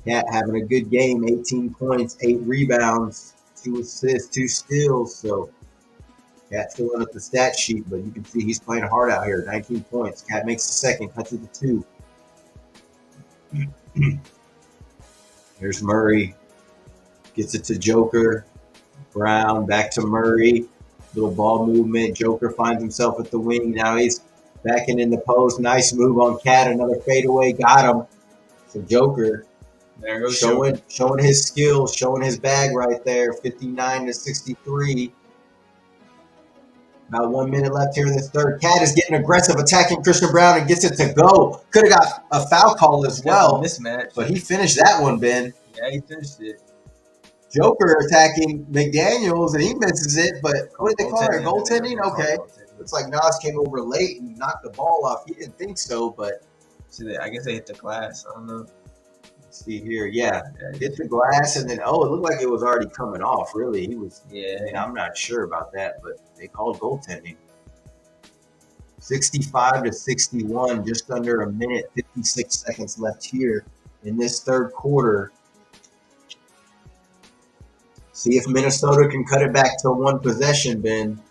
Cat having a good game, 18 points, 8 rebounds, 2 assists, 2 steals. So Cat filling up the stat sheet, but you can see he's playing hard out here. 19 points. Cat makes the second, cuts it to 2. Here's Murray. Gets it to Joker. Brown back to Murray. Little ball movement. Joker finds himself at the wing. Now he's backing in the post. Nice move on Cat. Another fadeaway. Got him. So Joker there goes showing his skills, showing his bag right there. 59-63. About 1 minute left here in this third. Cat is getting aggressive, attacking Christian Brown and gets it to go. Could have got a foul call as well. Mismatch. But he finished that one, Ben. Yeah, he finished it. Joker attacking McDaniels, and he misses it, but what did they call it? Goaltending? Okay. Looks like Nas came over late and knocked the ball off. He didn't think so, but... I guess they hit the glass. I don't know. Let's see here. Yeah, hit the glass, and then, it looked like it was already coming off, really. He was... Yeah. I mean, I'm not sure about that, but they called goaltending. 65-61, just under a minute, 56 seconds left here in this third quarter. See if Minnesota can cut it back to 1 possession, Ben.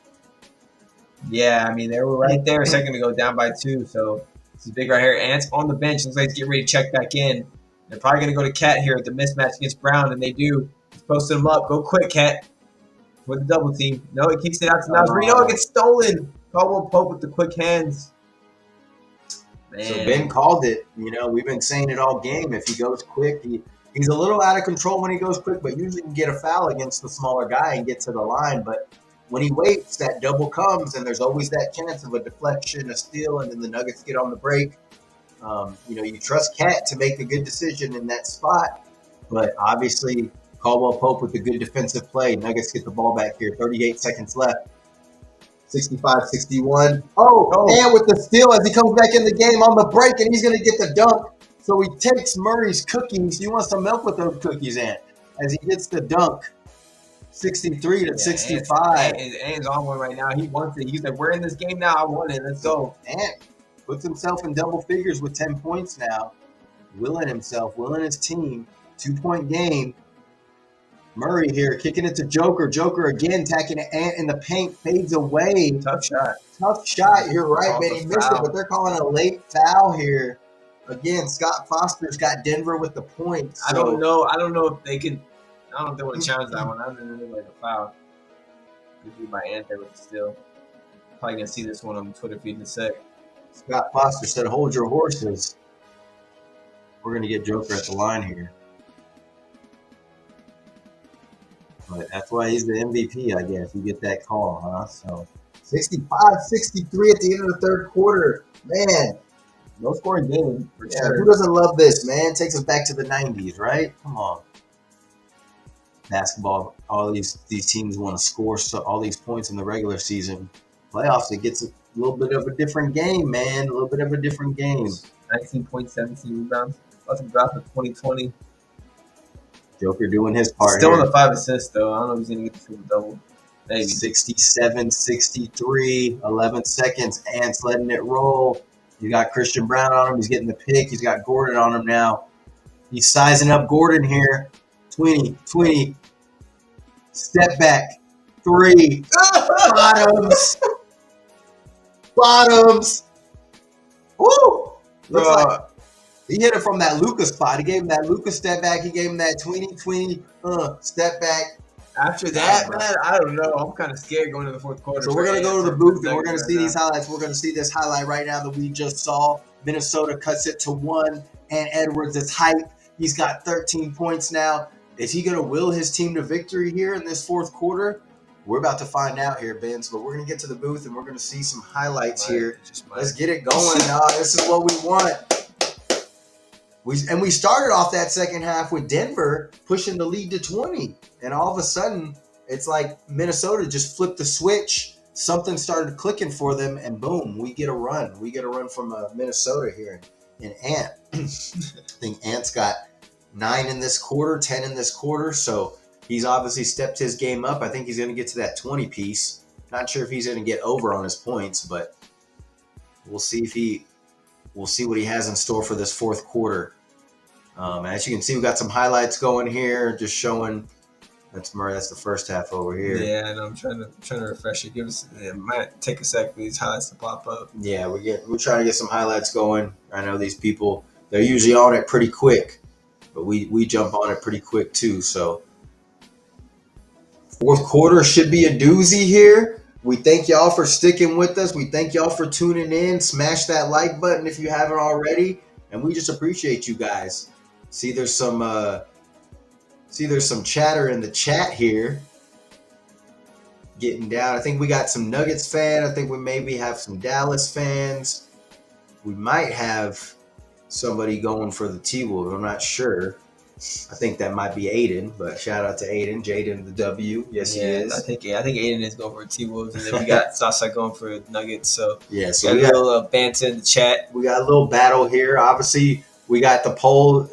Yeah, I mean, they were right there a second ago, down by 2. So this is big right here. Ant's on the bench. Looks like he's getting ready to check back in. They're probably going to go to Cat here at the mismatch against Brown, and they do. He's posting him up. Go quick, Cat, with the double team. No, he kicks it out to Nas. Reno gets stolen. Caldwell Pope with the quick hands. Man. So Ben called it. You know, we've been saying it all game. If he goes quick, he's a little out of control when he goes quick, but usually can get a foul against the smaller guy and get to the line. But when he waits, that double comes, and there's always that chance of a deflection, a steal, and then the Nuggets get on the break. You trust Cat to make a good decision in that spot, but obviously Caldwell Pope with a good defensive play. Nuggets get the ball back here. 38 seconds left. 65-61. And with the steal as he comes back in the game on the break, and he's going to get the dunk. So he takes Murray's cookies. He wants some milk with those cookies, Ant, as he gets the dunk. 63-65. Ant's on one right now. He wants it. He's like, we're in this game now. I want it. Let's go. Ant puts himself in double figures with 10 points now. Willing his team. 2-point game. Murray here kicking it to Joker. Joker again tacking an Ant in the paint. Fades away. Tough shot. You're right, man. He missed it, but they're calling a late foul here. again, Scott Foster's got Denver with the points. I don't know. I don't know if they can. I don't know if they want to challenge that one. I don't know if they like a foul. Could be by Ant there with the steal. Probably gonna see this one on the Twitter feed in a sec. Scott Foster said, "Hold your horses." We're gonna get Joker at the line here, but that's why he's the MVP, I guess. You get that call, huh? So 65-63 at the end of the third quarter. Man, No scoring game for sure. who doesn't love this, man? Takes us back to the 90s, right? Come on. Basketball, all these teams want to score all these points in the regular season. Playoffs, it gets a little bit of a different game, man. A little bit of a different game. 19 points, 17 rebounds. About to drop in 2020. Joker doing his part. Still here. on the 5 assists, though. I don't know if he's going to get to the double. Maybe. 67-63, 11 seconds. Ants letting it roll. You got Christian Brown on him. He's getting the pick. He's got Gordon on him now. He's sizing up Gordon here. 20. Step back. 3. Bottoms. Woo! Looks like he hit it from that Luka spot. He gave him that Luka step back. He gave him that 20 step back. After that, man, I don't know. I'm kind of scared going to the fourth quarter. So we're going to go to the booth, and we're going to see these highlights. We're going to see this highlight right now that we just saw. Minnesota cuts it to 1, and Edwards is hype. He's got 13 points now. Is he going to will his team to victory here in this fourth quarter? We're about to find out here, Benz, but we're going to get to the booth, and we're going to see some highlights here. Let's get it going. This is what we want. We started off that second half with Denver pushing the lead to 20. And all of a sudden, it's like Minnesota just flipped the switch. Something started clicking for them, and boom, we get a run. We get a run from Minnesota here in Ant. I think Ant's got 9 in this quarter, 10 in this quarter. So he's obviously stepped his game up. I think he's going to get to that 20 piece. Not sure if he's going to get over on his points, but we'll see what he has in store for this fourth quarter. As you can see, we've got some highlights going here, just showing. That's Murray. That's the first half over here. Yeah, I know. I'm trying to refresh it. It might take a sec for these highlights to pop up. Yeah, we're trying to get some highlights going. I know these people, they're usually on it pretty quick, but we jump on it pretty quick too. So fourth quarter should be a doozy here. We thank y'all for sticking with us. We thank y'all for tuning in. Smash that like button if you haven't already, and we just appreciate you guys. See, there's some chatter in the chat here. Getting down. I think we got some Nuggets fans. I think we maybe have some Dallas fans. We might have somebody going for the T-Wolves. I'm not sure. I think that might be Aiden, but shout out to Aiden. Jaden the W. Yes, he is. I think Aiden is going for T-Wolves, and then we got Sasha going for Nuggets. So yeah, so we got a little banter in the chat. We got a little battle here. Obviously, we got the poll.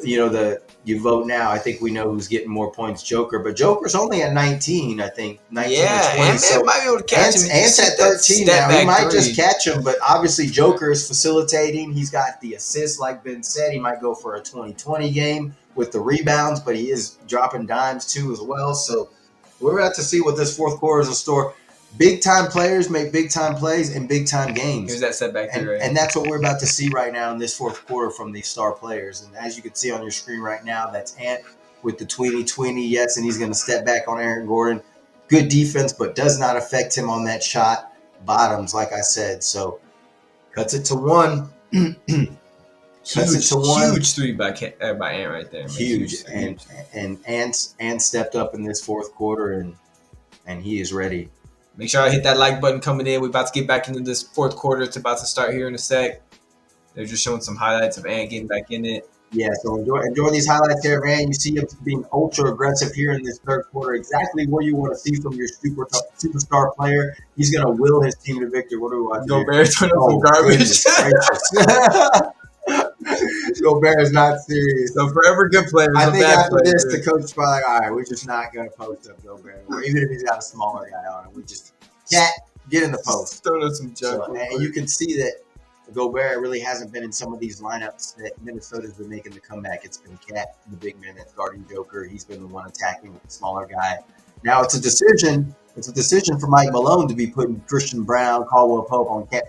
You vote now. I think we know who's getting more points, Joker. But Joker's only at 19, I think. 19 or 20. And so might be able to catch him. Ant's at 13 now. He might just catch him. But obviously, Joker is facilitating. He's got the assists, like Ben said. He might go for a 20-20 game with the rebounds, but he is dropping dimes too as well. So we're about to see what this fourth quarter is in store. Big-time players make big-time plays in big-time games. Here's that setback here, right? And that's what we're about to see right now in this fourth quarter from these star players. And as you can see on your screen right now, that's Ant with the 20-20. Yes, and he's going to step back on Aaron Gordon. Good defense, but does not affect him on that shot. Bottoms, like I said. So cuts it to 1. Huge 3 by Ant right there. Huge. And Ant stepped up in this fourth quarter, and he is ready. Make sure I hit that like button coming in. We're about to get back into this fourth quarter. It's about to start here in a sec. They're just showing some highlights of Ant getting back in it. Yeah, so enjoy these highlights there, man. You see him being ultra aggressive here in this third quarter. Exactly what you want to see from your superstar player. He's going to will his team to victory. What do we watch? Gobert turning up some garbage. Gobert is not serious. So forever good players. I think after this, the coach is probably like, all right, we're just not going to post up Gobert. Or even if he's got a smaller guy on it, we just get in the post. Throwing up some junk. So, and you can see that Gobert really hasn't been in some of these lineups that Minnesota's been making the comeback. It's been Cat, the big man that's guarding Joker. He's been the one attacking with the smaller guy. Now it's a decision. It's a decision for Mike Malone to be putting Christian Brown, Caldwell Pope on Cat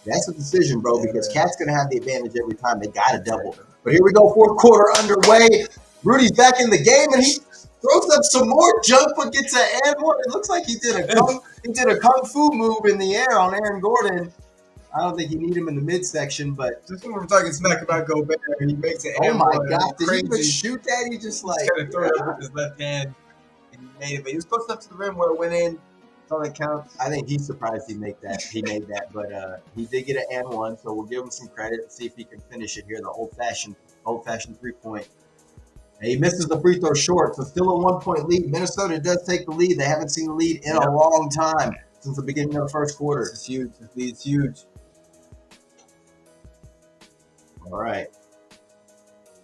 That's a decision, bro, because Cat's going to have the advantage every time. They got to double. But here we go, fourth quarter underway. Rudy's back in the game, and he throws up some more junk, but gets an and one. It looks like he did a kung fu move in the air on Aaron Gordon. I don't think you need him in the midsection, but just when we're talking smack about Gobert, he makes it. Oh my God! Did he even shoot that? He just like kind of threw it with his left hand, and he made it. But he was close enough to the rim where it went in. That's all that counts. I think he's surprised he made that. But he did get an and one, so we'll give him some credit and see if he can finish it here. The old-fashioned 3-point. And he misses the free throw short, so still a 1-point lead. Minnesota does take the lead. They haven't seen the lead in a long time since the beginning of the first quarter. It's huge. This lead's huge. All right.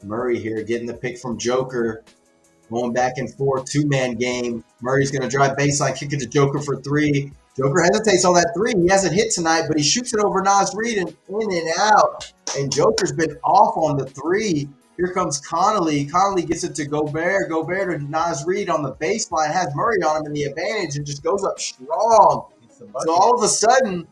Murray here getting the pick from Joker. Going back and forth, two-man game. Murray's going to drive baseline, kick it to Joker for three. Joker hesitates on that three. He hasn't hit tonight, but he shoots it over Naz Reid and in and out. And Joker's been off on the three. Here comes Connolly. Connolly gets it to Gobert. Gobert to Naz Reid on the baseline. Has Murray on him in the advantage and just goes up strong. So all of a sudden,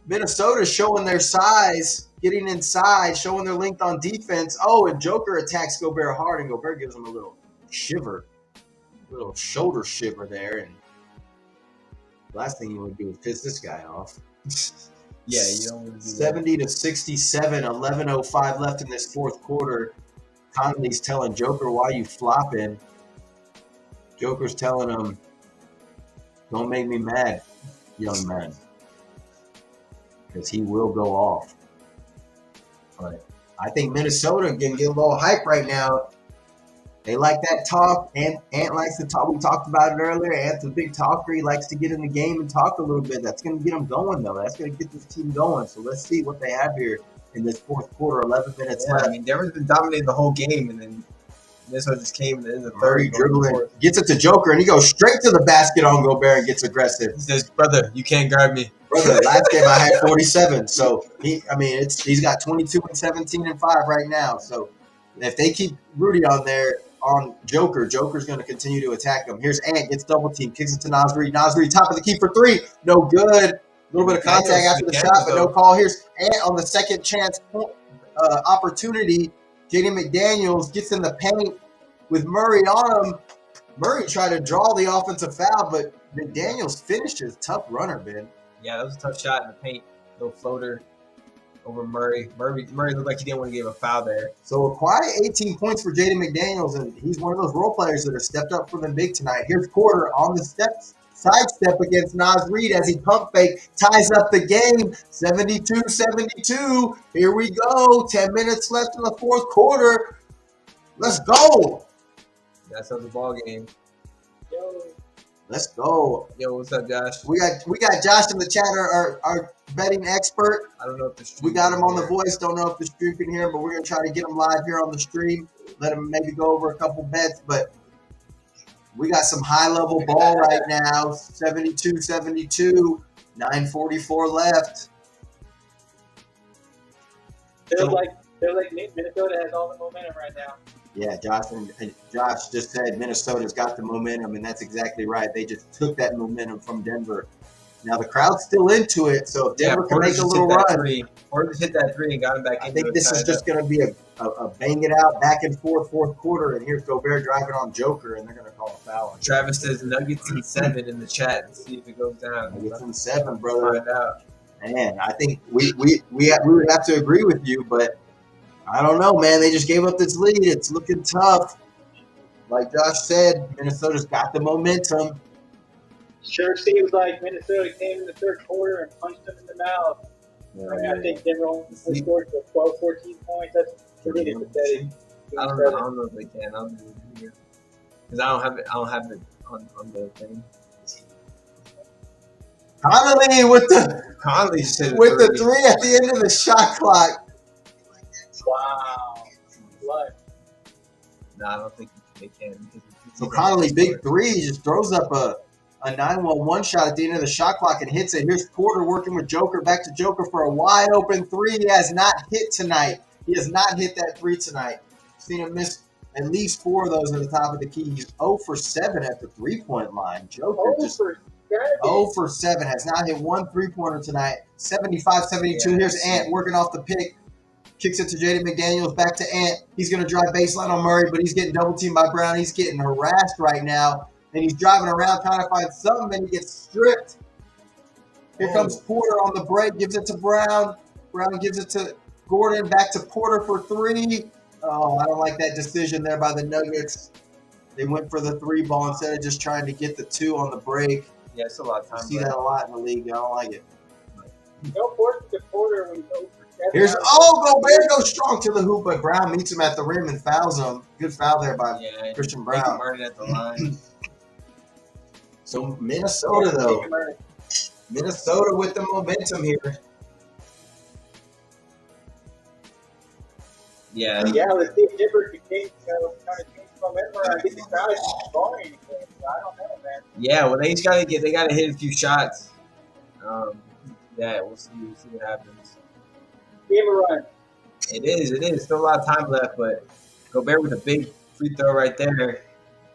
Minnesota's showing their size, getting inside, showing their length on defense. Oh, and Joker attacks Gobert hard, and Gobert gives him a little shiver, a little shoulder shiver there. And the last thing you want to do is piss this guy off. Yeah, you don't want to do 70 to 67, 11:05 left in this fourth quarter. Conley's telling Joker, why you flopping? Joker's telling him, don't make me mad, young man. Because he will go off. But I think Minnesota can get a little hype right now. They like that talk. Ant likes to talk. We talked about it earlier. Ant's a big talker. He likes to get in the game and talk a little bit. That's going to get him going, though. That's going to get this team going. So let's see what they have here in this fourth quarter. 11 minutes left. I mean, Denver's been dominating the whole game, and then Minnesota just came in the end of the Murray third. Dribbling. Gets it to Joker, and he goes straight to the basket on Gobert and gets aggressive. He says, brother, you can't guard me. Brother, last game I had 47. So, he's got 22 and 17 and 5 right now. So if they keep Rudy on there, on Joker, Joker's going to continue to attack him. Here's Ant, gets double team, kicks it to Naz Reid. Naz Reid, top of the key for three. No good. A little bit of contact after the shot, but no call. Here's Ant on the second chance opportunity. Jaden McDaniels gets in the paint with Murray on him. Murray tried to draw the offensive foul, but McDaniels finishes. Tough runner, Ben. Yeah, that was a tough shot in the paint. Little floater over Murray. Murray looked like he didn't want to give a foul there. So a quiet 18 points for Jaden McDaniels, and he's one of those role players that have stepped up for them big tonight. Here's Porter on the sidestep against Naz Reid as he pump fake, ties up the game, 72-72. Here we go, 10 minutes left in the fourth quarter. Let's go. That's the ball game. Let's go. Yo, what's up, Josh? We got Josh in the chat, our betting expert. I don't know if the stream we got him on the voice. Don't know if the stream can hear him, but we're gonna try to get him live here on the stream. Let him maybe go over a couple bets, but we got some high level ball right now. 72-72, 9:44 left. Feels like Minnesota has all the momentum right now. Yeah, Josh just said Minnesota's got the momentum, and that's exactly right. They just took that momentum from Denver. Now the crowd's still into it, so if Denver can make a little run, or just hit that three and got him back. I think this is just going to be a bang it out back and forth fourth quarter, and here's Gobert driving on Joker, and they're going to call a foul. Travis says Nuggets in 7 in the chat. Let's see if it goes down. Nuggets in 7, brother. Find out. Man, I think we would have to agree with you, but I don't know, man. They just gave up this lead. It's looking tough. Like Josh said, Minnesota's got the momentum. Sure seems like Minnesota came in the third quarter and punched them in the mouth. I think Denver only scored for 12, 14 points. That's pretty pathetic. I don't know if they can. I'll do it here because I don't have it on the thing. Connolly with the three at the end of the shot clock. Wow. What? No, I don't think they can. So Connolly, big three, just throws up a 9-1-1 shot at the end of the shot clock and hits it. Here's Porter working with Joker, back to Joker for a wide open three. He has not hit tonight. He has not hit that three tonight. Seen him miss at least 4 of those at the top of the key. He's 0 for 7 at the 3-point line. Joker just strategy. 0 for 7. Has not hit one 3-pointer tonight. 75-72. Yeah, Here's Ant working off the pick. Kicks it to Jaden McDaniels. Back to Ant. He's going to drive baseline on Murray, but he's getting double teamed by Brown. He's getting harassed right now. And he's driving around trying to find something, and he gets stripped. Here comes Porter on the break. Gives it to Brown. Brown gives it to Gordon. Back to Porter for 3. Oh, I don't like that decision there by the Nuggets. They went for the 3 ball instead of just trying to get the 2 on the break. Yeah, it's a lot of time. I see that a lot in the league. I don't like it. Don't force the Porter when you go for 7. Here's Gobert goes strong to the hoop, but Brown meets him at the rim and fouls him. Good foul there by Christian Brown. Martin at the line. So Minnesota though, Minnesota with the momentum here. Yeah. Let's see if Denver can change, kind of change momentum. I think the crowd is scoring anything. I don't know, man. Yeah, well, they gotta hit a few shots. Yeah, we'll see what happens. Give a run. It is. Still a lot of time left, but Gobert with a big free throw right there.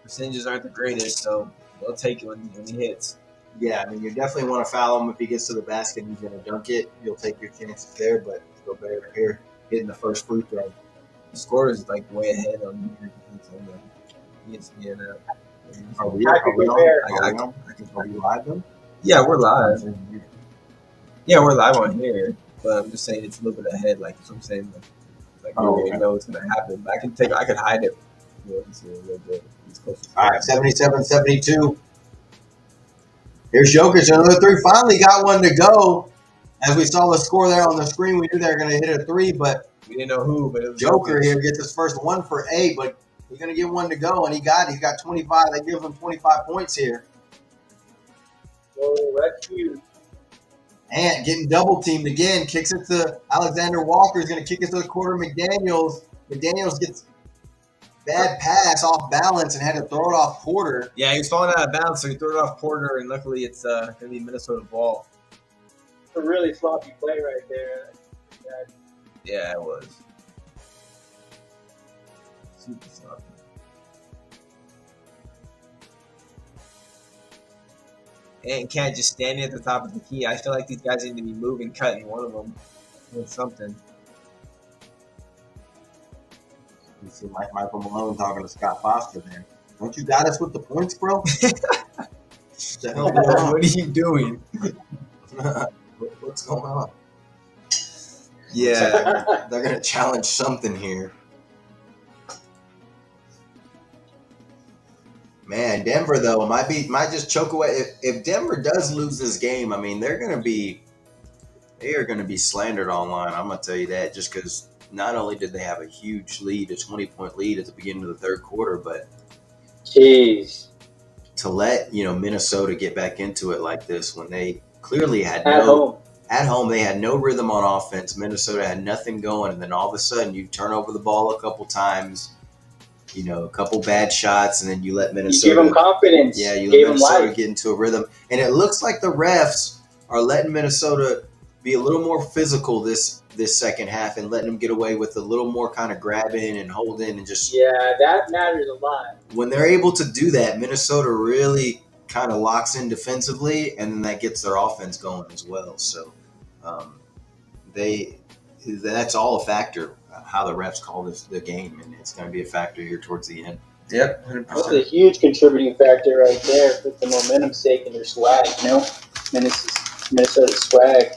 Percentages aren't the greatest, so they'll take it when he hits. Yeah, I mean, you definitely want to foul him if he gets to the basket and he's going to dunk it. You'll take your chances there, but Gobert here hitting the first free throw. The score is like way ahead on ESPN. Are we on? Are we live though? Yeah, we're live. Yeah, we're live on here, but I'm just saying it's a little bit ahead. Like so I'm saying, like you know it's gonna happen. I could hide it. It's a little bit. It's close. All right, 77-72. Here's Jokic, another 3. Finally got one to go. As we saw the score there on the screen, we knew they were going to hit a 3, but we didn't know who. But it was Joker here gets his first 1 for 8, but he's going to get one to go, and he got 25. They give him 25 points here. Oh, that's huge. Ant getting double teamed again, kicks it to Alexander Walker. He's going to kick it to the corner. McDaniels gets bad pass off balance and had to throw it off Porter. Yeah, he was falling out of bounds, so he threw it off Porter, and luckily it's going to be Minnesota ball. It's a really sloppy play right there. Yeah, it was. Super sloppy. And can't just stand at the top of the key. I feel like these guys need to be moving, cutting one of them with something. You see like Michael Malone talking to Scott Foster there. Don't you got us with the points, bro? What are you doing? What's going on? Yeah, they're going to challenge something here. Man, Denver though might just choke away. If Denver does lose this game, I mean they are going to be slandered online. I'm going to tell you that just because not only did they have a huge lead, a 20-point lead at the beginning of the third quarter, but jeez, to let Minnesota get back into it like this when they clearly had at home they had no rhythm on offense. Minnesota had nothing going, and then all of a sudden you turn over the ball a couple times. A couple bad shots, and then you let Minnesota. You give them confidence. Yeah, you let Minnesota get into a rhythm. And it looks like the refs are letting Minnesota be a little more physical this second half and letting them get away with a little more kind of grabbing and holding and just. Yeah, that matters a lot. When they're able to do that, Minnesota really kind of locks in defensively, and then that gets their offense going as well. So that's all a factor. How the refs call the game, and it's going to be a factor here towards the end. Yep, 100%. That's a huge contributing factor right there for the momentum's sake and their swag, Minnesota's swag.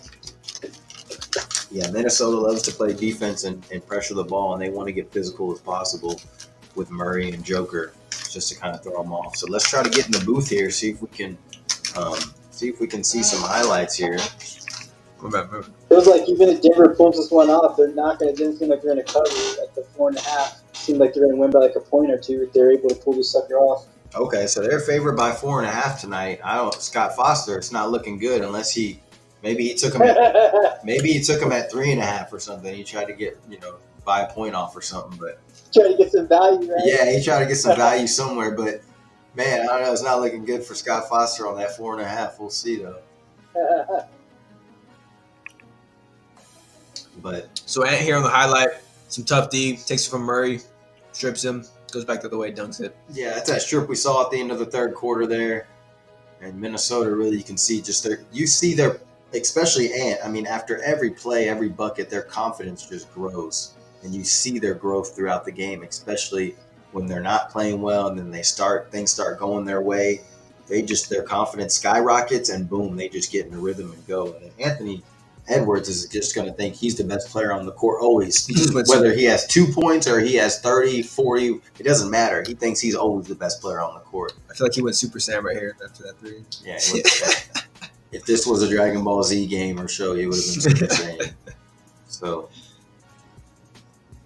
Yeah, Minnesota loves to play defense and pressure the ball, and they want to get physical as possible with Murray and Joker just to kind of throw them off. So let's try to get in the booth here, see if we can see some highlights here. Feels like even if Denver pulls this one off, they're not going to. Didn't seem like they're going to cover at the 4.5. Seemed like they're going to win by like a point or two if they're able to pull this sucker off. Okay, so they're favored by 4.5 tonight. Scott Foster. It's not looking good unless maybe he took him at 3.5 or something. He tried to get buy a point off or something, but try to get some value, right? Yeah, he tried to get some value somewhere, but man, I don't know. It's not looking good for Scott Foster on that 4.5. We'll see though. But so Ant here on the highlight, some tough D, takes it from Murray, strips him, goes back the other way, dunks it. Yeah, that's that strip we saw at the end of the third quarter there. And Minnesota, really, you can see their, especially Ant. I mean, after every play, every bucket, their confidence just grows. And you see their growth throughout the game, especially when they're not playing well and then things start going their way. Their confidence skyrockets and boom, they just get in a rhythm and go. And Anthony Edwards is just going to think he's the best player on the court always. Whether he has 2 points or he has 30, 40, it doesn't matter. He thinks he's always the best player on the court. I feel like he went Super Saiyan right here after that three. Yeah. If this was a Dragon Ball Z game or show, he would have been Super Saiyan. So.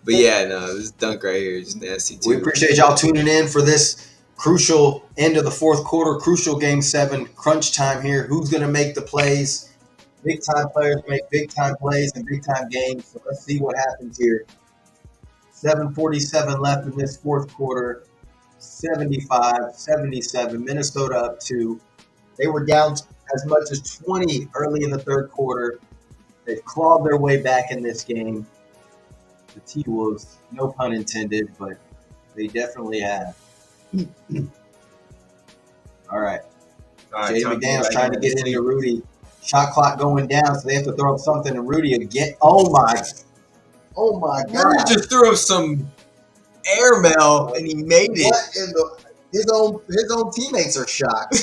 But yeah, no, this dunk right here is nasty too. We appreciate y'all tuning in for this crucial end of the fourth quarter, crucial game 7, crunch time here. Who's going to make the plays? Big time players make big time plays and big time games. So let's see what happens here. 7:47 left in this fourth quarter. 75-77. Minnesota up 2. They were down as much as 20 early in the third quarter. They've clawed their way back in this game. The T-Wolves, no pun intended, but they definitely have. All right. Jay McDaniels trying to get into Rudy. Shot clock going down, so they have to throw up something. And Rudy again. Oh my God! Rudy just threw up some airmail and he made it. What in his own teammates are shocked.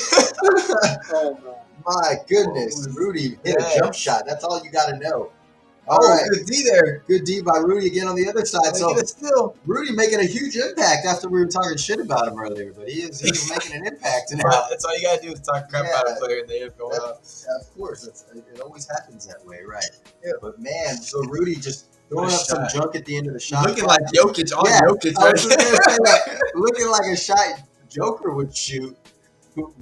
My goodness, Rudy hit a jump shot. That's all you got to know. All right, good D there. Good D by Rudy again on the other side. So still, Rudy making a huge impact after we were talking shit about him earlier, but he's making an impact now. That's all you gotta do is talk crap about a player and they end up going up. Yeah, of course, it always happens that way, right? Yeah. But man, so Rudy just throwing up some junk at the end of the shot. Looking like Jokic on Jokic, right? Looking like a shot Joker would shoot. Who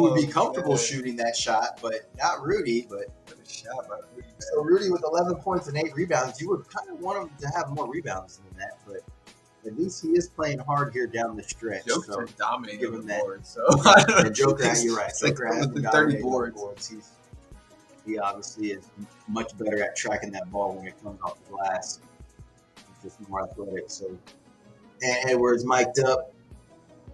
would be comfortable shooting that shot, but not Rudy. But shot by Rudy. So Rudy with 11 points and 8 rebounds, you would kind of want him to have more rebounds than that, but at least he is playing hard here down the stretch. Joker so dominating the board. So and Joker, you're right. Joker has been 30 boards. He obviously is much better at tracking that ball when it comes off the glass. He's just more athletic. So and Edwards mic'd up,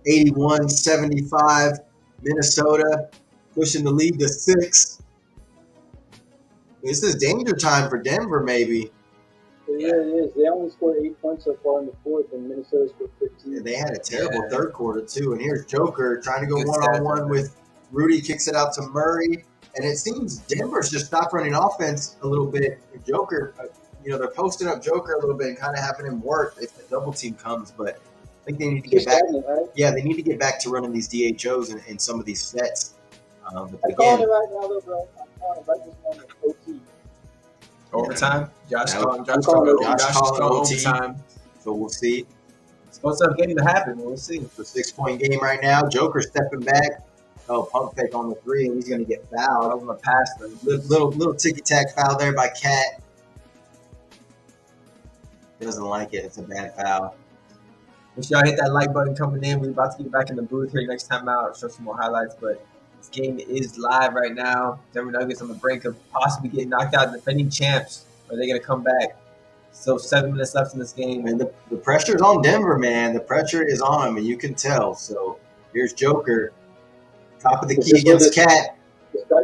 81-75. Minnesota pushing the lead to 6. This is danger time for Denver, maybe. Yeah, it is. They only scored 8 points so far in the fourth, and Minnesota scored 15. Yeah, they had a terrible third quarter, too. And here's Joker trying to go one-on-one with Rudy, kicks it out to Murray. And it seems Denver's just stopped running offense a little bit. And Joker, they're posting up Joker a little bit and kind of having him work if the double team comes. But I think they need to get back. Right? Yeah, they need to get back to running these DHOs in some of these sets. But I'm calling it right now, though, bro. I'm calling it right this moment. OT. Overtime? Josh calling overtime. So we'll see. It's supposed to have getting to happen. We'll see. It's a 6-point game right now. Joker stepping back. Oh, pump fake on the 3, and he's going to get fouled. I'm going to pass them. Little ticky-tack foul there by Cat. Doesn't like it. It's a bad foul. Make sure y'all hit that like button coming in. We're about to get back in the booth here next time out. I'll show some more highlights, but this game is live right now. Denver Nuggets on the brink of possibly getting knocked out. Defending champs. Are they going to come back? Still 7 minutes left in this game. And the pressure's on Denver, man. The pressure is on them, and you can tell. So here's Joker. Top of the key against Cat.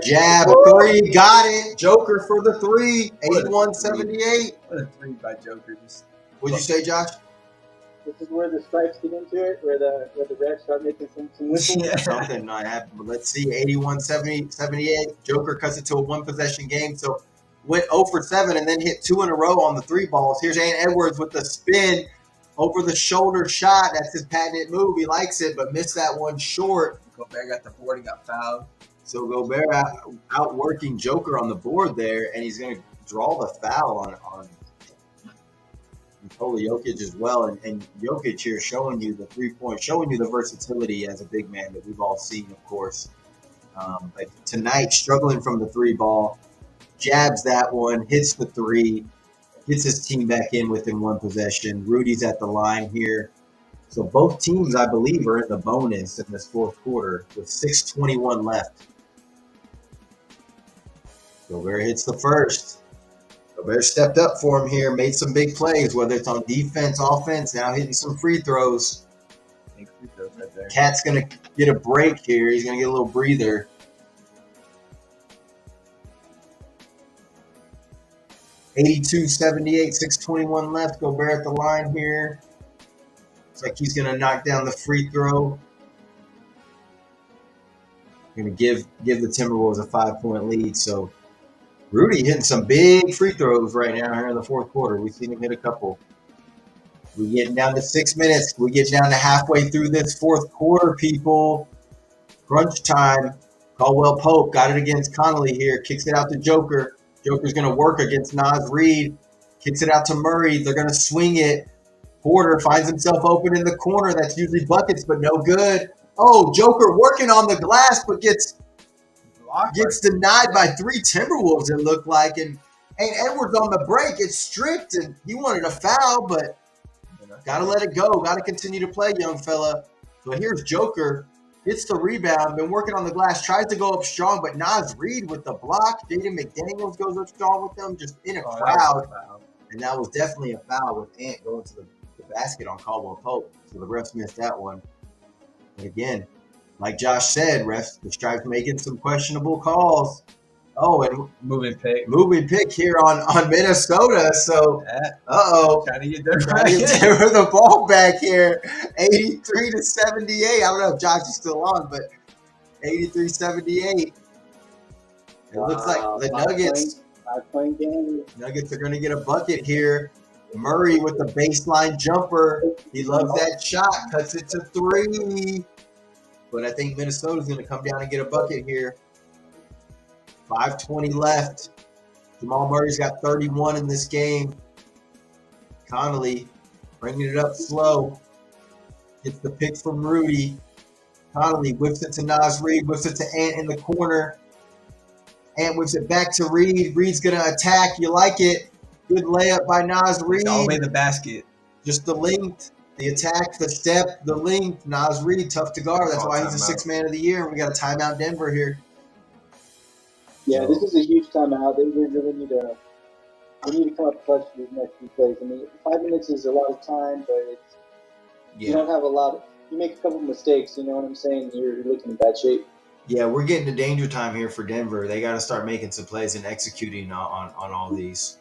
Jab, 3, got it. Joker for the 3. 81-78. What a 3 by Joker. What'd you say, Josh? This is where the stripes get into it, where the refs start making some whistles. Yeah. Something not happened, but let's see. 81-78. Joker cuts it to a 1-possession game. So went 0 for 7 and then hit 2 in a row on the 3 balls. Here's Ant Edwards with the spin over the shoulder shot. That's his patented move. He likes it, but missed that one short. Gobert got the board and got fouled. So Gobert outworking Joker on the board there, and he's going to draw the foul on Nikola Jokic as well. And Jokic here showing you the 3-point, showing you the versatility as a big man that we've all seen, of course. But tonight, struggling from the 3 ball, jabs that one, hits the 3, gets his team back in within 1 possession. Rudy's at the line here. So both teams, I believe, are in the bonus in this fourth quarter with 6:21 left. Gobert hits the first. Gobert stepped up for him here, made some big plays, whether it's on defense, offense, now hitting some free throws. Big free throws right there. Cat's going to get a break here. He's going to get a little breather. 82-78, 6:21 left. Gobert at the line here. Looks like he's going to knock down the free throw. Going to give the Timberwolves a 5-point lead. So Rudy hitting some big free throws right now here in the fourth quarter. We've seen him hit a couple. We're getting down to 6 minutes. We get down to halfway through this fourth quarter, people. Crunch time. Caldwell Pope got it against Connolly here. Kicks it out to Joker. Joker's going to work against Naz Reid. Kicks it out to Murray. They're going to swing it. Porter finds himself open in the corner. That's usually buckets, but no good. Oh, Joker working on the glass, but gets denied by 3 Timberwolves, it looked like. And Edwards on the break, it's stripped, and he wanted a foul, but got to let it go. Got to continue to play, young fella. But here's Joker. Gets the rebound, been working on the glass, tries to go up strong, but Naz Reid with the block. Jaden McDaniels goes up strong with them, just in a crowd. And that was definitely a foul with Ant going to the basket on Caldwell Pope. So the refs missed that one. And again, like Josh said, the Stripes making some questionable calls. Oh, and moving pick here on Minnesota. So, trying to get Denver the ball back here, 83-78. I don't know if Josh is still on, but 83-78. It looks like the Nuggets are going to get a bucket here. Murray with the baseline jumper. He loves that shot. Cuts it to 3. But I think Minnesota's going to come down and get a bucket here. 5:20 left. Jamal Murray's got 31 in this game. Connolly bringing it up slow. Gets the pick from Rudy. Connolly whips it to Naz Reid. Whips it to Ant in the corner. Ant whips it back to Reid. Reid's going to attack. You like it. Good layup by Naz Reid. All the way to the basket. Just the length, the attack, the step, the length. Naz Reid, tough to guard. That's why he's the 6th man of the year. We got a timeout Denver here. Yeah, this is a huge timeout. They really need to come up clutch for these next few plays. I mean, 5 minutes is a lot of time, but you don't have a lot. You make a couple of mistakes, you know what I'm saying? You're looking in bad shape. Yeah, we're getting to danger time here for Denver. They got to start making some plays and executing on all these.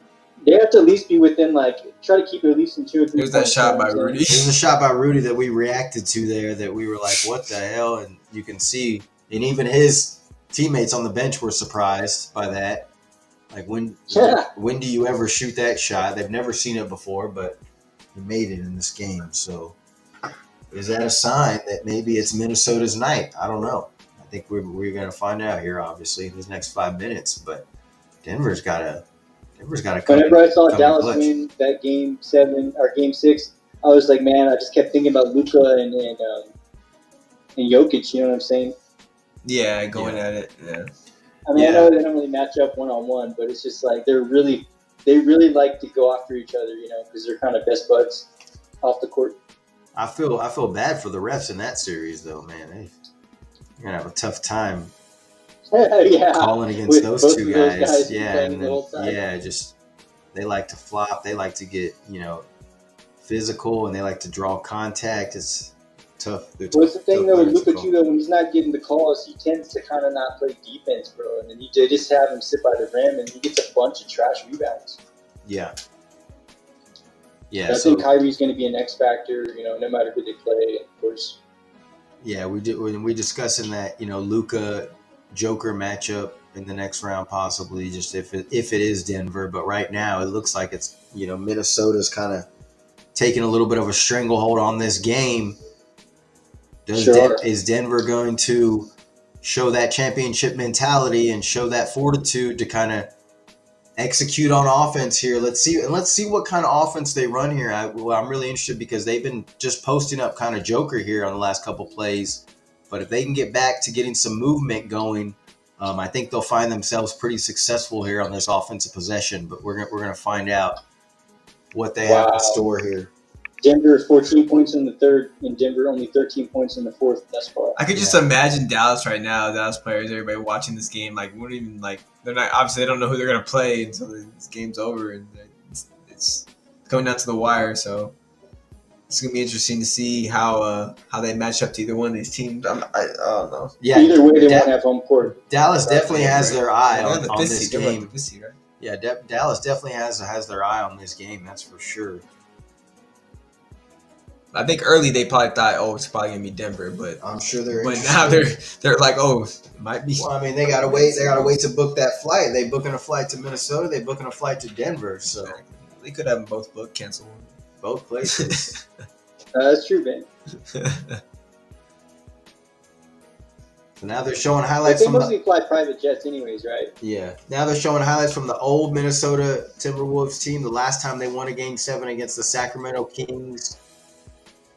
They have to at least be within, try to keep it at least in 2 or 3 There's that shot by Rudy. There's a shot by Rudy that we reacted to there that we were like, what the hell? And you can see, and even his teammates on the bench were surprised by that. Like, when do you ever shoot that shot? They've never seen it before, but he made it in this game. So is that a sign that maybe it's Minnesota's night? I don't know. I think we're going to find out here, obviously, in these next 5 minutes. But Denver's got to come. Whenever I saw Dallas win that game 7 or game 6, I was like, man, I just kept thinking about Luka and Jokic. You know what I'm saying? Yeah, going at it. Yeah. I mean, I know they don't really match up 1-on-1, but it's just like they really like to go after each other, you know, because they're kind of best buds off the court. I feel bad for the refs in that series, though, man. They're gonna have a tough time calling against those two guys. Yeah, and then, just they like to flop. They like to get physical, and they like to draw contact. It's tough. What's the thing though with Luka too? Though when he's not getting the calls, he tends to kind of not play defense, bro. And then they just have him sit by the rim, and he gets a bunch of trash rebounds. Yeah. I think Kyrie's going to be an X factor, no matter who they play, of course. Yeah, we discussing that, Luka Joker matchup in the next round, possibly, just if it is Denver. But right now, it looks like it's Minnesota's kind of taking a little bit of a stranglehold on this game. Is Denver going to show that championship mentality and show that fortitude to kind of execute on offense here? Let's see what kind of offense they run here. I'm really interested because they've been just posting up kind of Joker here on the last couple plays. But if they can get back to getting some movement going, I think they'll find themselves pretty successful here on this offensive possession. But we're gonna find out what they have in store here. Denver 14 points in the third, and Denver only 13 points in the fourth thus far. I could just imagine Dallas right now, Dallas players, everybody watching this game, wouldn't even they're not, obviously they don't know who they're going to play until this game's over, and it's coming down to the wire. So it's going to be interesting to see how they match up to either one of these teams. I don't know. Yeah, either way, they won't have home court. Dallas definitely has their eye on this game. Right? Yeah, Dallas definitely has their eye on this game. That's for sure. I think early they probably thought, oh, it's probably gonna be Denver, but I'm sure they're. But now they're like, oh, it might be. Well, I mean, they gotta wait. They gotta wait to book that flight. They booking a flight to Minnesota. They booking a flight to Denver. So they could have them both booked, cancel one. Both places. That's true, man. So now they're showing highlights They from mostly fly private jets, anyways, right? Yeah. Now they're showing highlights from the old Minnesota Timberwolves team. The last time they won a Game 7 against the Sacramento Kings,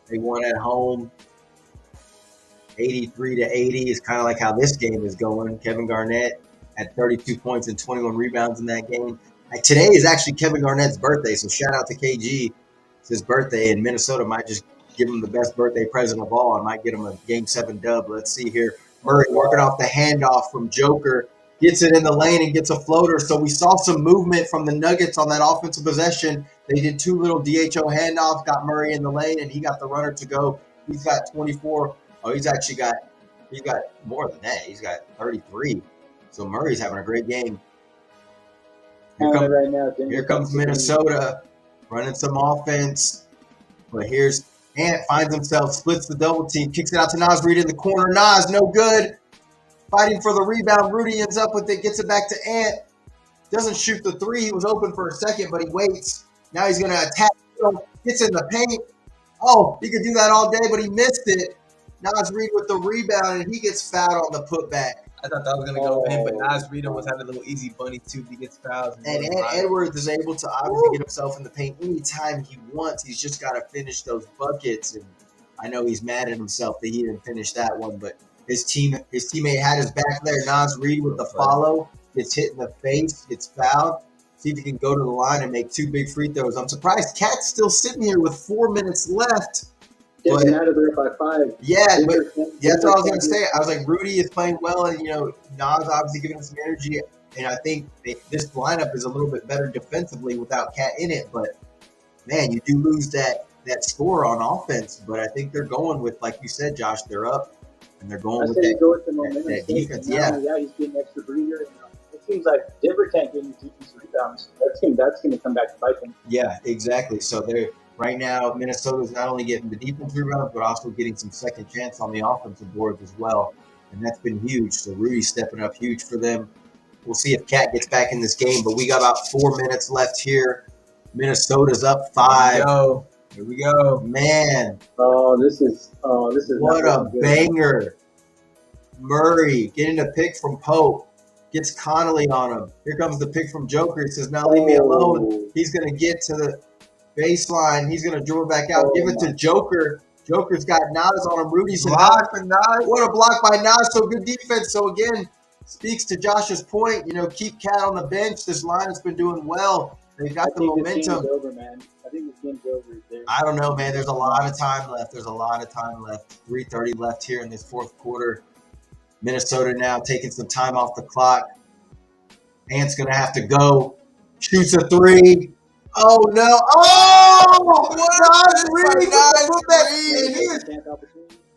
they won at home, 83-80. Is kind of like how this game is going. Kevin Garnett had 32 points and 21 rebounds in that game. Today is actually Kevin Garnett's birthday, so shout out to KG. It's his birthday, and Minnesota might just give him the best birthday present of all and might get him a Game 7 dub. Let's see here. Murray working off the handoff from Joker, gets it in the lane and gets a floater. So we saw some movement from the Nuggets on that offensive possession. They did two little DHO handoffs, got Murray in the lane, and he got the runner to go. He's got 24. Oh, he's got more than that. He's got 33. So Murray's having a great game. Here comes Minnesota running some offense. But here's Ant, finds himself, splits the double team, kicks it out to Naz Reid in the corner. Naz, no good. Fighting for the rebound. Rudy ends up with it, gets it back to Ant. Doesn't shoot the three. He was open for a second, but he waits. Now he's going to attack. Gets in the paint. Oh, he could do that all day, but he missed it. Naz Reid with the rebound, and he gets fouled on the putback. I thought that was going to go in, but Naz Reid was having a little easy bunny, too. He gets fouled. And Edwards is able to obviously get himself in the paint anytime he wants. He's just got to finish those buckets. And I know he's mad at himself that he didn't finish that one, but his teammate had his back there. Naz Reid with the follow, gets hit in the face, gets fouled. See if he can go to the line and make two big free throws. I'm surprised Cat's still sitting here with 4 minutes left. Getting out of there by 5. Yeah, but that's what I was going to say. I was like, Rudy is playing well, and, Nas obviously giving him some energy. And I think this lineup is a little bit better defensively without Cat in it. But, man, you do lose that score on offense. But I think they're going with, like you said, Josh, they're up. And they're going with that defense. Yeah, he's getting extra breather. It seems like Denver can't get any defensive rebounds. That's going to come back to bite them. Yeah, exactly. So they're right now, Minnesota's not only getting the defense rebounds, but also getting some second chance on the offensive boards as well. And that's been huge. So Rudy's stepping up huge for them. We'll see if Cat gets back in this game, but we got about 4 minutes left here. Minnesota's up 5. Here we go. Man. This is what a banger. Murray getting a pick from Pope. Gets Connolly on him. Here comes the pick from Joker. He says, now leave me alone. He's going to get to the baseline. He's going to draw back out. Give it to Joker. Joker's got Nas on him. Rudy's block for Nas. What a block by Nas. So good defense. So again, speaks to Josh's point. Keep Cat on the bench. This line has been doing well. They've got the momentum. This game's over, man. I think this game's over. I don't know, man. There's a lot of time left. 3:30 left here in this fourth quarter. Minnesota now taking some time off the clock. Ant's going to have to go. Shoots a three. Oh, no. Oh!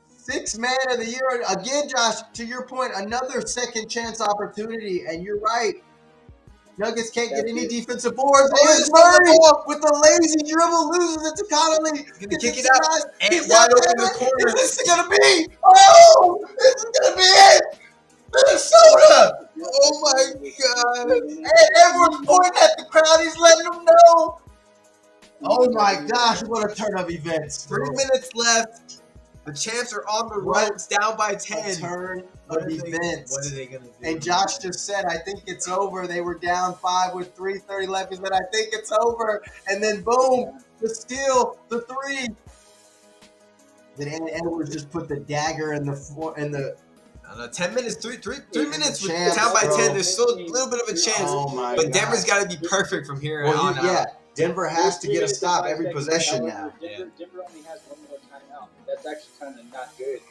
Sixth man of the year. Again, Josh, to your point, another second chance opportunity. And you're right. Nuggets can't get any defensive boards. There's Murray with the lazy dribble, loses it to Connolly. He's going to kick it out. And wide open in the corner. This is going to be. Oh! This is going to be it. Minnesota! Oh my God! And everyone's pointing at the crowd. He's letting them know. Oh my gosh! What a turn of events! 3 minutes left. The champs are on the run. It's down by 10. A turn of events. What are they gonna do? And Josh just said, "I think it's over." They were down 5 with 3:30 left. He said, "I think it's over." And then boom, the steal, the three. Then Edwards just put the dagger in the. 10 minutes, 3 minutes with down by 10. There's still a little bit of a chance. But Denver's got to be perfect from here on out. Yeah, Denver has to get a stop every possession now. Denver only has one more timeout. That's actually kind of not good.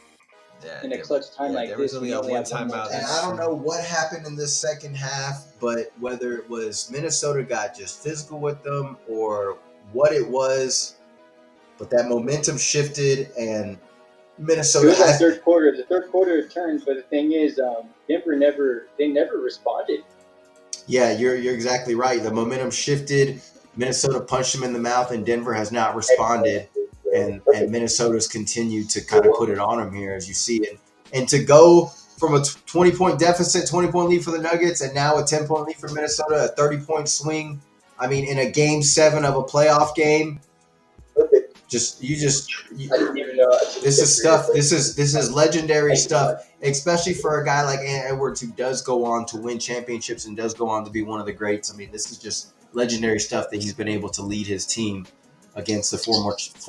Yeah, in a clutch time like this. Only have one timeout. And I don't know what happened in this second half, but whether it was Minnesota got just physical with them or what it was, but that momentum shifted and Minnesota. It was that third quarter. The third quarter turned, but the thing is, Denver never responded. Yeah, you're exactly right. The momentum shifted. Minnesota punched him in the mouth, and Denver has not responded. And Minnesota's continued to kind of put it on him here, as you see it. And to go from a 20-point deficit, 20-point lead for the Nuggets, and now a 10-point lead for Minnesota, a 30-point swing. I mean, in a game 7 of a playoff game, this is stuff. This is legendary stuff, especially for a guy like Ant Edwards, who does go on to win championships and does go on to be one of the greats. I mean, this is just legendary stuff that he's been able to lead his team against the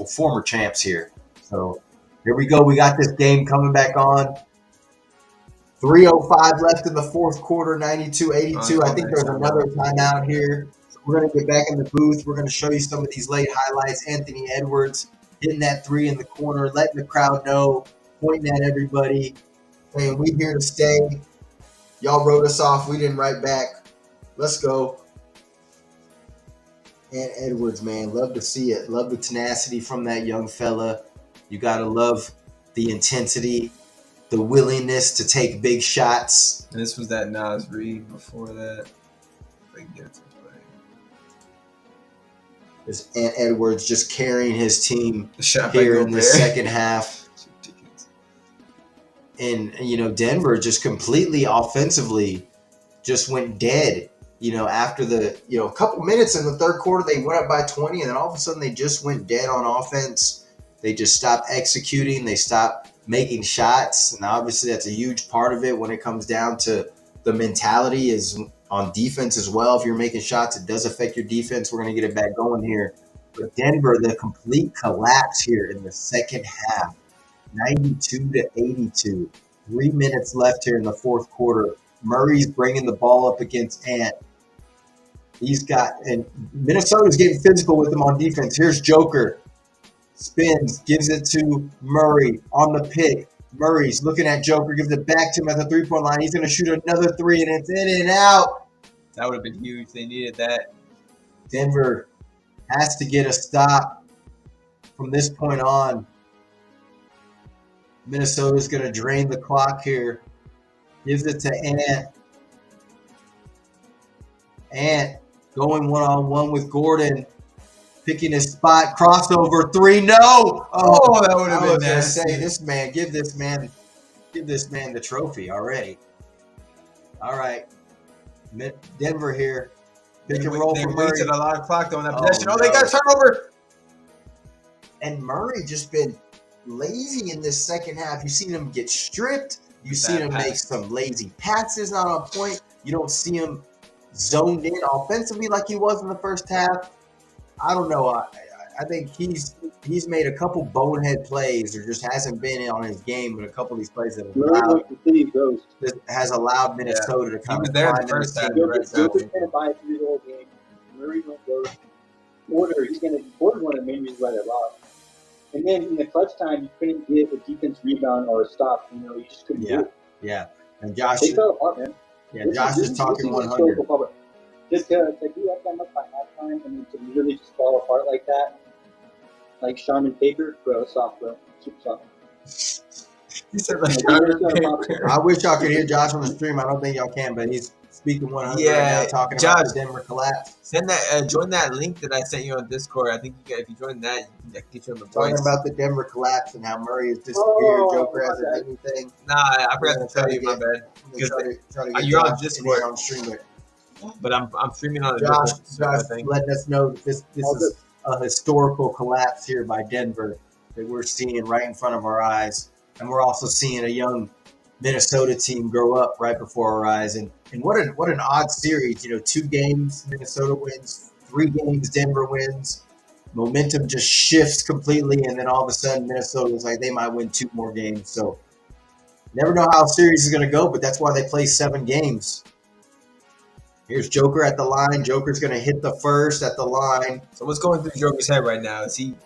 former champs here. So here we go. We got this game coming back on. 3:05 left in the fourth quarter, 92-82. I think there's another timeout here. We're going to get back in the booth. We're going to show you some of these late highlights. Anthony Edwards hitting that 3 in the corner, letting the crowd know, pointing at everybody, saying, we here to stay. Y'all wrote us off. We didn't write back. Let's go. And Edwards, man, love to see it. Love the tenacity from that young fella. You got to love the intensity, the willingness to take big shots. And this was that Nas Reed before that. Is Ant Edwards just carrying his team here in the second half. And, Denver just completely offensively just went dead. After the, a couple minutes in the third quarter, they went up by 20, and then all of a sudden they just went dead on offense. They just stopped executing. They stopped making shots. And obviously that's a huge part of it when it comes down to the mentality is on defense as well. If you're making shots, it does affect your defense. We're going to get it back going here. But Denver, the complete collapse here in the second half, 92-82. 3 minutes left here in the fourth quarter. Murray's bringing the ball up against Ant. And Minnesota's getting physical with him on defense. Here's Joker. Spins, gives it to Murray on the pick. Murray's looking at Joker, gives it back to him at the 3-point line. He's going to shoot another 3, and it's in and out. That would have been huge. They needed that. Denver has to get a stop from this point on. Minnesota's going to drain the clock here. Gives it to Ant. Ant going one-on-one with Gordon. Picking his spot, crossover 3, no! Oh, that would have been nasty. Give this man the trophy already. All right, Denver here. Pick and roll for Murray. They wasted a lot of clock on that possession. They got a turnover. And Murray just been lazy in this second half. You've seen him get stripped. You've seen him make some lazy passes not on point. You don't see him zoned in offensively like he was in the first half. I don't know. I think he's made a couple bonehead plays, or just hasn't been on his game, but a couple of these plays that has allowed Minnesota to come in there in the first half. Joker's going to buy through the whole game. Murray went ghost. Porter's one of the main reasons why they lost. And then in the clutch time, you couldn't get a defense rebound or a stop. You just couldn't do it. Yeah. And Josh, they fell apart, man. Yeah, Josh is talking 100. Just to do up that much by halftime and to really just fall apart like that, like Sharman Paper, bro, soft, bro, super soft. He said like Sharman Paper. I wish y'all could hear Josh on the stream. I don't think y'all can, but he's speaking 100 right now, talking about the Denver collapse. Send that, join that link that I sent you on Discord. I think if you join that, I can get you on the voice. Talking about the Denver collapse and how Murray has disappeared. Joker hasn't done anything. Nah, I forgot to tell you, my bad. You're on Discord. On stream it. But I'm streaming on Josh letting us know that this is a historical collapse here by Denver that we're seeing right in front of our eyes. And we're also seeing a young Minnesota team grow up right before our eyes. And what an odd series. 2 games, Minnesota wins, 3 games, Denver wins. Momentum just shifts completely, and then all of a sudden Minnesota is like they might win 2 more games. So never know how a series is going to go, but that's why they play 7 games. Here's Joker at the line. Joker's going to hit the first at the line. So what's going through Joker's head right now? Is he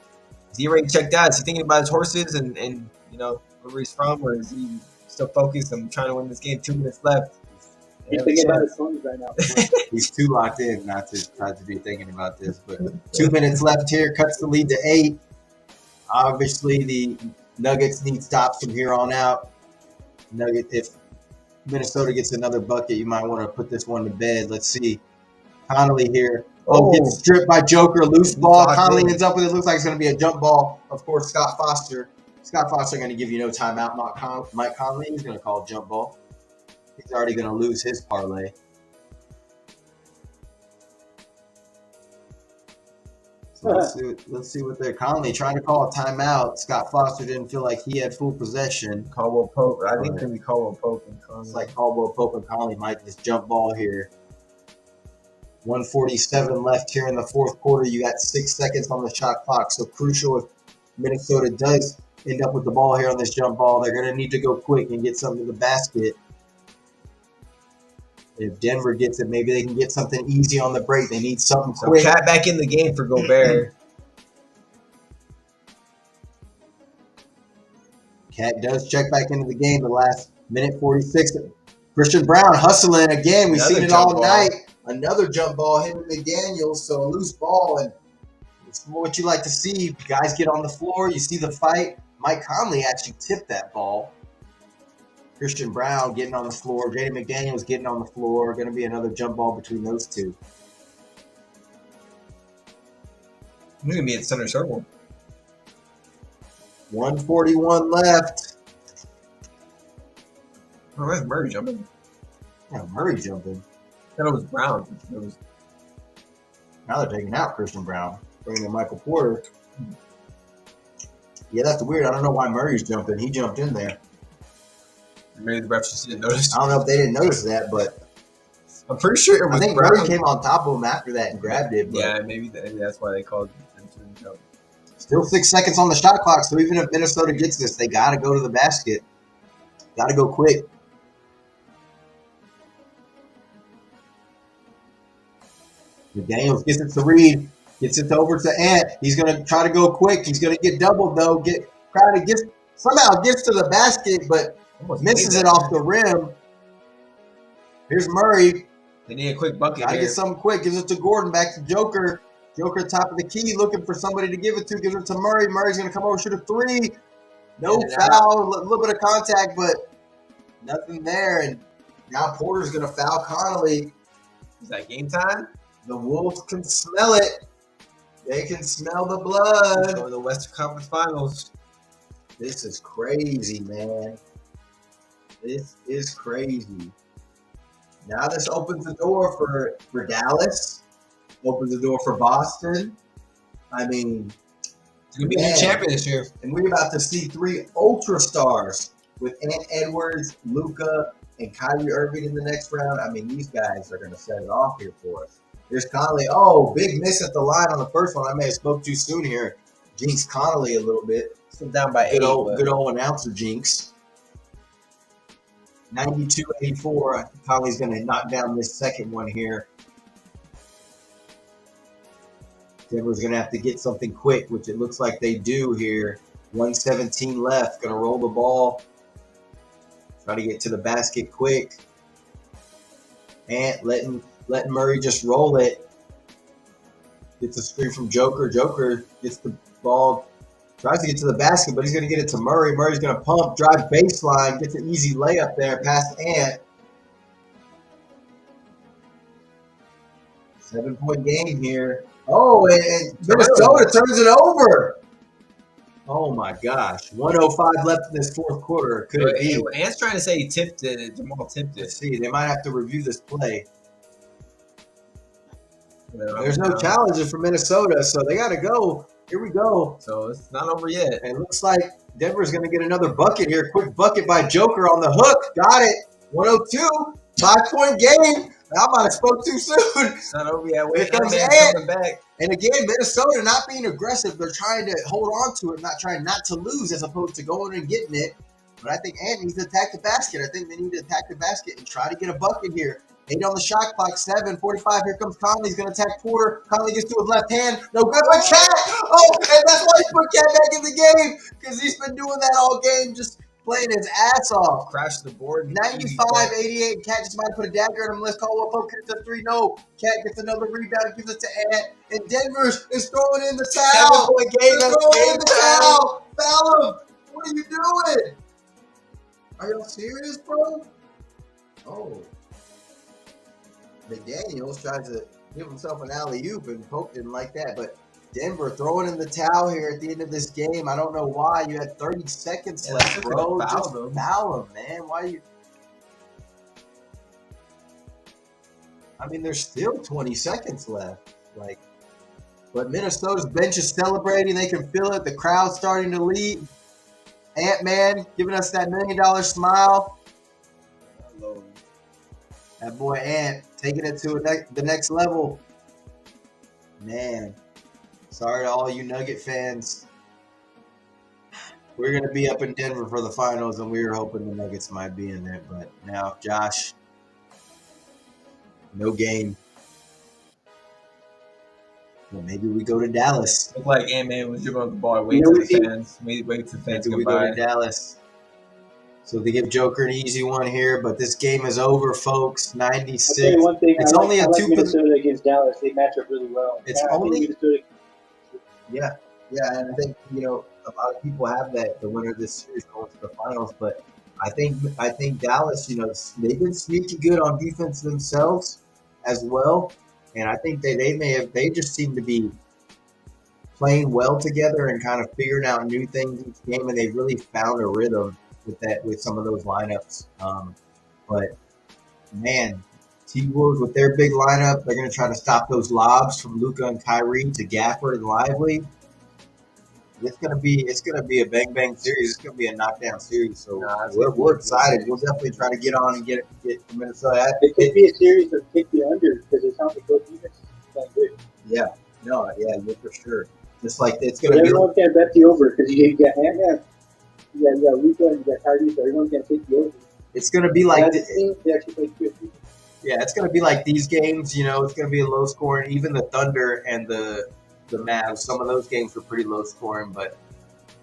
already checked out? Is he thinking about his horses and where he's from, or is he still focused on trying to win this game? 2 minutes left. He's thinking about his songs right now. He's too locked in not to be thinking about this. But 2 minutes left here. Cuts the lead to 8. Obviously, the Nuggets need stops from here on out. Minnesota gets another bucket, you might want to put this one to bed. Let's see. Connolly here. Gets stripped by Joker. Loose ball. Connolly ends up with it. Looks like it's going to be a jump ball. Of course, Scott Foster. Scott Foster going to give you no timeout. Mike Conley, he's going to call a jump ball. He's already going to lose his parlay. So let's see what they're. Conley trying to call a timeout. Scott Foster didn't feel like he had full possession. Caldwell Pope. I think it's going to be Caldwell Pope and Conley. It's like Caldwell Pope and Conley might just jump ball here. 1:47 left here in the fourth quarter. You got 6 seconds on the shot clock. So crucial if Minnesota does end up with the ball here on this jump ball. They're going to need to go quick and get something to the basket. If Denver gets it, maybe they can get something easy on the break. They need something quick. Cat back in the game for Gobert. Cat does check back into the game the last minute 46. Christian Brown hustling again. We've seen it all night. Another jump ball hitting McDaniels, so a loose ball, and it's what you like to see. Guys get on the floor, you see the fight. Mike Conley actually tipped that ball. Christian Brown getting on the floor. Jaden McDaniels getting on the floor. Going to be another jump ball between those two. I'm going to be at center circle. 1:41 left. Oh, where's Murray jumping? Yeah, Murray jumping. I thought it was Brown. Now they're taking out Christian Brown, bringing in Michael Porter. Yeah, that's weird. I don't know why Murray's jumping. He jumped in there. Maybe the refs just didn't notice. I don't know if they didn't notice that, but I'm pretty sure it was I think Brown. Murray came on top of him after that and grabbed it. But yeah, maybe that's why they called him to jump. Still 6 seconds on the shot clock, so even if Minnesota gets this, they got to go to the basket. Got to go quick. McDaniels gets it to Reed, gets it over to Ant. He's going to try to go quick. He's going to get doubled, though. Somehow gets to the basket, but misses it off the rim. Here's Murray. They need a quick bucket. Got to get something quick. Gives it to Gordon. Back to Joker. Joker top of the key, looking for somebody to give it to. Gives it to Murray. Murray's going to come over, shoot a three. No foul. A little bit of contact, but nothing there. And now Porter's going to foul Connolly. Is that game time? The Wolves can smell it. They can smell the blood. Or the Western Conference Finals. This is crazy, man. This is crazy. Now this opens the door for Dallas. Opens the door for Boston. I mean, it's going to be a new champion this year. And we're about to see 3 ultra stars with Ant Edwards, Luka, and Kyrie Irving in the next round. I mean, these guys are going to set it off here for us. There's Conley. Oh, big miss at the line on the first one. I may have spoke too soon here. Jinx Connolly a little bit. Still down by 8. Good old announcer Jinx. 92-84. Conley's going to knock down this second one here. Denver's going to have to get something quick, which it looks like they do here. 1:17 left. Going to roll the ball. Try to get to the basket quick. Ant letting Murray just roll it. Gets a screen from Joker. Joker gets the ball. Tries to get to the basket, but he's going to get it to Murray. Murray's going to pump, drive baseline, gets an easy layup there past Ant. 7-point game here. Oh, and Minnesota turns it over. Oh, my gosh. 1:05 left in this fourth quarter. Could it be? Ant's trying to say he tipped it. Jamal tipped it. Let's see. They might have to review this play. There's no challenges for Minnesota, so they got to go. Here we go. So it's not over yet. And it looks like Denver's going to get another bucket here. Quick bucket by Joker on the hook. Got it. 102. 5-point game. I might have spoke too soon. It's not over yet. Here comes Ant. Back. And again, Minnesota not being aggressive. They're trying to hold on to it, trying not to lose as opposed to going and getting it. But I think Ant needs to attack the basket. I think they need to attack the basket and try to get a bucket here. 8 on the shot clock, 7:45. Here comes Conley. He's going to attack Porter. Conley gets to his left hand. No good for Cat. Oh, and that's why he put Cat back in the game because he's been doing that all game, just playing his ass off. Crash the board. 95-88. Cat just might put a dagger in him. Let's call up. Gets a 3. No. Cat gets another rebound. Gives it to Ant. And Denver is throwing in the towel. 7-point game. They're throwing in the towel. Foul him. What are you doing? Are y'all serious, bro? Oh. McDaniels tries to give himself an alley-oop and Pope didn't like that. But Denver throwing in the towel here at the end of this game. I don't know why. You had 30 seconds left, bro. Just foul him, man. Why you? I mean, there's still 20 seconds left. But Minnesota's bench is celebrating. They can feel it. The crowd's starting to leave. Ant-Man giving us that $1 million smile. That boy Ant taking it to the next level. Man, sorry to all you Nugget fans. We're going to be up in Denver for the finals, and we were hoping the Nuggets might be in there. But now, Josh, no game. Well, maybe we go to Dallas. Look like Ant-Man was dribbling the ball. Wait till the fans. Wait till fans maybe we go to Dallas. So they give Joker an easy one here, but this game is over, folks. 96. I'll tell you one thing. It's I only like a 2 Minnesota against Dallas. They match up really well. It's only yeah, and I think a lot of people have the winner of this series going to the finals, but I think Dallas, they've been sneaky good on defense themselves as well, and I think they just seem to be playing well together and kind of figuring out new things each game, and they've really found a rhythm with some of those lineups. But man, T-Wolves with their big lineup, they're going to try to stop those lobs from Luka and Kyrie to Gafford and Lively. It's going to be a bang series. It's going to be a knockdown series. So we're excited. We'll definitely try to get on and get to Minnesota. It could be a series of pick the under because it sounds like both defenses playing good. Yeah, for sure. Just like it's going to be. Everyone can't bet the over because you got Ant-Man. Yeah, Luka and you got Kyrie, so everyone can take the over. It's going to be like they actually play good. Yeah, it's going to be like these games. It's going to be a low scoring. Even the Thunder and the Mavs, some of those games were pretty low scoring. But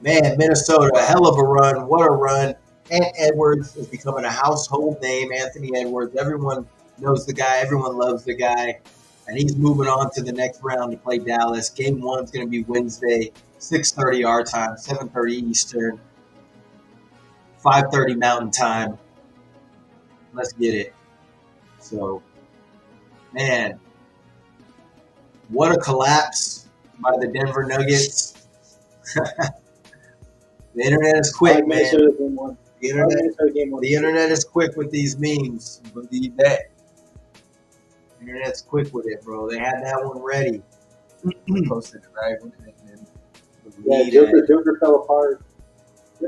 man, Minnesota, a hell of a run! What a run! And Edwards is becoming a household name. Anthony Edwards. Everyone knows the guy. Everyone loves the guy. And he's moving on to the next round to play Dallas. Game 1 is going to be Wednesday, 6:30 our time, 7:30 Eastern. 5:30 Mountain Time. Let's get it. So, man, what a collapse by the Denver Nuggets. The internet is quick, man. The internet is quick with these memes. Believe that. The internet's quick with it, bro. They had that one ready. Posted it right. Yeah, Joker fell apart.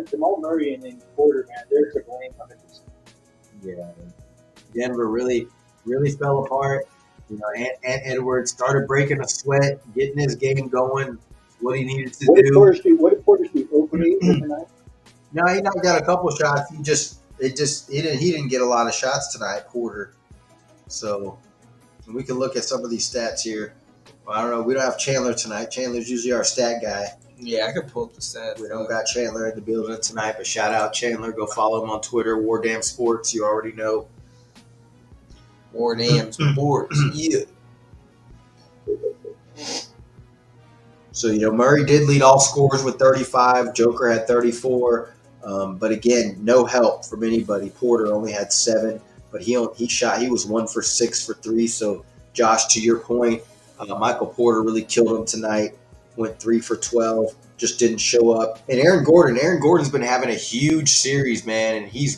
Jamal Murray and then Porter, man, they're to blame 100%. Yeah, Denver really fell apart. Ant Edwards started breaking a sweat, getting his game going. What he needed to do. What did Porter shoot? Overnight? No, he knocked out a couple shots. He didn't get a lot of shots tonight, Porter. So we can look at some of these stats here. Well, I don't know. We don't have Chandler tonight. Chandler's usually our stat guy. Yeah, I could pull up the stats. We don't got Chandler in the building tonight, but shout out Chandler. Go follow him on Twitter, Wardam Sports. You already know. Wardam Sports, yeah. So, Murray did lead all scorers with 35. Joker had 34. But again, no help from anybody. Porter only had 7, but he shot. He was 1 for 6 for 3. So, Josh, to your point, Michael Porter really killed him tonight. Went 3 for 12, just didn't show up. And Aaron Gordon's been having a huge series, man, and he's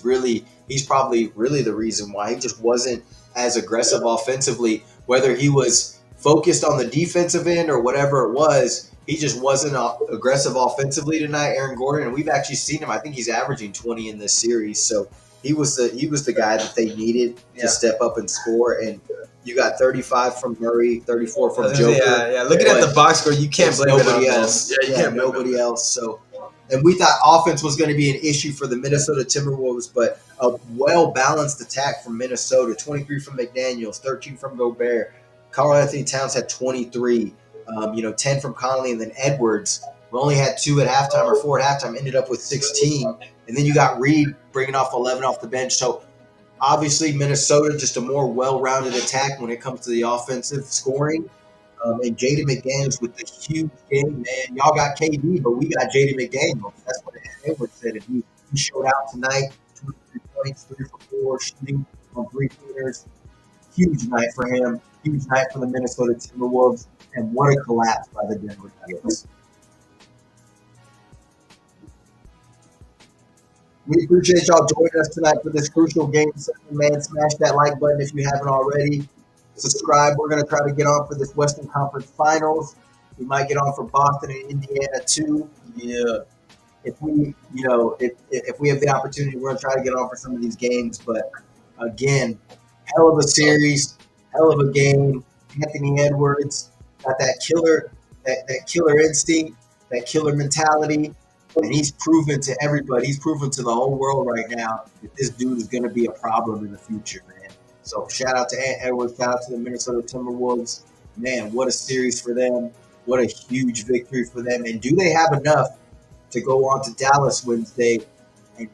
probably really the reason why he just wasn't as aggressive offensively. Whether he was focused on the defensive end or whatever it was, he just wasn't aggressive offensively tonight, Aaron Gordon. And we've actually seen him. I think he's averaging 20 in this series. So he was the guy that they needed to step up and score. And you got 35 from Murray, 34 from Joker. Yeah. Looking at the box score, you can't blame nobody else. Yeah, you can't nobody else. So, and we thought offense was going to be an issue for the Minnesota Timberwolves, but a well-balanced attack from Minnesota. 23 from McDaniels, 13 from Gobert. Karl-Anthony Towns had 23. 10 from Conley, and then Edwards. We only had 2 at halftime or 4 at halftime. Ended up with 16, and then you got Reed bringing off 11 off the bench. So. Obviously, Minnesota, just a more well-rounded attack when it comes to the offensive scoring. And Jaden McDaniels with the huge game, man. Y'all got KD, but we got Jaden McDaniels. That's what Edwards said. And he showed out tonight, 23 points, 3 for 4, shooting on 3-pointers. Huge night for him. Huge night for the Minnesota Timberwolves. And what a collapse by the Denver Nuggets. We appreciate y'all joining us tonight for this crucial game. Man, smash that like button if you haven't already. Subscribe. We're going to try to get on for this Western Conference Finals. We might get on for Boston and Indiana too. Yeah. If we, if we have the opportunity, we're going to try to get on for some of these games. But again, hell of a series, hell of a game. Anthony Edwards got that killer instinct, that killer mentality. And he's proven to everybody, he's proven to the whole world right now that this dude is going to be a problem in the future, man. So shout out to Edwards, shout out to the Minnesota Timberwolves. Man, what a series for them. What a huge victory for them. And do they have enough to go on to Dallas Wednesday? And,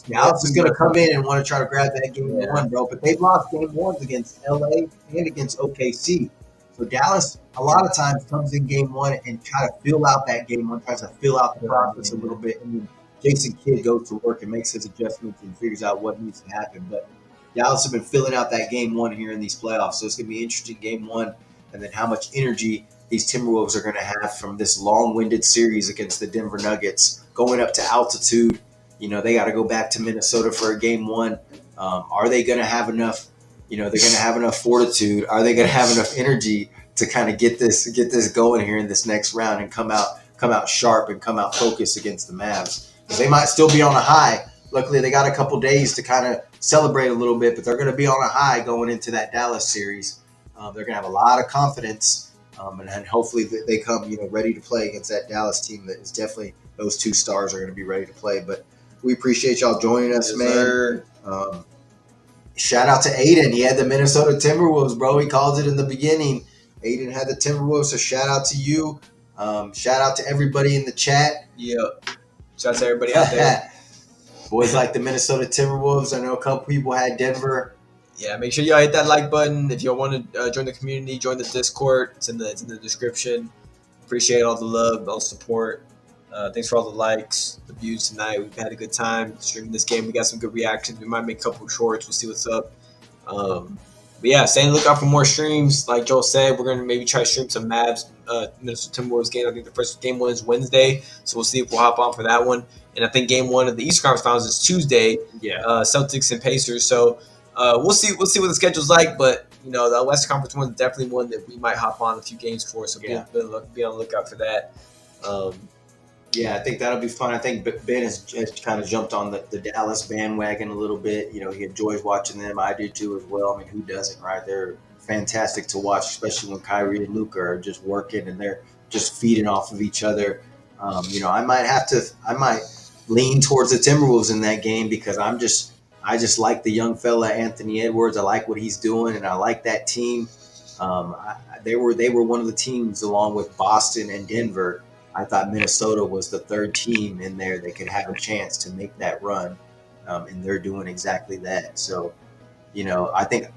Dallas is going to come in and want to try to grab that game one, bro. But they've lost game ones against LA and against OKC. So Dallas, a lot of times, comes in game one and try to fill out that game one, tries to fill out the process a little bit. And then Jason Kidd goes to work and makes his adjustments and figures out what needs to happen. But Dallas have been filling out that game one here in these playoffs. So it's going to be interesting game one. And then how much energy these Timberwolves are going to have from this long-winded series against the Denver Nuggets, going up to altitude. They got to go back to Minnesota for a game one. Are they going to have enough? They're going to have enough fortitude. Are they going to have enough energy to kind of get this going here in this next round and come out sharp and come out focused against the Mavs? Because they might still be on a high. Luckily, they got a couple days to kind of celebrate a little bit, but they're going to be on a high going into that Dallas series. They're going to have a lot of confidence, and hopefully they come ready to play against that Dallas team that is definitely, those two stars are going to be ready to play. But we appreciate y'all joining us, man. Shout out to Aiden. He had the Minnesota Timberwolves, bro. He called it in the beginning. Aiden had the Timberwolves, so shout out to you. Shout out to everybody in the chat. Yeah. Shout out to everybody out there. Boys like the Minnesota Timberwolves. I know a couple people had Denver. Yeah, make sure y'all hit that like button. If y'all want to join the community, join the Discord. It's in the description. Appreciate all the love, all the support. Thanks for all the likes, the views tonight. We've had a good time streaming this game. We got some good reactions. We might make a couple of shorts. We'll see what's up. But yeah, stay on the lookout for more streams. Like Joel said, we're going to maybe try to stream some Mavs, Minnesota Timberwolves game. I think the first game one is Wednesday, so we'll see if we'll hop on for that one. And I think game one of the Eastern Conference Finals is Tuesday. Yeah. Celtics and Pacers. So we'll see what the schedule's like. But the Western Conference one is definitely one that we might hop on a few games for. So be on the lookout for that. Yeah, I think that'll be fun. I think Ben has kind of jumped on the Dallas bandwagon a little bit. He enjoys watching them. I do too as well. I mean, who doesn't, right? They're fantastic to watch, especially when Kyrie and Luka are just working and they're just feeding off of each other. I might lean towards the Timberwolves in that game because I just like the young fella Anthony Edwards. I like what he's doing, and I like that team. They were one of the teams along with Boston and Denver. I thought Minnesota was the third team in there that could have a chance to make that run, and they're doing exactly that. So, I think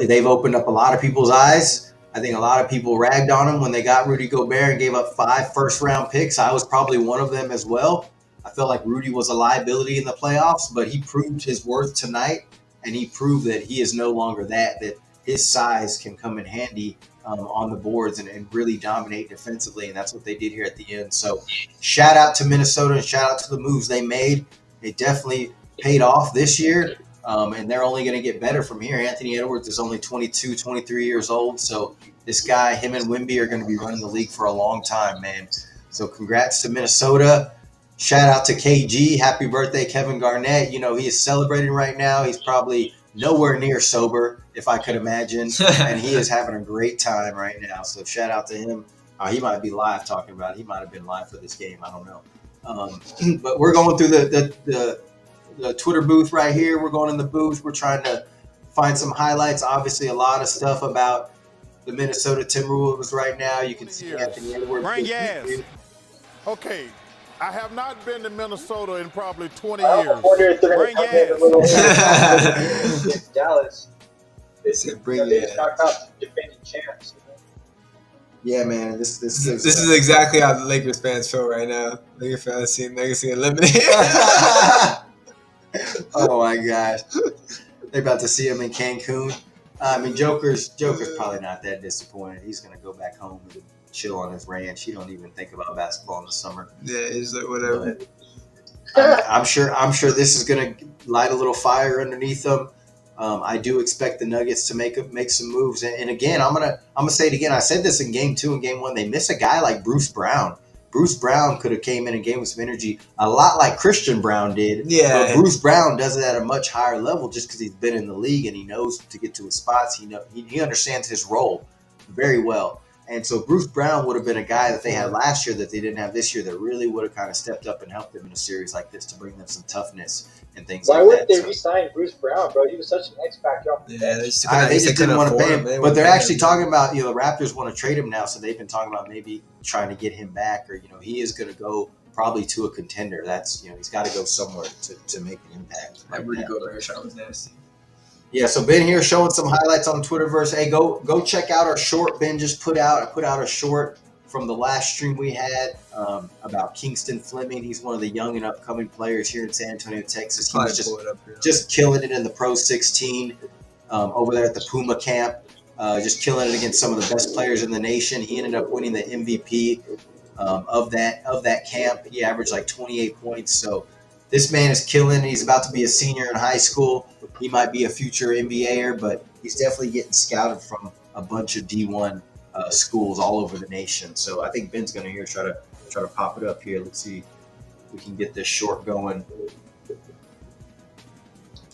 they've opened up a lot of people's eyes. I think a lot of people ragged on them when they got Rudy Gobert and gave up 5 first-round picks. I was probably one of them as well. I felt like Rudy was a liability in the playoffs, but he proved his worth tonight, and he proved that he is no longer that his size can come in handy on the boards and really dominate defensively, and that's what they did here at the end. So shout out to Minnesota and shout out to the moves they made. They definitely paid off this year, and they're only going to get better from here. Anthony Edwards is only 22, 23 years old, so this guy, him and Wemby, are going to be running the league for a long time, man. So congrats to Minnesota. Shout out to KG. Happy birthday, Kevin Garnett. He is celebrating right now. He's probably nowhere near sober, if I could imagine, and he is having a great time right now. So shout out to him. He might be live talking about it. He might have been live for this game. I don't know. But we're going through the Twitter booth right here. We're going in the booth. We're trying to find some highlights. Obviously, a lot of stuff about the Minnesota Timberwolves right now. You can see Anthony Edwards. Bring gas. Okay. I have not been to Minnesota in probably 20 years. Bring gas. Dallas. They knocked out defending champs. Yeah, man. This is exactly how the Lakers fans feel right now. Lakers fans seeing Legacy eliminated. Oh my gosh. they're about to see him in Cancun. I mean, Joker's probably not that disappointed. He's gonna go back home and chill on his ranch. He don't even think about basketball in the summer. Yeah, he's like whatever. But I'm sure this is gonna light a little fire underneath them. I do expect the Nuggets to make some moves. And again, I'm gonna say it again. I said this in Game 2 and Game 1. They miss a guy like Bruce Brown. Bruce Brown could have came in and gave him some energy, a lot like Christian Brown did. Yeah. But Bruce Brown does it at a much higher level just because he's been in the league and he knows to get to his spots. He understands his role very well. And so Bruce Brown would have been a guy that they had last year that they didn't have this year that really would have kind of stepped up and helped them in a series like this to bring them some toughness and things like that. Why wouldn't they re-sign Bruce Brown, bro? He was such an X-factor. Yeah, they just didn't want to pay him. But they're actually talking about, the Raptors want to trade him now, so they've been talking about maybe trying to get him back, or he is going to go probably to a contender. That's he's got to go somewhere to make an impact. That Rudy Gobert shot was nasty. Yeah, so Ben here showing some highlights on Twitterverse. Hey, go check out our short Ben just put out. I put out a short from the last stream we had about Kingston Fleming. He's one of the young and upcoming players here in San Antonio, Texas. He was just killing it in the Pro 16 over there at the Puma camp, just killing it against some of the best players in the nation. He ended up winning the MVP of that camp. He averaged like 28 points. So this man is killing. He's about to be a senior in high school. He might be a future NBAer, but he's definitely getting scouted from a bunch of D1 schools all over the nation. So I think Ben's going to try to pop it up here. Let's see if we can get this short going.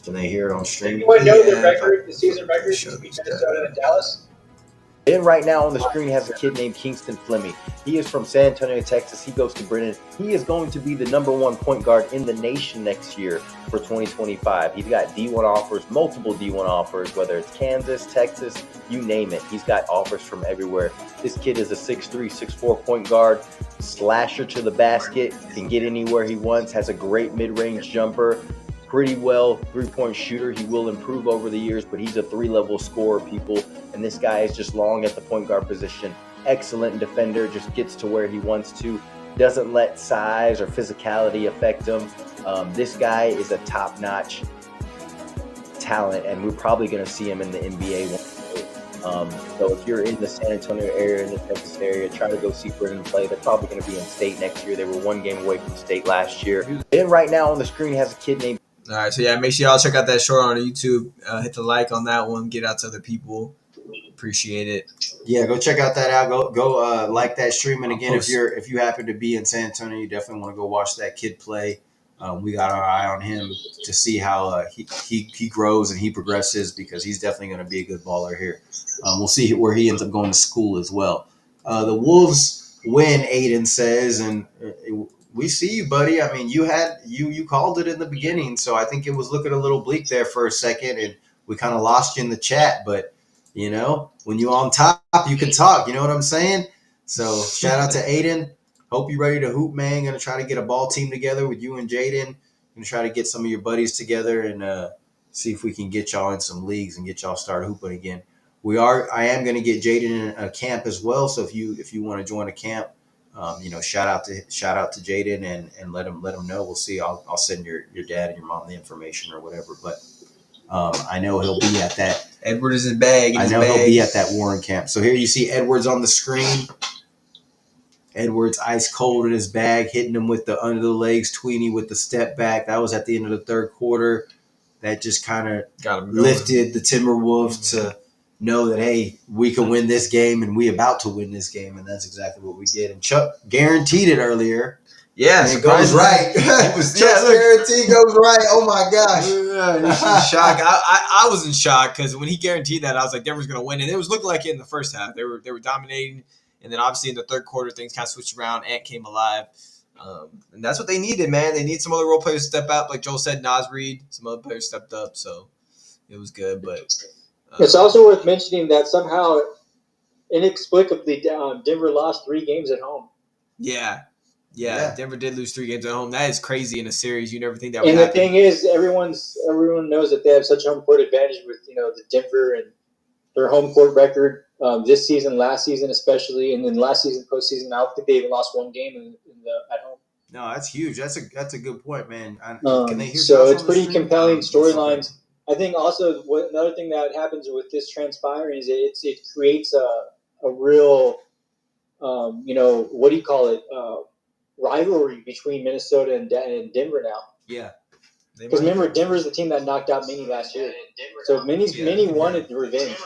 Can they hear it on stream? Anyone know the season record between Minnesota and Dallas? And right now on the screen has a kid named Kingston Fleming. He is from San Antonio, Texas. He goes to Brennan. He is going to be the #1 point guard in the nation next year for 2025. He's got D1 offers, multiple D1 offers, whether it's Kansas, Texas, you name it. He's got offers from everywhere. This kid is a 6'3", 6'4" point guard, slasher to the basket, can get anywhere he wants, has a great mid-range jumper, pretty well three-point shooter. He will improve over the years, but he's a 3-level scorer, people. And this guy is just long at the point guard position. Excellent defender, just gets to where he wants to. Doesn't let size or physicality affect him. This guy is a top-notch talent, and we're probably going to see him in the NBA one day. So if you're in the San Antonio area, in the Texas area, try to go see Brennan play. They're probably going to be in state next year. They were 1 game away from state last year. And right now on the screen has a kid named... All right, so yeah, make sure y'all check out that short on YouTube. Hit the like on that one. Get out to other people. Appreciate it. Yeah, go check out that out. Go like that stream. And again, if you happen to be in San Antonio, you definitely want to go watch that kid play. We got our eye on him to see how he grows and he progresses, because he's definitely going to be a good baller here. We'll see where he ends up going to school as well. The Wolves win, Aiden says, and we see you, buddy. I mean, you called it in the beginning, so I think it was looking a little bleak there for a second, and we kind of lost you in the chat. But when you're on top, you can talk. You know what I'm saying? So shout out to Aiden. Hope you're ready to hoop, man. Going to try to get a ball team together with you and Jaden. Going to try to get some of your buddies together and see if we can get y'all in some leagues and get y'all started hooping again. I am going to get Jaden in a camp as well. So if you want to join a camp, shout out to Jaden and let him know. We'll see. I'll send your dad and your mom the information or whatever. But I know he'll be at that. Edward is in bag. He'll be at that Warren camp. So here you see Edwards on the screen. Edwards ice cold in his bag, hitting him with the under the legs, Tweeny with the step back. That was at the end of the third quarter. That just kind of lifted the Timberwolves to know that, hey, we can win this game, and we about to win this game, and that's exactly what we did. And Chuck guaranteed it earlier. Yeah, and it goes right. Chuck's guarantee goes right. Oh my gosh! Yeah, shock. I was in shock because when he guaranteed that, I was like, Denver's going to win, and it was looking like it in the first half. They were dominating, and then obviously in the third quarter, things kind of switched around. Ant came alive, and that's what they needed, man. They need some other role players to step up, like Joel said. Nas Reed, some other players stepped up, so it was good. But it's also worth mentioning that somehow, inexplicably, Denver lost 3 games at home. Yeah, Denver did lose 3 games at home. That is crazy in a series. You never think that would happen. And the thing is, everyone knows that they have such home court advantage with the Denver and their home court record this season, last season especially, and then last season postseason. I don't think they even lost 1 game at home. No, that's huge. That's a good point, man. Can they hear so it's pretty compelling storylines. I think also another thing that happens with this transpiring is it creates a real, what do you call it, rivalry between Minnesota and Denver now. Yeah. Because remember, Denver's the team that knocked out Mini last year. So Mini wanted revenge.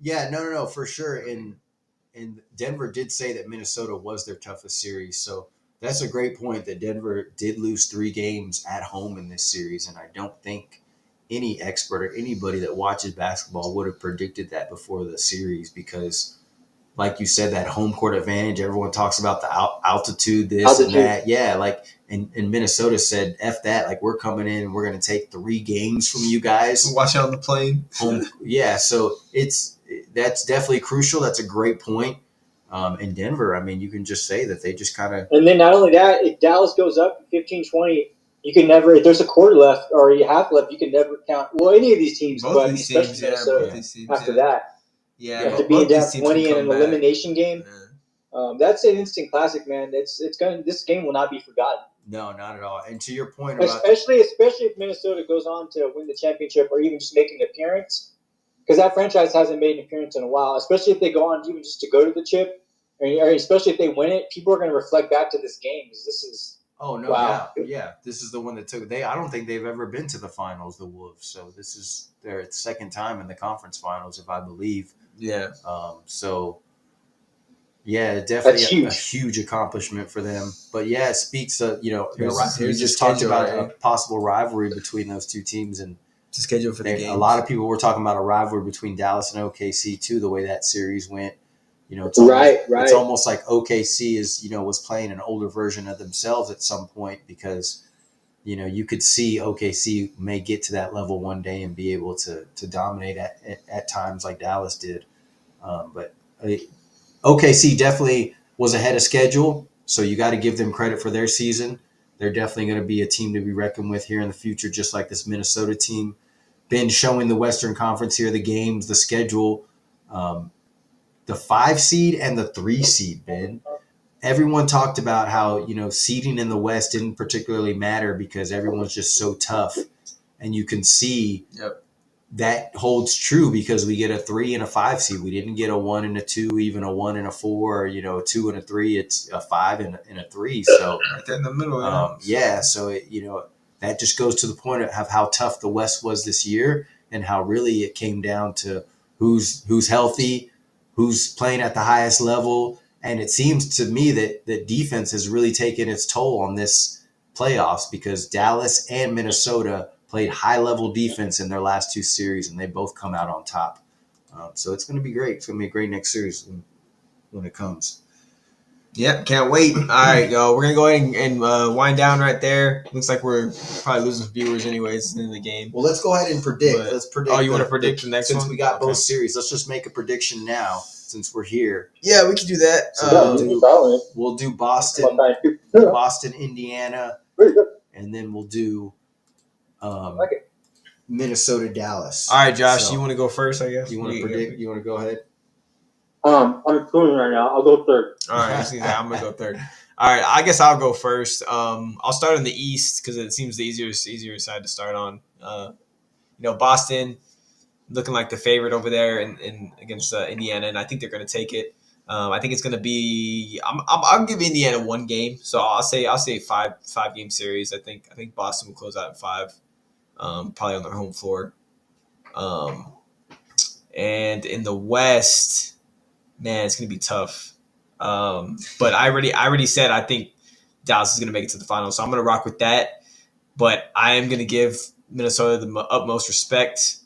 Yeah, no, for sure. And Denver did say that Minnesota was their toughest series. So that's a great point that Denver did lose 3 games at home in this series. And I don't think any expert or anybody that watches basketball would have predicted that before the series because, like you said, that home court advantage, everyone talks about the altitude, and that. Yeah, like, and Minnesota said, F that. Like, we're coming in and we're going to take 3 games from you guys. Watch out on the plane. Yeah, so that's definitely crucial. That's a great point. In Denver, I mean, you can just say that they just kind of. And then not only that, if Dallas goes up 15-20, you can never, if there's a quarter left or a half left, you can never count, any of these teams, both but these especially teams, Minnesota teams, after that. Yeah, after being down 20 in an elimination game, that's an instant classic, man. This game will not be forgotten. No, not at all. And to your point about especially if Minnesota goes on to win the championship or even just make an appearance, because that franchise hasn't made an appearance in a while. Especially if they go on even just to go to the chip, or especially if they win it, people are going to reflect back to this game because this is. Oh, no doubt. Yeah, this is the one that took. I don't think they've ever been to the finals, the Wolves. So this is their second time in the conference finals, if I believe. Yeah. So. Yeah, definitely a huge accomplishment for them. But yeah, it speaks of, you just talked about a possible rivalry between those two teams, and the schedule for the games. A lot of people were talking about a rivalry between Dallas and OKC too, the way that series went. It's almost like OKC was playing an older version of themselves at some point because, you could see OKC may get to that level one day and be able to dominate at times like Dallas did. But OKC definitely was ahead of schedule, so you got to give them credit for their season. They're definitely going to be a team to be reckoned with here in the future, just like this Minnesota team. Been showing the Western Conference here, the games, the schedule, the 5 seed and the 3 seed, Ben. Everyone talked about how, seeding in the West didn't particularly matter because everyone's just so tough. And you can see that holds true because we get a 3 and a 5 seed. We didn't get a 1 and a 2, even a 1 and a 4, or, a 2 and a 3. It's a 5 and a 3. So right there in the middle. So that just goes to the point of how tough the West was this year and how really it came down to who's healthy, who's playing at the highest level. And it seems to me that defense has really taken its toll on this playoffs because Dallas and Minnesota played high-level defense in their last 2 series, and they both come out on top. So it's going to be great. It's going to be a great next series when it comes. Yep, can't wait. All right, yo, we're going to go ahead and wind down right there. Looks like we're probably losing viewers anyways in the game. Well, let's go ahead and predict. Let's predict. Oh, you want to predict the next one? Since we got both series, let's just make a prediction now since we're here. Yeah, we can do that. So we'll do Boston, Indiana, and then we'll do Minnesota, Dallas. All right, Josh, you want to go first, I guess? You want to predict? You want to go ahead? I'm cooling right now. I'll go third. All right, I'm going to go third. All right, I guess I'll go first. I'll start in the East because it seems the easier side to start on. Boston looking like the favorite over there in against Indiana, and I think they're going to take it. I think it's going to be. I'll give Indiana 1 game, so I'll say 5-game series. I think Boston will close out in 5, probably on their home floor. And in the West, man, it's going to be tough. But I already said I think Dallas is going to make it to the finals, so I'm going to rock with that. But I am going to give Minnesota the utmost respect.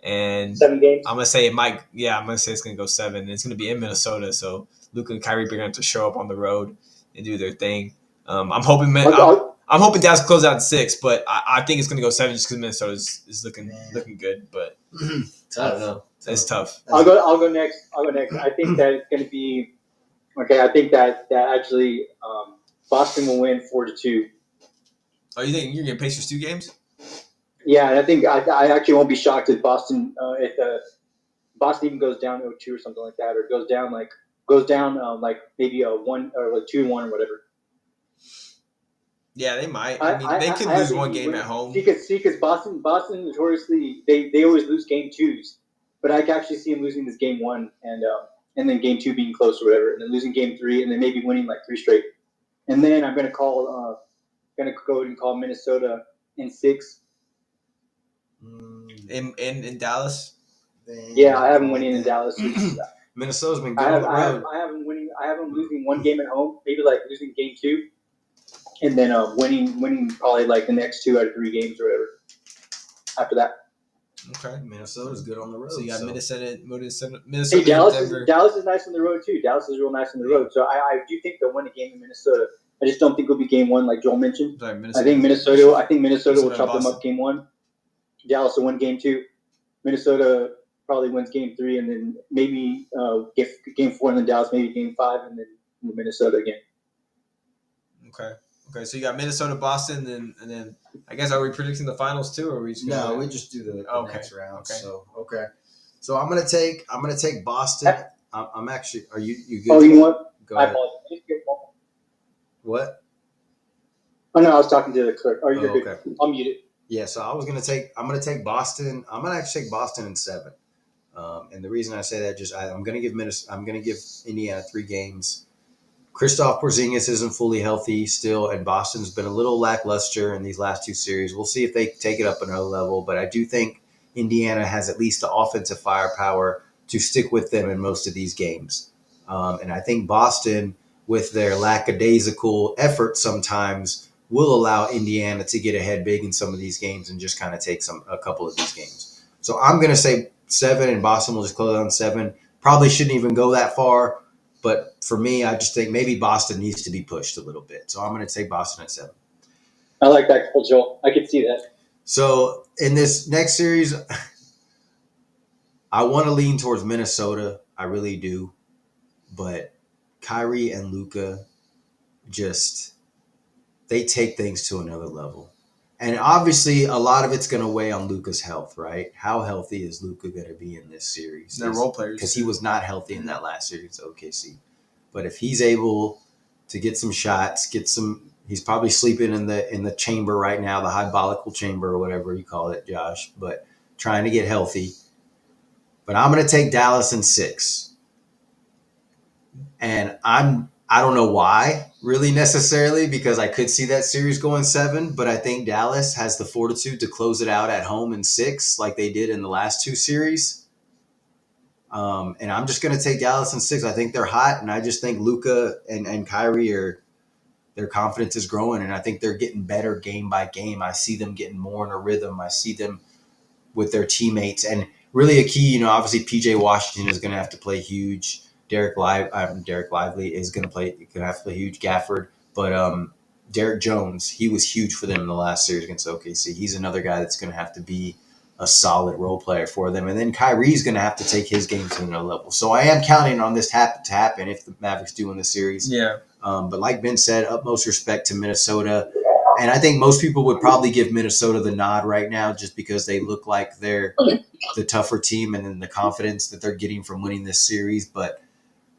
And 7 games. I'm gonna say it might. Yeah, I'm gonna say it's gonna go 7. And it's gonna be in Minnesota, so Luka and Kyrie are gonna have to show up on the road and do their thing. I'm hoping Dallas close out in 6, but I think it's gonna go 7 just because Minnesota is looking good. But I don't know. It's tough. I'll go next. I think that it's gonna be okay. I think that actually Boston will win 4-2. Oh, you think you're gonna Pacers 2 games? Yeah, and I think I actually won't be shocked if Boston Boston even goes down 0-2 or something like that, or goes down like maybe a 1 or like 2-1 or whatever. Yeah, they might. I mean, they could lose one game at home. Because Boston notoriously they always lose game 2s, but I can actually see them losing this game 1 and then game 2 being close or whatever, and then losing game 3 and then maybe winning like 3 straight. And then I'm gonna go and call Minnesota in 6. In Dallas. Yeah, I have them winning in Dallas. Minnesota's been good on the road. I have them losing one game at home, maybe like losing game 2, and then winning probably like the next 2 out of 3 games or whatever. After that. Okay, Minnesota's good on the road. So you got Minnesota. Hey, Dallas is nice on the road too. Dallas is real nice on the road. So I do think they'll win a game in Minnesota. I just don't think it'll be game 1 like Joel mentioned. Sorry, I think Minnesota will chop them up game 1. Dallas will win game 2. Minnesota probably wins game 3, and then maybe game 4, and then Dallas maybe game 5, and then Minnesota again. Okay. So you got Minnesota, Boston, and then I guess are we predicting the finals too, or are we just no? We just do the next round. Okay. So I'm gonna take Boston. I'm actually. Are you good? Oh, you know what? Go ahead. I apologize. What? Oh no, I was talking to the clerk. Oh, you're good. Okay. I'll mute it. Yeah, so I'm gonna take Boston. I'm gonna actually take Boston in 7. And the reason I say that, I'm gonna give Indiana 3 games. Kristaps Porzingis isn't fully healthy still, and Boston's been a little lackluster in these last 2 series. We'll see if they take it up another level, but I do think Indiana has at least the offensive firepower to stick with them in most of these games. And I think Boston, with their lackadaisical effort sometimes, will allow Indiana to get ahead big in some of these games and just kind of take a couple of these games. So I'm going to say 7, and Boston will just close on 7. Probably shouldn't even go that far, but for me, I just think maybe Boston needs to be pushed a little bit. So I'm going to take Boston at 7. I like that, Joel. I can see that. So in this next series, I want to lean towards Minnesota. I really do. But Kyrie and Luka they take things to another level. And obviously, a lot of it's going to weigh on Luka's health, right? How healthy is Luka going to be in this series? They're role players. Because he was not healthy in that last series at OKC. But if he's able to get some shots, he's probably sleeping in the chamber right now, the hypothetical chamber or whatever you call it, Josh, but trying to get healthy. But I'm going to take Dallas in 6. And I don't know why, really necessarily, because I could see that series going 7, but I think Dallas has the fortitude to close it out at home in 6, like they did in the last 2 series. And I'm just going to take Dallas in 6. I think they're hot, and I just think Luka and Kyrie their confidence is growing, and I think they're getting better game by game. I see them getting more in a rhythm. I see them with their teammates, and really a key, obviously PJ Washington is going to have to play huge. Derek Lively is going to have to play huge. Gafford, but Derek Jones, he was huge for them in the last series against OKC. He's another guy that's going to have to be a solid role player for them. And then Kyrie's going to have to take his game to another level. So I am counting on this to happen if the Mavericks do win the series. Yeah. But like Ben said, utmost respect to Minnesota. And I think most people would probably give Minnesota the nod right now just because they look like they're the tougher team and then the confidence that they're getting from winning this series. But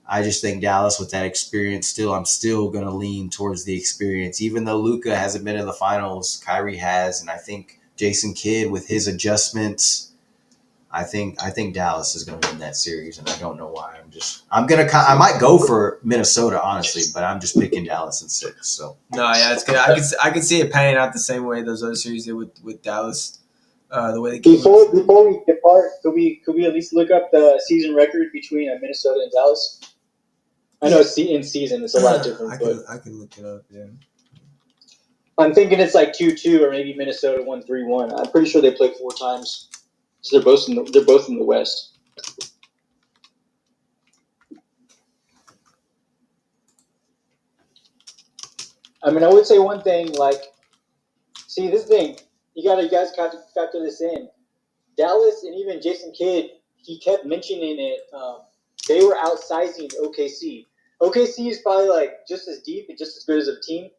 I just think Dallas, with that experience, I'm still going to lean towards the experience. Even though Luka hasn't been in the finals, Kyrie has. And I think Jason Kidd, with his adjustments, I think Dallas is going to win that series, and I don't know why. I might go for Minnesota, honestly, but I'm just picking Dallas in 6. So no, yeah, it's good. I could see it panning out the same way those other series did with Dallas. The way they before we depart, could we at least look up the season record between Minnesota and Dallas? I know in season it's a lot different. I can look it up. Yeah. I'm thinking it's like 2-2 or maybe Minnesota won 3-1. I'm pretty sure they played 4 times. So they're both in the West. I mean, I would say one thing, see this thing, you guys got to factor this in. Dallas and even Jason Kidd, he kept mentioning it. They were outsizing OKC. OKC is probably just as deep and just as good as a team,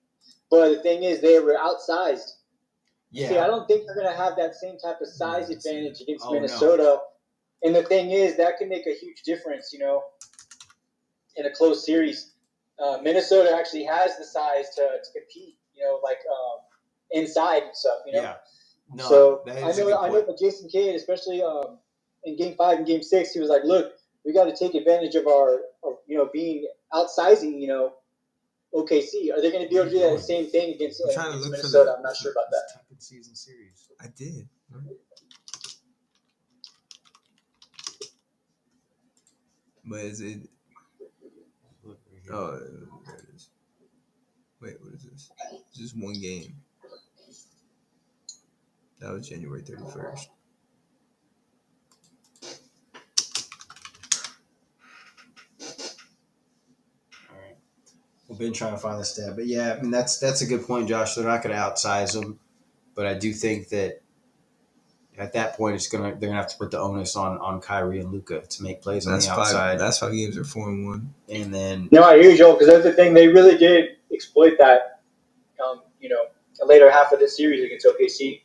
but the thing is, they were outsized. Yeah. See, I don't think they're going to have that same type of size advantage against Minnesota. No. And the thing is, that can make a huge difference, in a close series. Minnesota actually has the size to compete, inside and stuff. Yeah. No, So that I is a know good point. that Jason Kidd, especially in Game 5 and Game 6, he was like, "Look, we got to take advantage of our being outsizing OKC. Are they going to be able to do that same thing against Minnesota? I'm not sure about that." Season series. I did. But is it? Oh, there it is. Wait, what is this? It's just one game. That was January 31st. All right. We've been trying to find the stat, but yeah, I mean that's a good point, Josh. They're not going to outsize them, but I do think that at that point they're gonna have to put the onus on Kyrie and Luka to make plays on the outside. That's 5 games are 4-1. And then I hear you, Joel, because that's the thing. They really did exploit that. The later half of the series against OKC.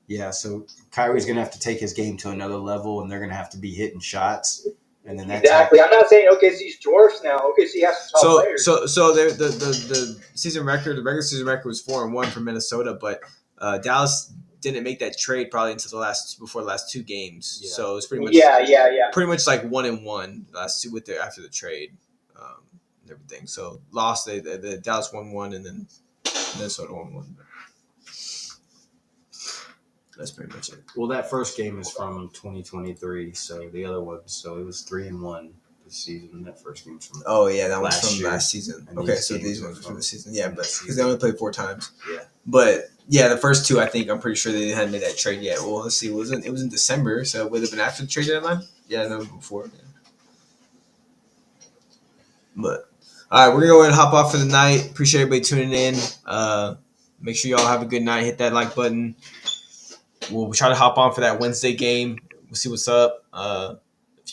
Yeah, so Kyrie's going to have to take his game to another level, and they're going to have to be hitting shots. And then that's exactly. I'm not saying OKC's dwarfs now. OKC has some top players. So the season record, the regular season record was 4-1 for Minnesota, but Dallas didn't make that trade probably until before the last 2 games. Yeah. So it was pretty much pretty much like 1-1 last 2 after the trade, and everything. So lost. The Dallas 1-1, and then Minnesota 1-1. That's pretty much it. Well, that first game is from 2023, so the other one, so it was 3-1 this season. That first game was from that was from last season. Okay, so these ones from the season. Yeah, but because they only played 4 times. Yeah. But yeah, the first 2, I think I'm pretty sure they hadn't made that trade yet. Well, let's see. It was in December, so it would have been after the trade deadline. Yeah, no, before. Yeah. But all right, we're gonna go ahead and hop off for the night. Appreciate everybody tuning in. Make sure y'all have a good night. Hit that like button. We'll try to hop on for that Wednesday game. We'll see what's up.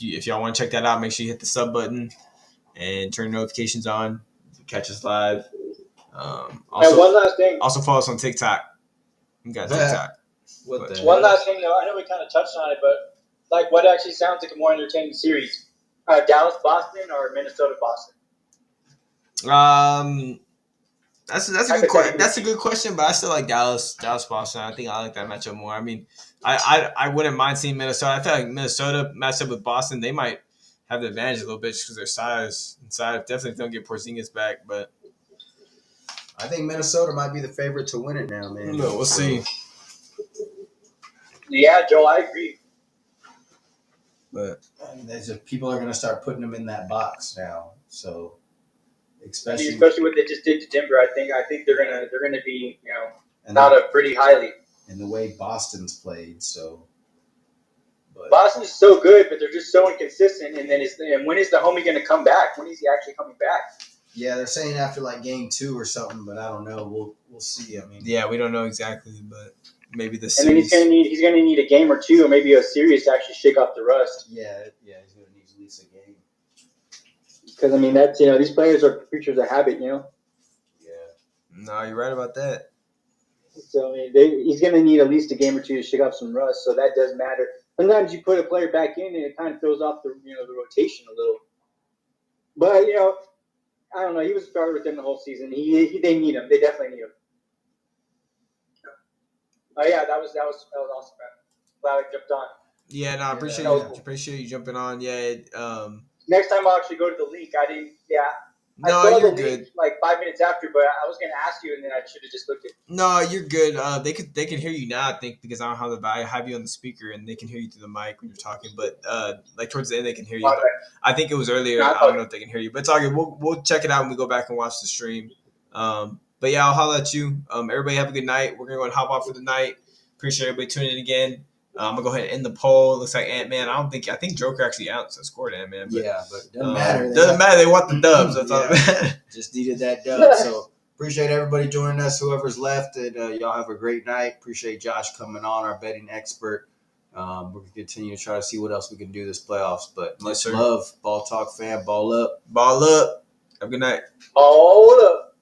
If y'all want to check that out, make sure you hit the sub button and turn notifications on. Catch us live. Also, one last thing. Also follow us on TikTok. We got TikTok. One last thing, though. I know we kind of touched on it, but like, what actually sounds like a more entertaining series? Dallas Boston or Minnesota Boston? That's a good question. That's a good question, but I still like Dallas Boston. I think I like that matchup more. I mean, I wouldn't mind seeing Minnesota. I feel like Minnesota matched up with Boston, they might have the advantage a little bit just because their size. Definitely don't get Porzingis back, but I think Minnesota might be the favorite to win it now, man. No, we'll see. Yeah, Joel, I agree. But people are going to start putting them in that box now, so. Especially what they just did to Denver, I think they're gonna be thought of pretty highly. And the way Boston's played, so. But Boston's so good, but they're just so inconsistent. And then when is the homie gonna come back? When is he actually coming back? Yeah, they're saying after like game 2 or something, but I don't know. We'll see. I mean, yeah, we don't know exactly, but maybe the series. And then he's gonna need a game or 2, or maybe a series to actually shake off the rust. Yeah, he's gonna need at least a game. Because, I mean, that's, these players are creatures of habit, Yeah. No, you're right about that. So, I mean, he's going to need at least a game or 2 to shake off some rust, so that does matter. Sometimes you put a player back in and it kind of throws off the rotation a little. But, I don't know. He was started with them the whole season. They need him. They definitely need him. Oh, yeah, that was awesome, man. Glad I jumped on. Yeah, no, I appreciate you jumping on. Yeah, next time I'll actually go to the link. I didn't. Yeah. No, you're good. Like 5 minutes after, but I was gonna ask you, and then I should have just looked at. No, you're good. They can hear you now, I think, because I don't have you on the speaker, and they can hear you through the mic when you're talking. But like towards the end, they can hear you. But I think it was earlier. I don't know if they can hear you, but it's all good. We'll check it out when we go back and watch the stream. But yeah, I'll holler at you. Everybody have a good night. We're gonna go and hop off for the night. Appreciate everybody tuning in again. I'm gonna go ahead and end the poll. It looks like Ant-Man. I think Joker actually scored Ant-Man. But, yeah, but doesn't matter. Doesn't matter. They want the dubs. That's all. Just needed that dub. So appreciate everybody joining us. Whoever's left, and y'all have a great night. Appreciate Josh coming on, our betting expert. We're gonna continue to try to see what else we can do this playoffs. But much love, Ball Talk fam. Ball up. Ball up. Have a good night. Ball up.